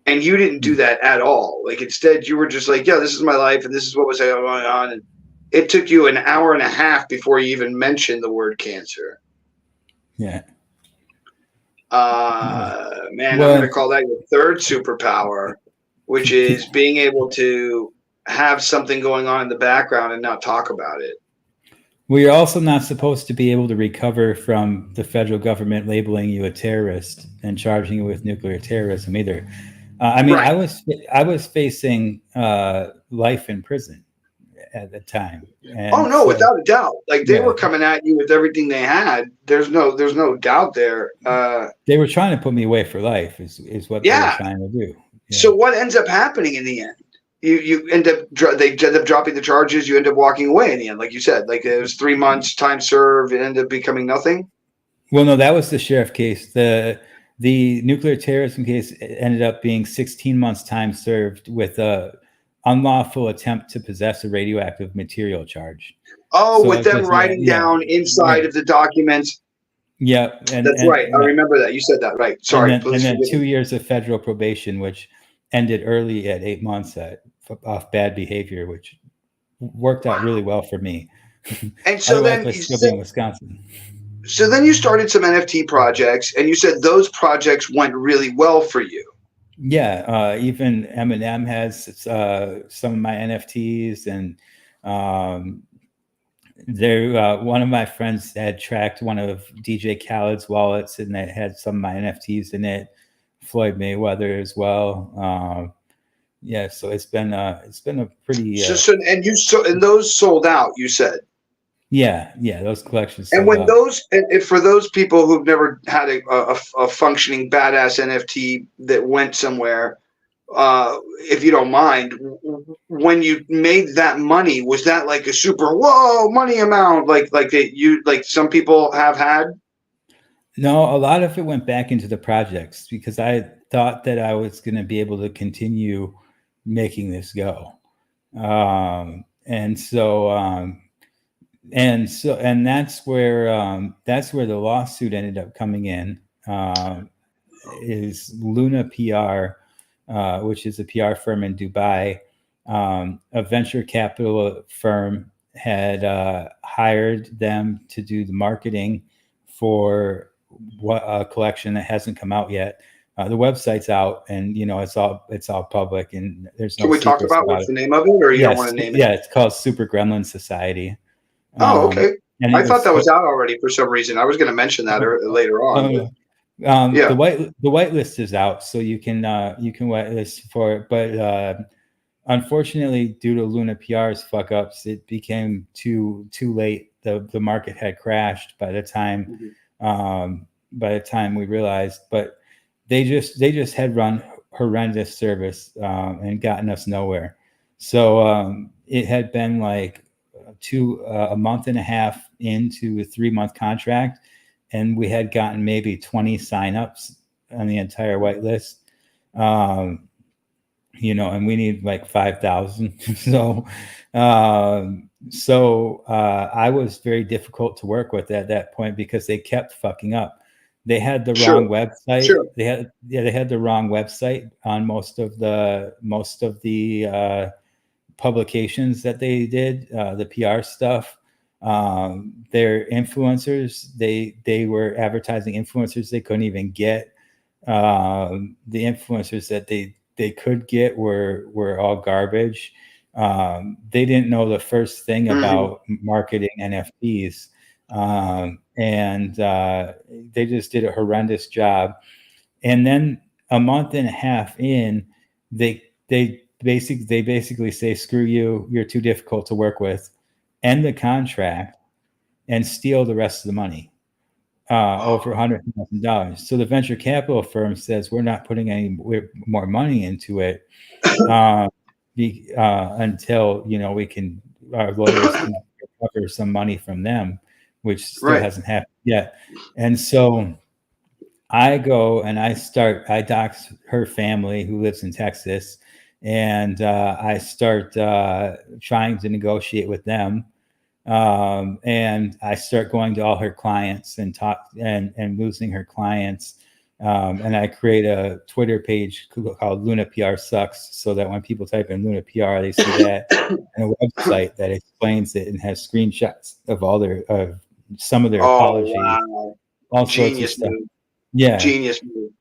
And you didn't do that at all. Like instead, you were just like, yeah, this is my life, and this is what was going on. And it took you an hour and a half before you even mentioned the word cancer. Yeah. Man, I'm going to call that your third superpower, which is being able to have something going on in the background and not talk about it. Well, you're also not supposed to be able to recover from the federal government labeling you a terrorist and charging you with nuclear terrorism either. Right. I was facing life in prison at the time. And without a doubt. Like they were coming at you with everything they had. There's no doubt there. They were trying to put me away for life is what they were trying to do. Yeah. So what ends up happening in the end? You end up they end up dropping the charges. You end up walking away in the end, like you said. Like it was 3 months time served. It ended up becoming nothing. Well, no, that was the sheriff case. The nuclear terrorism case ended up being 16 months time served with a unlawful attempt to possess a radioactive material charge. Oh, so with them writing down inside of the documents. Yeah. That's right. I remember that. You said that, right. Sorry. And then 2 years of federal probation, which ended early at 8 months off bad behavior, which worked out really well for me. And so then I still be in Wisconsin. So then you started some NFT projects, and you said those projects went really well for you. Yeah, even Eminem has some of my NFTs, and one of my friends had tracked one of DJ Khaled's wallets, and it had some of my NFTs in it. Floyd Mayweather as well. So it's been a pretty. And those sold out. You said. Yeah, those collections. And when for those people who've never had a functioning badass NFT that went somewhere, if you don't mind, when you made that money, was that like a super money amount, like some people have had? No, a lot of it went back into the projects because I thought that I was going to be able to continue making this go, and that's where the lawsuit ended up coming in. Is Luna PR, which is a PR firm in Dubai. A venture capital firm had hired them to do the marketing for a collection that hasn't come out yet. The website's out, and it's all public, and there's no. Can we talk about what's the name of it, or you don't want to name it? Yeah, it's called Super Gremlin Society. Oh, okay. and I it thought was that was out already for some reason. I was going to mention that later on. oh, Yeah. the whitelist is out, so you can whitelist for it, but unfortunately, due to Luna PR's fuck ups, it became too late. The market had crashed by the time we realized. But they just had run horrendous service and gotten us nowhere. So it had been like a month and a half into a 3-month contract, and we had gotten maybe 20 signups on the entire whitelist. And we need like 5,000. So I was very difficult to work with at that point because they kept fucking up. They had the wrong website. Sure. They had the wrong website on most of the publications that they did, the PR stuff. Their influencers, they were advertising influencers they couldn't even get. The influencers that they could get were all garbage. They didn't know the first thing about marketing NFTs, and they just did a horrendous job. And then a month and a half in, they basically say, "Screw you! You're too difficult to work with," end the contract, and steal the rest of the money. Over $100,000. So the venture capital firm says we're not putting any more money into it until we can, our lawyers can recover some money from them, which still hasn't happened yet. And so I go and I dox her family who lives in Texas, and I start trying to negotiate with them. And I start going to all her clients and talk and losing her clients. And I create a Twitter page called Luna PR Sucks, so that when people type in Luna PR, they see that, and a website that explains it and has screenshots of some of their apologies, all sorts of stuff. Move. Yeah, genius move.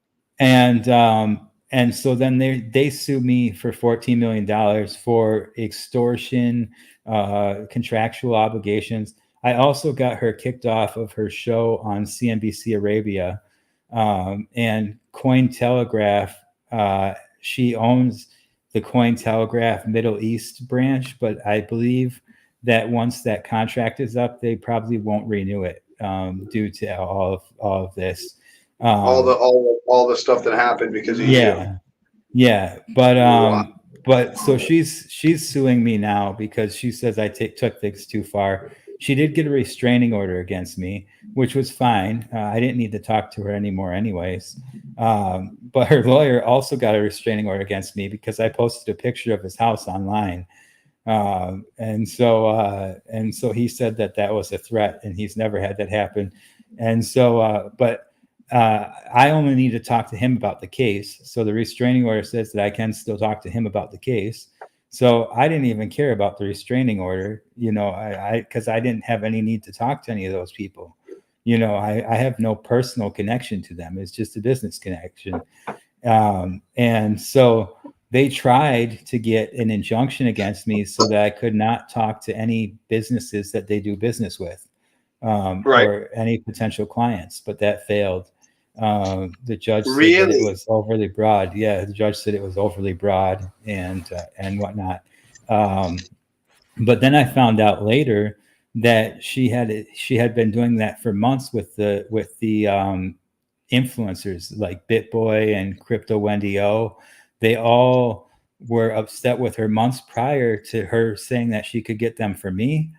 And so then they sued me for $14 million for extortion, contractual obligations. I also got her kicked off of her show on CNBC Arabia, and Cointelegraph. She owns the Cointelegraph Middle East branch, but I believe that once that contract is up, they probably won't renew it due to all of this. All the stuff that happened because of you. Yeah, but so she's suing me now because she says I took things too far. She did get a restraining order against me, which was fine. I didn't need to talk to her anymore anyways. But her lawyer also got a restraining order against me because I posted a picture of his house online. And so he said that was a threat, and he's never had that happen. And so, but I only need to talk to him about the case. So the restraining order says that I can still talk to him about the case. So I didn't even care about the restraining order, because I didn't have any need to talk to any of those people. I have no personal connection to them. It's just a business connection. And so they tried to get an injunction against me so that I could not talk to any businesses that they do business with, or any potential clients, but that failed. The judge said that it was overly broad. Yeah, the judge said it was overly broad and whatnot. But then I found out later that she had been doing that for months with the influencers like BitBoy and Crypto Wendy O. They all were upset with her months prior to her saying that she could get them for me.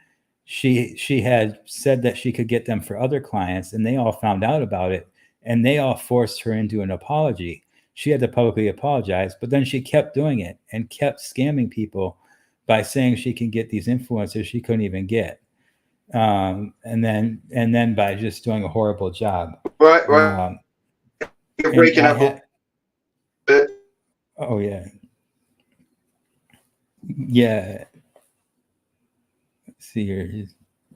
She had said that she could get them for other clients, and they all found out about it, and they all forced her into an apology. She had to publicly apologize, but then she kept doing it and kept scamming people by saying she can get these influencers she couldn't even get. And then by just doing a horrible job. Right. You're breaking up a bit. Oh yeah. Yeah. Let's see here.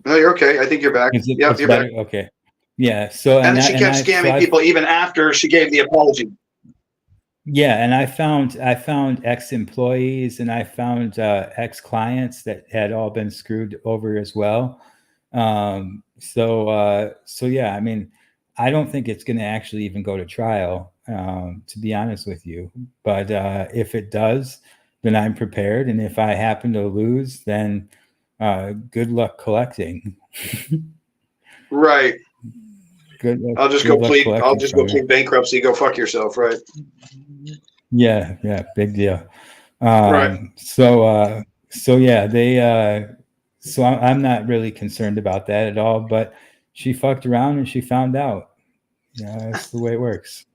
No, you're okay. I think you're back. Yeah, you're back. Okay. Yeah. So and then she kept scamming people even after she gave the apology. Yeah, and I found ex-employees, and I found ex-clients that had all been screwed over as well. So yeah, I mean, I don't think it's going to actually even go to trial, to be honest with you. But if it does, then I'm prepared. And if I happen to lose, then good luck collecting. Right. Good luck. I'll just Good go luck plead. I'll collecting just go from it. plead bankruptcy. Go fuck yourself. Right. Yeah, big deal. Right. So yeah, so I'm not really concerned about that at all. But she fucked around and she found out. Yeah, that's the way it works.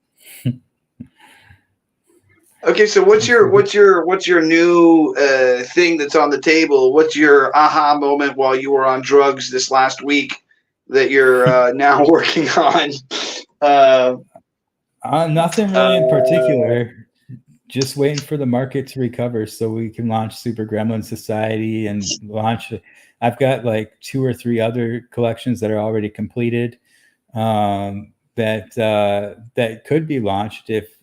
Okay, so what's your new thing that's on the table? What's your aha moment while you were on drugs this last week that you're now working on? Nothing really in particular. Just waiting for the market to recover so we can launch Super Gremlin Society and launch. I've got like 2 or 3 other collections that are already completed, that could be launched if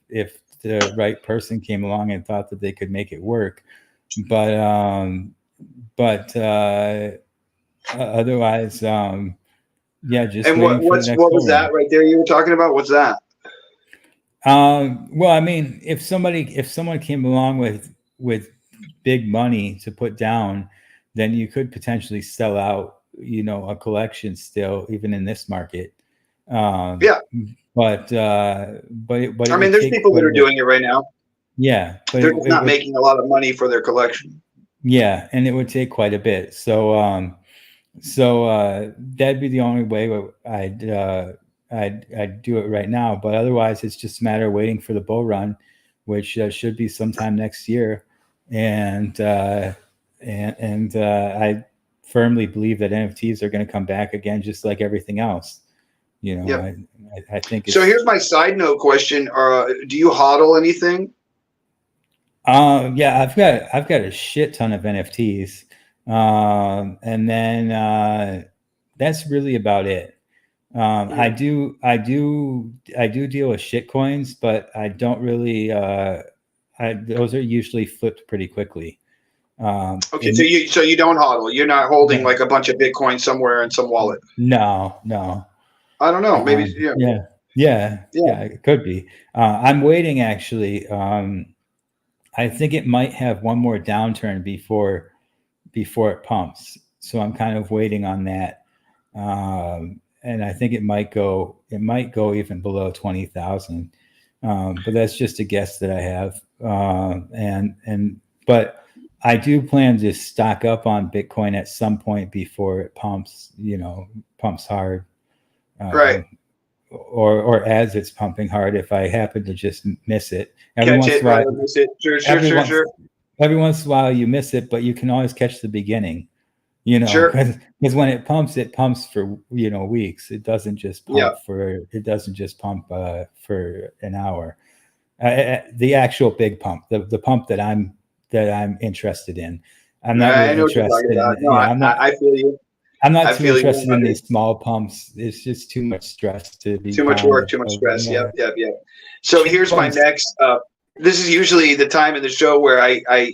the right person came along and thought that they could make it work. But otherwise, yeah, just And waiting for the next what was go that right there you were talking about? What's that? Well, I mean, if someone came along with big money to put down, then you could potentially sell out, a collection still, even in this market. Yeah. But I it mean, would there's take people that quite a are bit. doing it right now. Yeah, but They're just it not would, making a lot of money for their collection. yeah, and it would take quite a bit. So that'd be the only way I'd do it right now. But otherwise, it's just a matter of waiting for the bull run, which should be sometime next year. And I firmly believe that NFTs are going to come back again, just like everything else. Yep. I think So here's my side note question: do you hodl anything? Yeah, I've got a shit ton of NFTs, and then that's really about it. I do deal with shit coins, but I don't really. Those are usually flipped pretty quickly. Okay, so you don't hodl. You're not holding like a bunch of Bitcoin somewhere in some wallet. No. I don't know. Maybe Yeah. It could be. I'm waiting actually. I think it might have one more downturn before it pumps. So I'm kind of waiting on that. And I think it might go even below 20,000. But that's just a guess that I have. But I do plan to stock up on Bitcoin at some point before it pumps, pumps hard. Right. Or as it's pumping hard, if I happen to just miss it. Catch it, right? Miss it. Sure. Every once in a while you miss it, but you can always catch the beginning. Sure. Because when it pumps for weeks. It doesn't just pump for an hour. The actual big pump, the pump that I'm interested in. I'm not really interested in. No, I feel you. I'm not too interested in these small pumps. It's just too much stress to be. Too much work, too much stress. Yep. So here's my next. This is usually the time in the show where I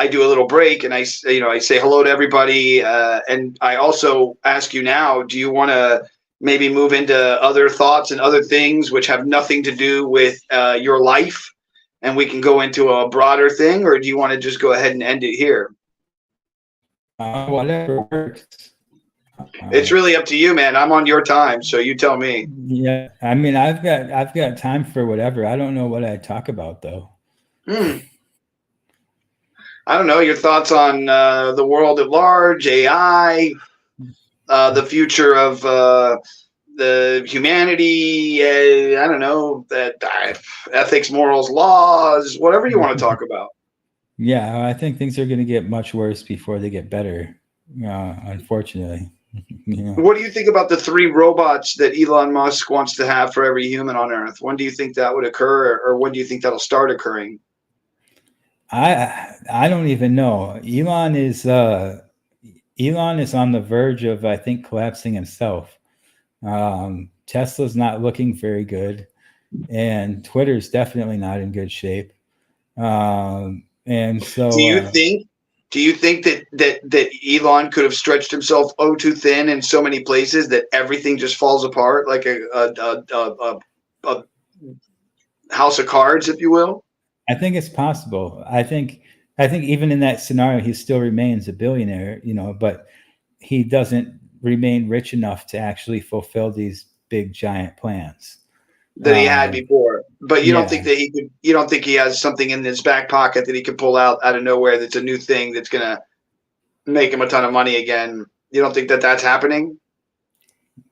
do a little break and I say hello to everybody, and I also ask you now, do you want to maybe move into other thoughts and other things which have nothing to do with your life, and we can go into a broader thing, or do you want to just go ahead and end it here? Whatever works. It's really up to you, man. I'm on your time, so you tell me. Yeah, I mean, I've got time for whatever. I don't know what I talk about though. I don't know, your thoughts on the world at large, AI, the future of the humanity. I don't know, that ethics, morals, laws, whatever you want to talk about. Yeah, I think things are going to get much worse before they get better. Unfortunately. What do you think about the 3 robots that Elon Musk wants to have for every human on Earth? When do you think that would occur, or when do you think that'll start occurring? I don't even know. Elon is on the verge of, I think, collapsing himself. Tesla's not looking very good, and Twitter's definitely not in good shape. And so, do you think Do you think that Elon could have stretched himself too thin in so many places that everything just falls apart like a house of cards, if you will? I think it's possible. I think even in that scenario, he still remains a billionaire, but he doesn't remain rich enough to actually fulfill these big giant plans that he had before. But you yeah. don't think that he could? You don't think he has something in his back pocket that he could pull out of nowhere that's a new thing that's gonna make him a ton of money again? You don't think that that's happening?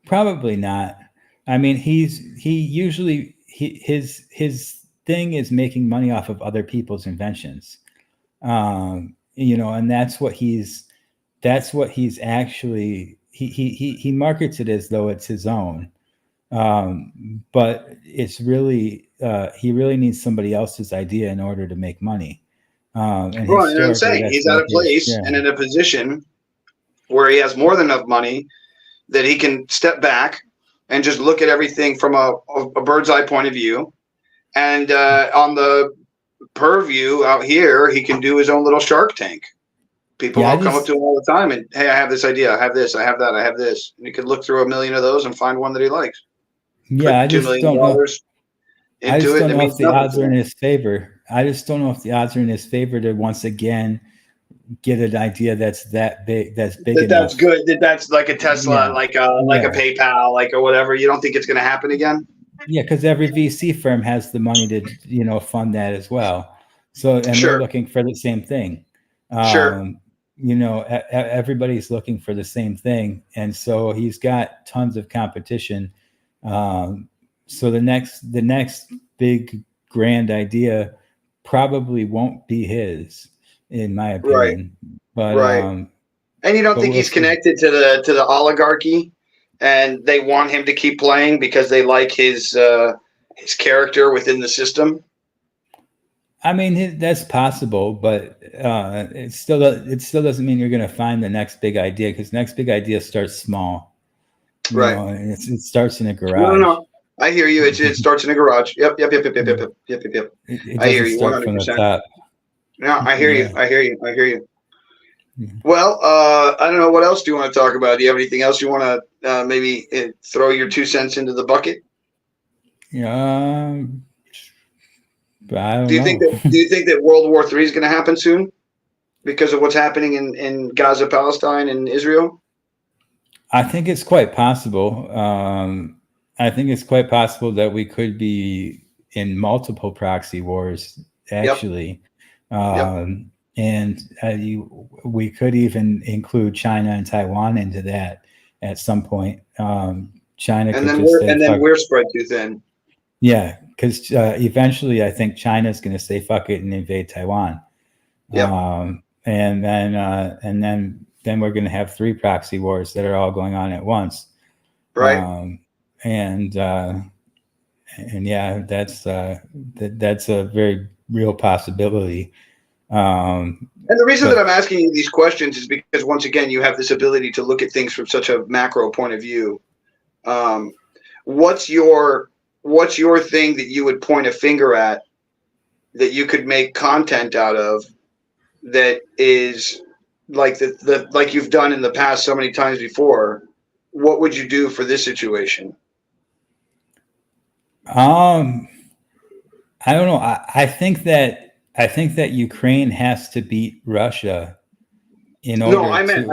Probably not. I mean, his thing is making money off of other people's inventions, and that's what he's actually he markets it as though it's his own, but it's really he really needs somebody else's idea in order to make money. And well, I'm saying he's at a place and in a position where he has more than enough money that he can step back and just look at everything from a bird's eye point of view. And on the purview out here, he can do his own little Shark Tank. People will come up to him all the time and, hey, I have this idea. I have this. I have that. I have this. And he could look through 1 million of those and find one that he likes. Yeah, I just don't know. I just don't know if the odds are in his favor. I just don't know if the odds are in his favor to once again get an idea that's that big, that's big enough. That's good. That's like a Tesla, like a PayPal, like a whatever. You don't think it's going to happen again? Yeah, because every VC firm has the money to fund that as well. So they're looking for the same thing. Everybody's looking for the same thing, and so he's got tons of competition. So the next big grand idea probably won't be his, in my opinion. But and you don't think he's connected to the oligarchy, and they want him to keep playing because they like his character within the system? I mean, that's possible, but it still doesn't mean you're going to find the next big idea, because next big idea starts small, and it starts in a garage. No. I hear you. It starts in a garage. Yep. I hear you. 100%. No, I hear you. I hear you. Yeah. Well, I don't know. What else do you want to talk about? Do you have anything else you want to maybe throw your 2 cents into the bucket? Yeah. Do you think that World War III is going to happen soon because of what's happening in Gaza, Palestine, and Israel? I think it's quite possible. I think it's quite possible that we could be in multiple proxy wars, actually. And we could even include China and Taiwan into that at some point. China and then we're spread too thin. Yeah, because eventually I think China's going to say fuck it and invade Taiwan. And then we're going to have 3 proxy wars that are all going on at once. Right. And yeah, that's a very real possibility. And the reason that I'm asking you these questions is because, once again, you have this ability to look at things from such a macro point of view. What's your thing that you would point a finger at that you could make content out of that is like like you've done in the past so many times before? What would you do for this situation? I don't know. I think that Ukraine has to beat Russia in order. No, I meant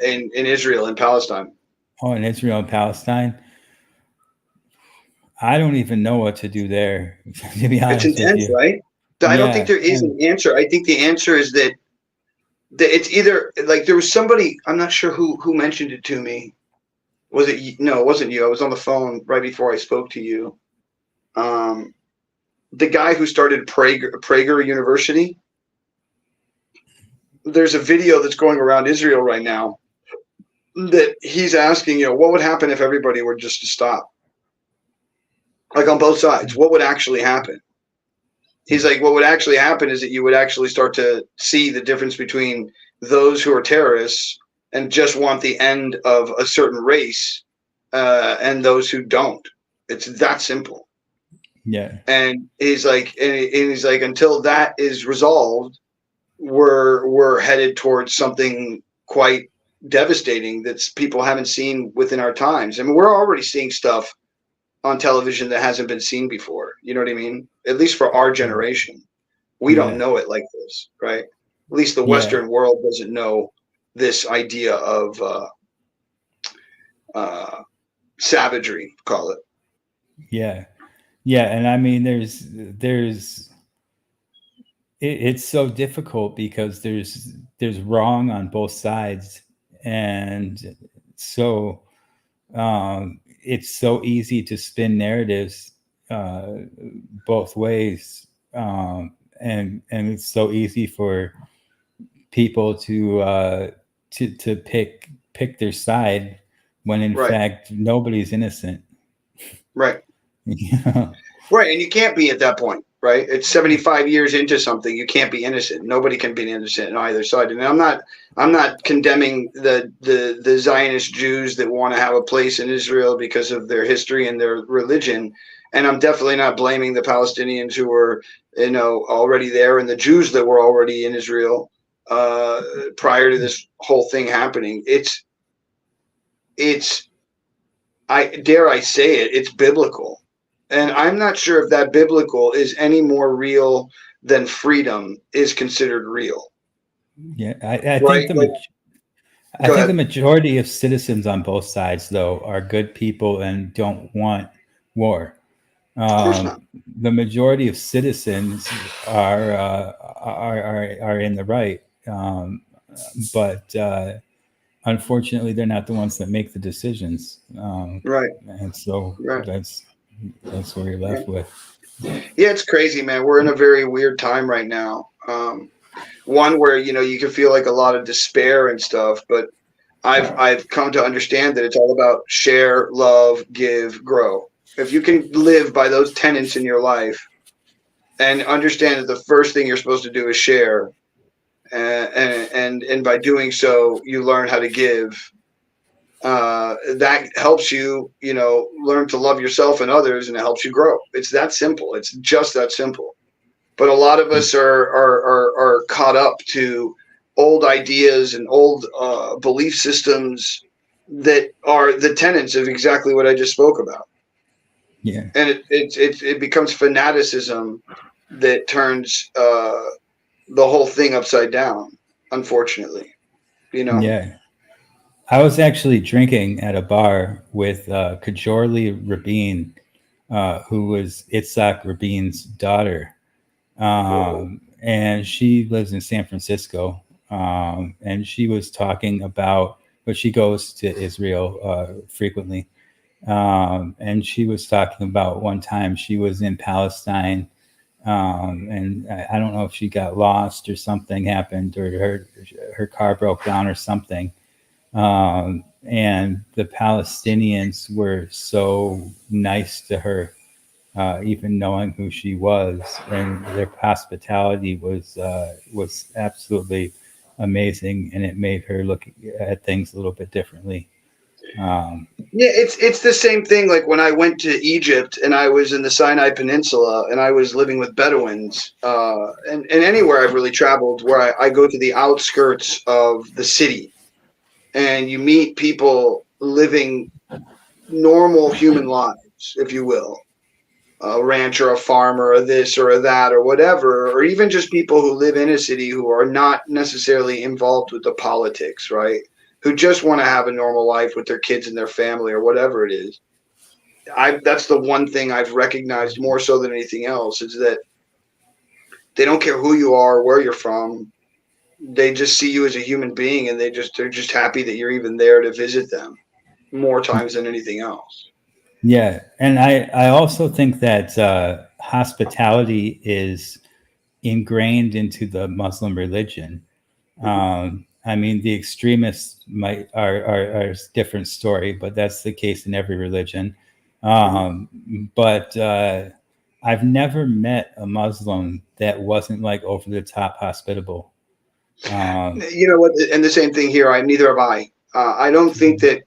in Israel and Palestine. Oh, in Israel and Palestine. I don't even know what to do there, to be honest. It's intense, with you. Right? I don't think there is an answer. I think the answer is that it's either like there was somebody, I'm not sure who mentioned it to me. Was it? No, it wasn't you. I was on the phone right before I spoke to you. The guy who started Prager University. There's a video that's going around Israel right now that he's asking, what would happen if everybody were just to stop? Like on both sides, what would actually happen? He's like, what would actually happen is that you would actually start to see the difference between those who are terrorists and just want the end of a certain race and those who don't. It's that simple. Yeah. And he's like, until that is resolved, we're headed towards something quite devastating that people haven't seen within our times. I mean, we're already seeing stuff on television that hasn't been seen before. You know what I mean? At least for our generation, we don't Yeah. know it like this, right? At least the Yeah. Western world doesn't know this idea of savagery, call it. Yeah. Yeah. And I mean, it's so difficult because there's wrong on both sides. And so it's so easy to spin narratives both ways. And it's so easy for people to pick their side when in Right. fact nobody's innocent. Right. Yeah. Right. And you can't be at that point, right? It's 75 years into something. You can't be innocent. Nobody can be innocent on either side. And I'm not condemning the Zionist Jews that want to have a place in Israel because of their history and their religion. And I'm definitely not blaming the Palestinians who were, already there, and the Jews that were already in Israel prior to this whole thing happening. I say it, it's biblical. And I'm not sure if that biblical is any more real than freedom is considered real. Yeah, I Right? think Like, I go think the ahead. majority of citizens on both sides, though, are good people and don't want war. Of course not. The majority of citizens are in the right, but unfortunately, they're not the ones that make the decisions, Right. and so Right. that's what you're left with. Yeah, it's crazy, man. We're in a very weird time right now. One where you can feel like a lot of despair and stuff, but I've come to understand that it's all about share, love, give, grow. If you can live by those tenets in your life and understand that the first thing you're supposed to do is share, and by doing so, you learn how to give. That helps you, learn to love yourself and others, and it helps you grow. It's that simple. It's just that simple. But a lot of us are caught up to old ideas and old belief systems that are the tenets of exactly what I just spoke about. Yeah, And it becomes fanaticism that turns the whole thing upside down, unfortunately. yeah. I was actually drinking at a bar with Kajorli Rabin, who was Itzhak Rabin's daughter. And she lives in San Francisco. And she was talking about, but she goes to Israel frequently. And she was talking about one time she was in Palestine. And I don't know if she got lost or something happened, or her car broke down or something. And the Palestinians were so nice to her, even knowing who she was, and their hospitality was absolutely amazing, and it made her look at things a little bit differently. Yeah, it's the same thing. Like when I went to Egypt and I was in the Sinai Peninsula and I was living with Bedouins, and anywhere I've really traveled where I go to the outskirts of the city, and you meet people living normal human lives, if you will, a rancher, a farmer, or this or a that or whatever, or even just people who live in a city who are not necessarily involved with the politics, right? Who just want to have a normal life with their kids and their family or whatever it is. That's the one thing I've recognized more so than anything else, is that they don't care who you are, where you're from. They just see you as a human being, and they're just happy that you're even there to visit them more times than anything else. Yeah, and I also think that hospitality is ingrained into the Muslim religion. I mean, the extremists are a different story, but that's the case in every religion. But I've never met a Muslim that wasn't like over the top hospitable. You know what? And the same thing here. Neither have I. I don't think that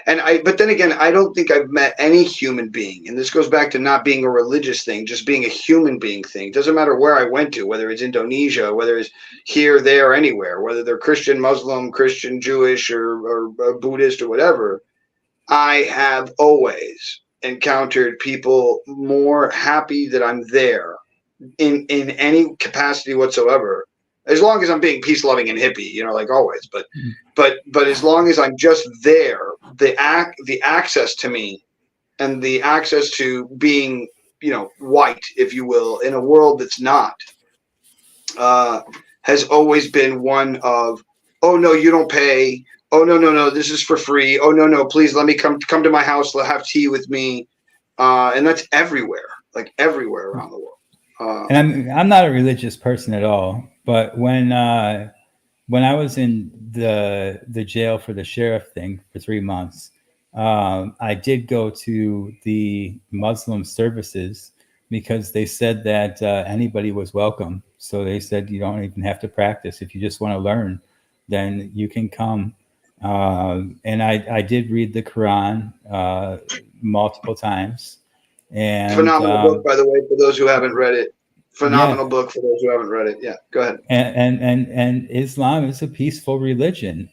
But then again, I don't think I've met any human being, and this goes back to not being a religious thing, just being a human being thing. Doesn't matter where I went to, whether it's Indonesia, whether it's here, there, anywhere, whether they're Christian, Muslim, Christian, Jewish, or Buddhist or whatever. I have always encountered people more happy that I'm there in any capacity whatsoever, as long as I'm being peace loving and hippie, like always. But as long as I'm just there, the access to me and the access to being, white, if you will, in a world that's not, has always been one of, oh no, you don't pay. Oh no, this is for free. Oh no, please let me come to my house. Have tea with me, and that's everywhere, like everywhere around the world. And I'm not a religious person at all, but when I was in the jail for the sheriff thing for 3 months, I did go to the Muslim services because they said that anybody was welcome. So they said you don't even have to practice. If you just want to learn, then you can come. And I did read the Quran multiple times. And phenomenal book, by the way, for those who haven't read it. Phenomenal book for those who haven't read it. Yeah, go ahead. And Islam is a peaceful religion.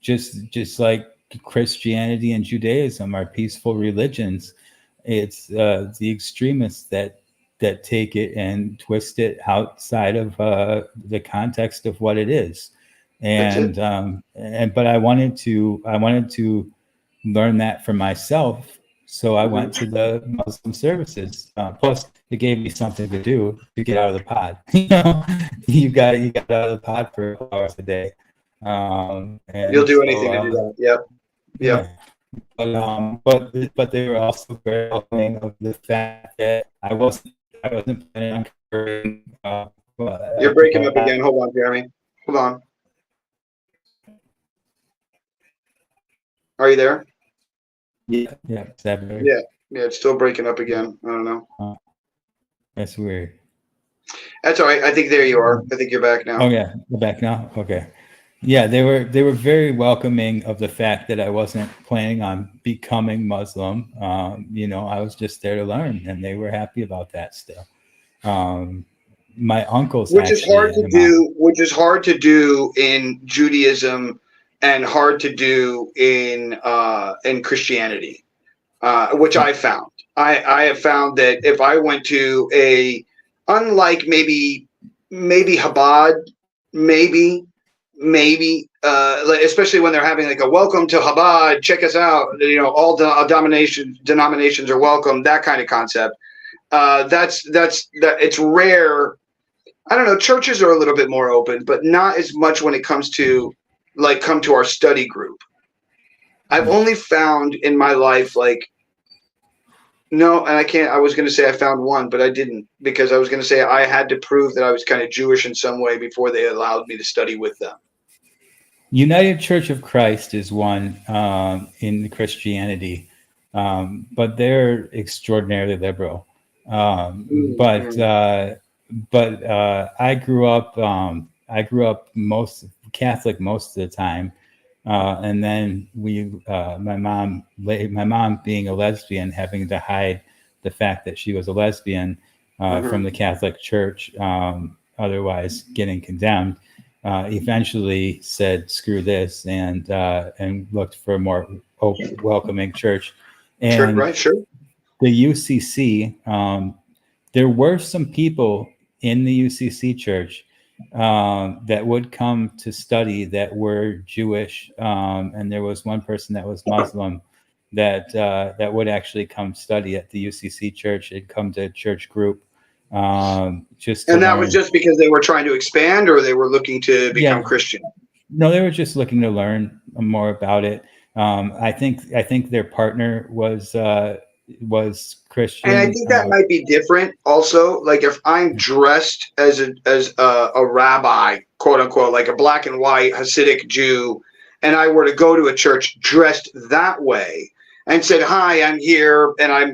Just like Christianity and Judaism are peaceful religions. It's the extremists that take it and twist it outside of the context of what it is. But I wanted to learn that for myself. So I went to the Muslim services. Plus, it gave me something to do to get out of the pod. You got out of the pod for hours a day. You'll do anything to do that. Yep. Yeah. But they were also very welcoming of the fact that I wasn't planning on covering. You're breaking up again. Hold on, Jeremy. Hold on. Are you there? Yeah. Yeah, it's still breaking up again. I don't know. That's weird. That's all right. I think there you are. I think you're back now. Oh yeah, you're back now. Okay. Yeah, they were very welcoming of the fact that I wasn't planning on becoming Muslim. I was just there to learn, and they were happy about that still. My uncle's which is hard to do in Judaism and hard to do in Christianity, which I found. I have found that if I went to unlike maybe Chabad, maybe, especially when they're having like a welcome to Chabad, check us out, all denominations are welcome, that kind of concept. That's it's rare. I don't know. Churches are a little bit more open, but not as much when it comes to come to our study group. I've only found in my life no, and I can't. I was going to say I found one, but I didn't, because I was going to say I had to prove that I was kind of Jewish in some way before they allowed me to study with them. United Church of Christ is one in Christianity, but they're extraordinarily liberal. But I grew up Catholic most of the time, and then my mom being a lesbian, having to hide the fact that she was a lesbian from the Catholic Church, otherwise getting condemned. Eventually said screw this and looked for a more welcoming church. And sure. The UCC, there were some people in the UCC church that would come to study that were Jewish, and there was one person that was Muslim that would actually come study at the UCC church. They'd come to church group. Was just because they were trying to expand, or they were looking to become Christian? No, they were just looking to learn more about it. I think their partner was Christian, and I think that might be different. Also, like if I'm dressed as a rabbi, quote unquote, like a black and white Hasidic Jew, and I were to go to a church dressed that way and said, "Hi, I'm here, and I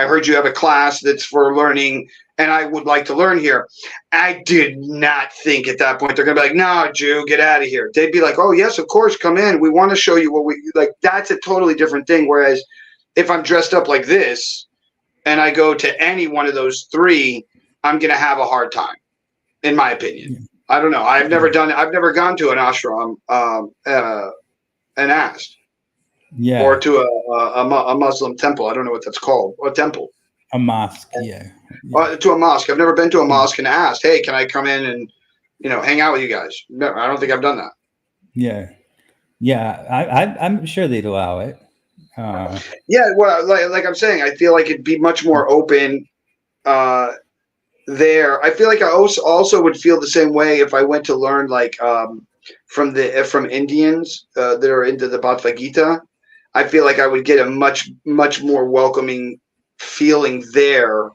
heard you have a class that's for learning and I would like to learn here. I did not think at that point they're going to be like, no, Jew, get out of here. They'd be like, oh, yes, of course, come in. We want to show you what we like. That's a totally different thing. Whereas if I'm dressed up like this and I go to any one of those three, I'm going to have a hard time, in my opinion. I don't know. I've never gone to an ashram and asked. Yeah. Or to a Muslim temple. I don't know what that's called. A temple. A mosque. Yeah. To a mosque. I've never been to a mosque and asked, hey, can I come in and, hang out with you guys? No, I don't think I've done that. Yeah. Yeah. I'm sure they'd allow it. Yeah. Well, like I'm saying, I feel like it'd be much more open there. I feel like I also would feel the same way if I went to learn like from Indians that are into the Bhagavad Gita. I feel like I would get a much more welcoming feeling there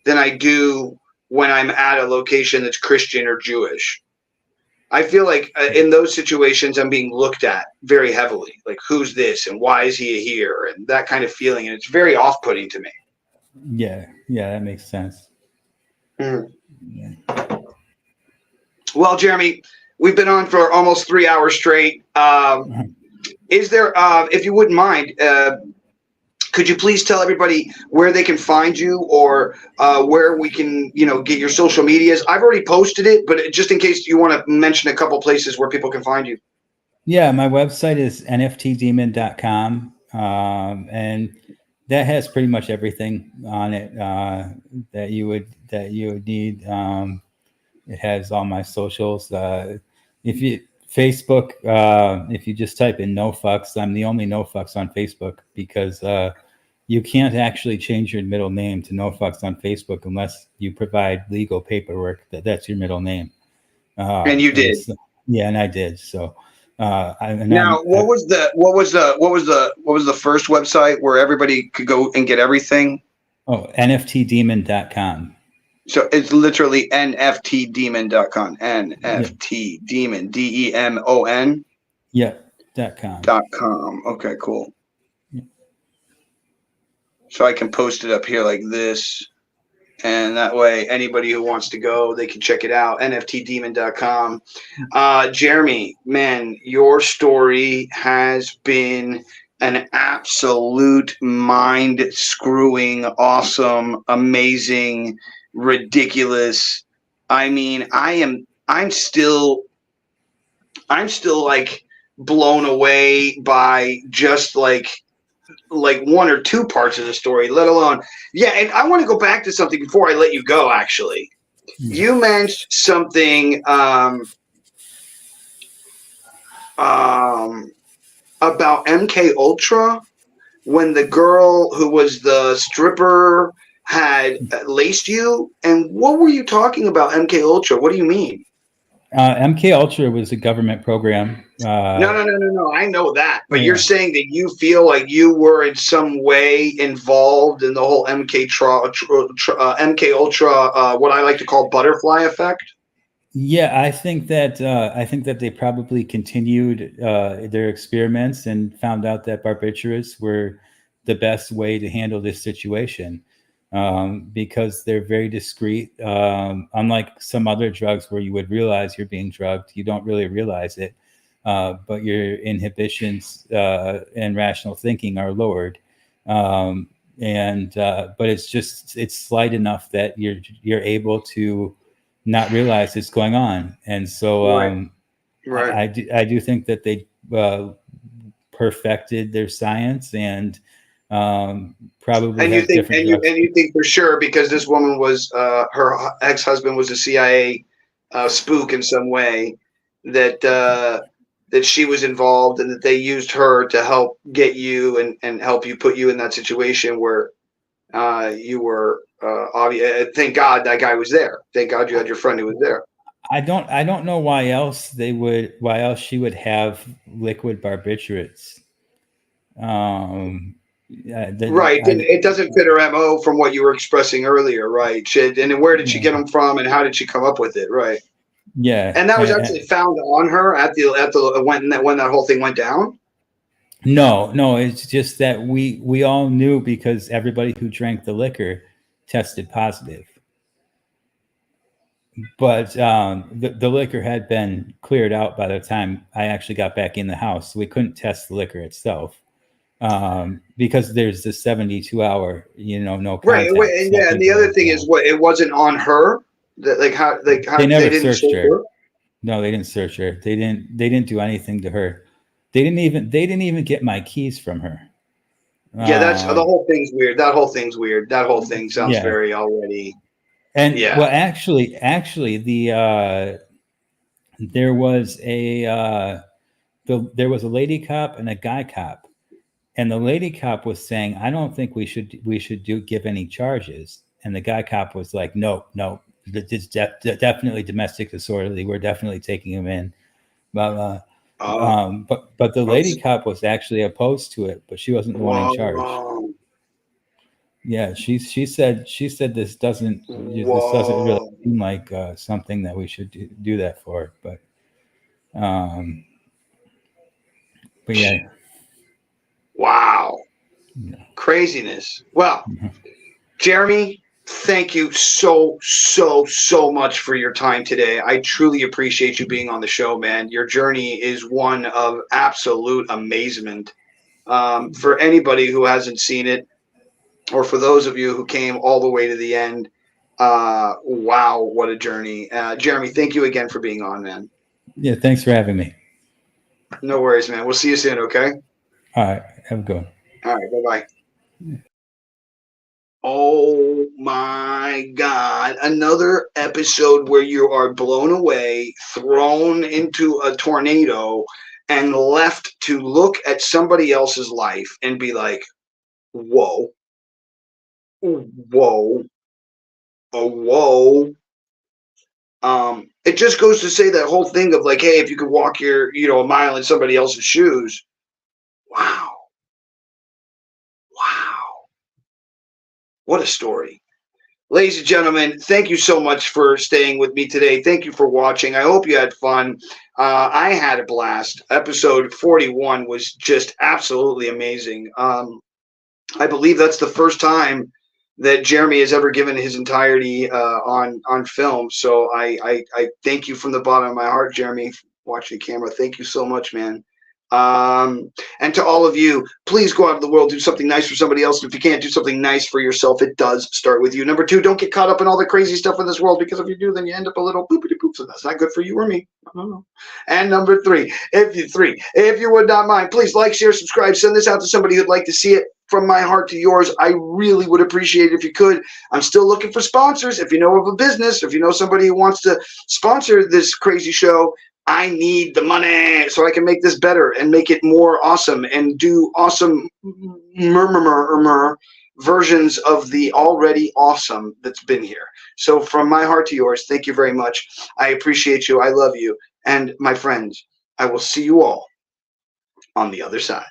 than I do when I'm at a location that's Christian or Jewish. I feel like in those situations I'm being looked at very heavily. Like, who's this and why is he here, and that kind of feeling, and it's very off-putting to me. Yeah, that makes sense. Mm. Yeah. Well, Jeremy, we've been on for almost 3 hours straight. Is there, if you wouldn't mind, could you please tell everybody where they can find you, or where we can, get your social medias? I've already posted it, but just in case you want to mention a couple places where people can find you. Yeah, my website is nftdemon.com, and that has pretty much everything on it that you would need. It has all my socials. Facebook, if you just type in NoFucks, I'm the only NoFucks on Facebook, because you can't actually change your middle name to NoFucks on Facebook unless you provide legal paperwork that's your middle name. And you did. And I did. So what was the first website where everybody could go and get everything? Oh, NFTDemon.com. So it's literally NFTDemon.com. NFT Demon, DEMON. Yeah, .com. Okay, cool. Yeah. So I can post it up here like this, and that way anybody who wants to go, they can check it out. NFTDemon.com. Jeremy, man, your story has been an absolute mind-screwing, awesome, amazing, ridiculous. I mean, I'm still like blown away by just like one or two parts of the story, let alone. Yeah, and I want to go back to something before I let you go, actually. You mentioned something about MK Ultra, when the girl who was the stripper had laced you, and what were you talking about MK Ultra? What do you mean? MK Ultra was a government program. No. I know that, but you're saying that you feel like you were in some way involved in the whole MK Ultra, what I like to call butterfly effect. Yeah, I think that they probably continued their experiments and found out that barbiturates were the best way to handle this situation. Because they're very discreet. Unlike some other drugs where you would realize you're being drugged, you don't really realize it, but your inhibitions and rational thinking are lowered. But it's slight enough that you're able to not realize it's going on. And so I do think that they perfected their science, and probably. And you think for sure, because this woman was her ex-husband was a CIA spook in some way, that she was involved, and that they used her to help get you and help you, put you in that situation where you were thank God that guy was there. Thank God you had your friend who was there. I don't know why else she would have liquid barbiturates. Right, and it doesn't fit her MO from what you were expressing earlier, right? And where did she get them from, and how did she come up with it, right? Yeah, and that was actually found on her at the when that whole thing went down. No, it's just that we all knew, because everybody who drank the liquor tested positive. but the liquor had been cleared out by the time I actually got back in the house. So we couldn't test the liquor itself because there's the 72-hour, no Right. contact. And So yeah, and the people other are, thing is what it wasn't on her. That how they they never didn't searched search her. her. No, they didn't search her. They didn't do anything to her. They didn't even get my keys from her. Yeah, that's the whole thing's weird. That whole thing's weird. That whole thing sounds Yeah. very already. And Yeah. well, actually, there was a lady cop and a guy cop, and the lady cop was saying, "I don't think we should give any charges," and the guy cop was like, "No, it's definitely domestic disorderly. We're definitely taking him in." But the lady cop was actually opposed to it, but she wasn't the one in charge. Yeah, she said this doesn't really seem like something that we should do that for, but yeah. Wow. Yeah. Craziness. Well, Mm-hmm. Jeremy, thank you so much for your time today. I truly appreciate you being on the show, man. Your journey is one of absolute amazement. For anybody who hasn't seen it, or for those of you who came all the way to the end, wow, what a journey. Jeremy, thank you again for being on, man. Yeah, thanks for having me. No worries, man. We'll see you soon, okay? All right, have a good one. All right, bye-bye. Oh my God. Another episode where you are blown away, thrown into a tornado, and left to look at somebody else's life and be like, whoa, whoa, oh, whoa. It just goes to say that whole thing of like, hey, if you could walk a mile in somebody else's shoes. Wow. Wow. What a story. Ladies and gentlemen, thank you so much for staying with me today. Thank you for watching. I hope you had fun. I had a blast. Episode 41 was just absolutely amazing. I believe that's the first time that Jeremy has ever given his entirety on film. So I thank you from the bottom of my heart, Jeremy, watching the camera. Thank you so much, man. And to all of you, please go out in the world, do something nice for somebody else. If you can't do something nice for yourself, it does start with you. Number 2, don't get caught up in all the crazy stuff in this world, because if you do, then you end up a little boopity poop. So that's not good for you or me. I don't know. And number 3, if you would not mind, please like, share, subscribe, send this out to somebody who'd like to see it. From my heart to yours, I really would appreciate it if you could. I'm still looking for sponsors. If you know of a business, if you know somebody who wants to sponsor this crazy show, I need the money so I can make this better and make it more awesome and do awesome versions of the already awesome that's been here. So from my heart to yours, thank you very much. I appreciate you. I love you. And my friends, I will see you all on the other side.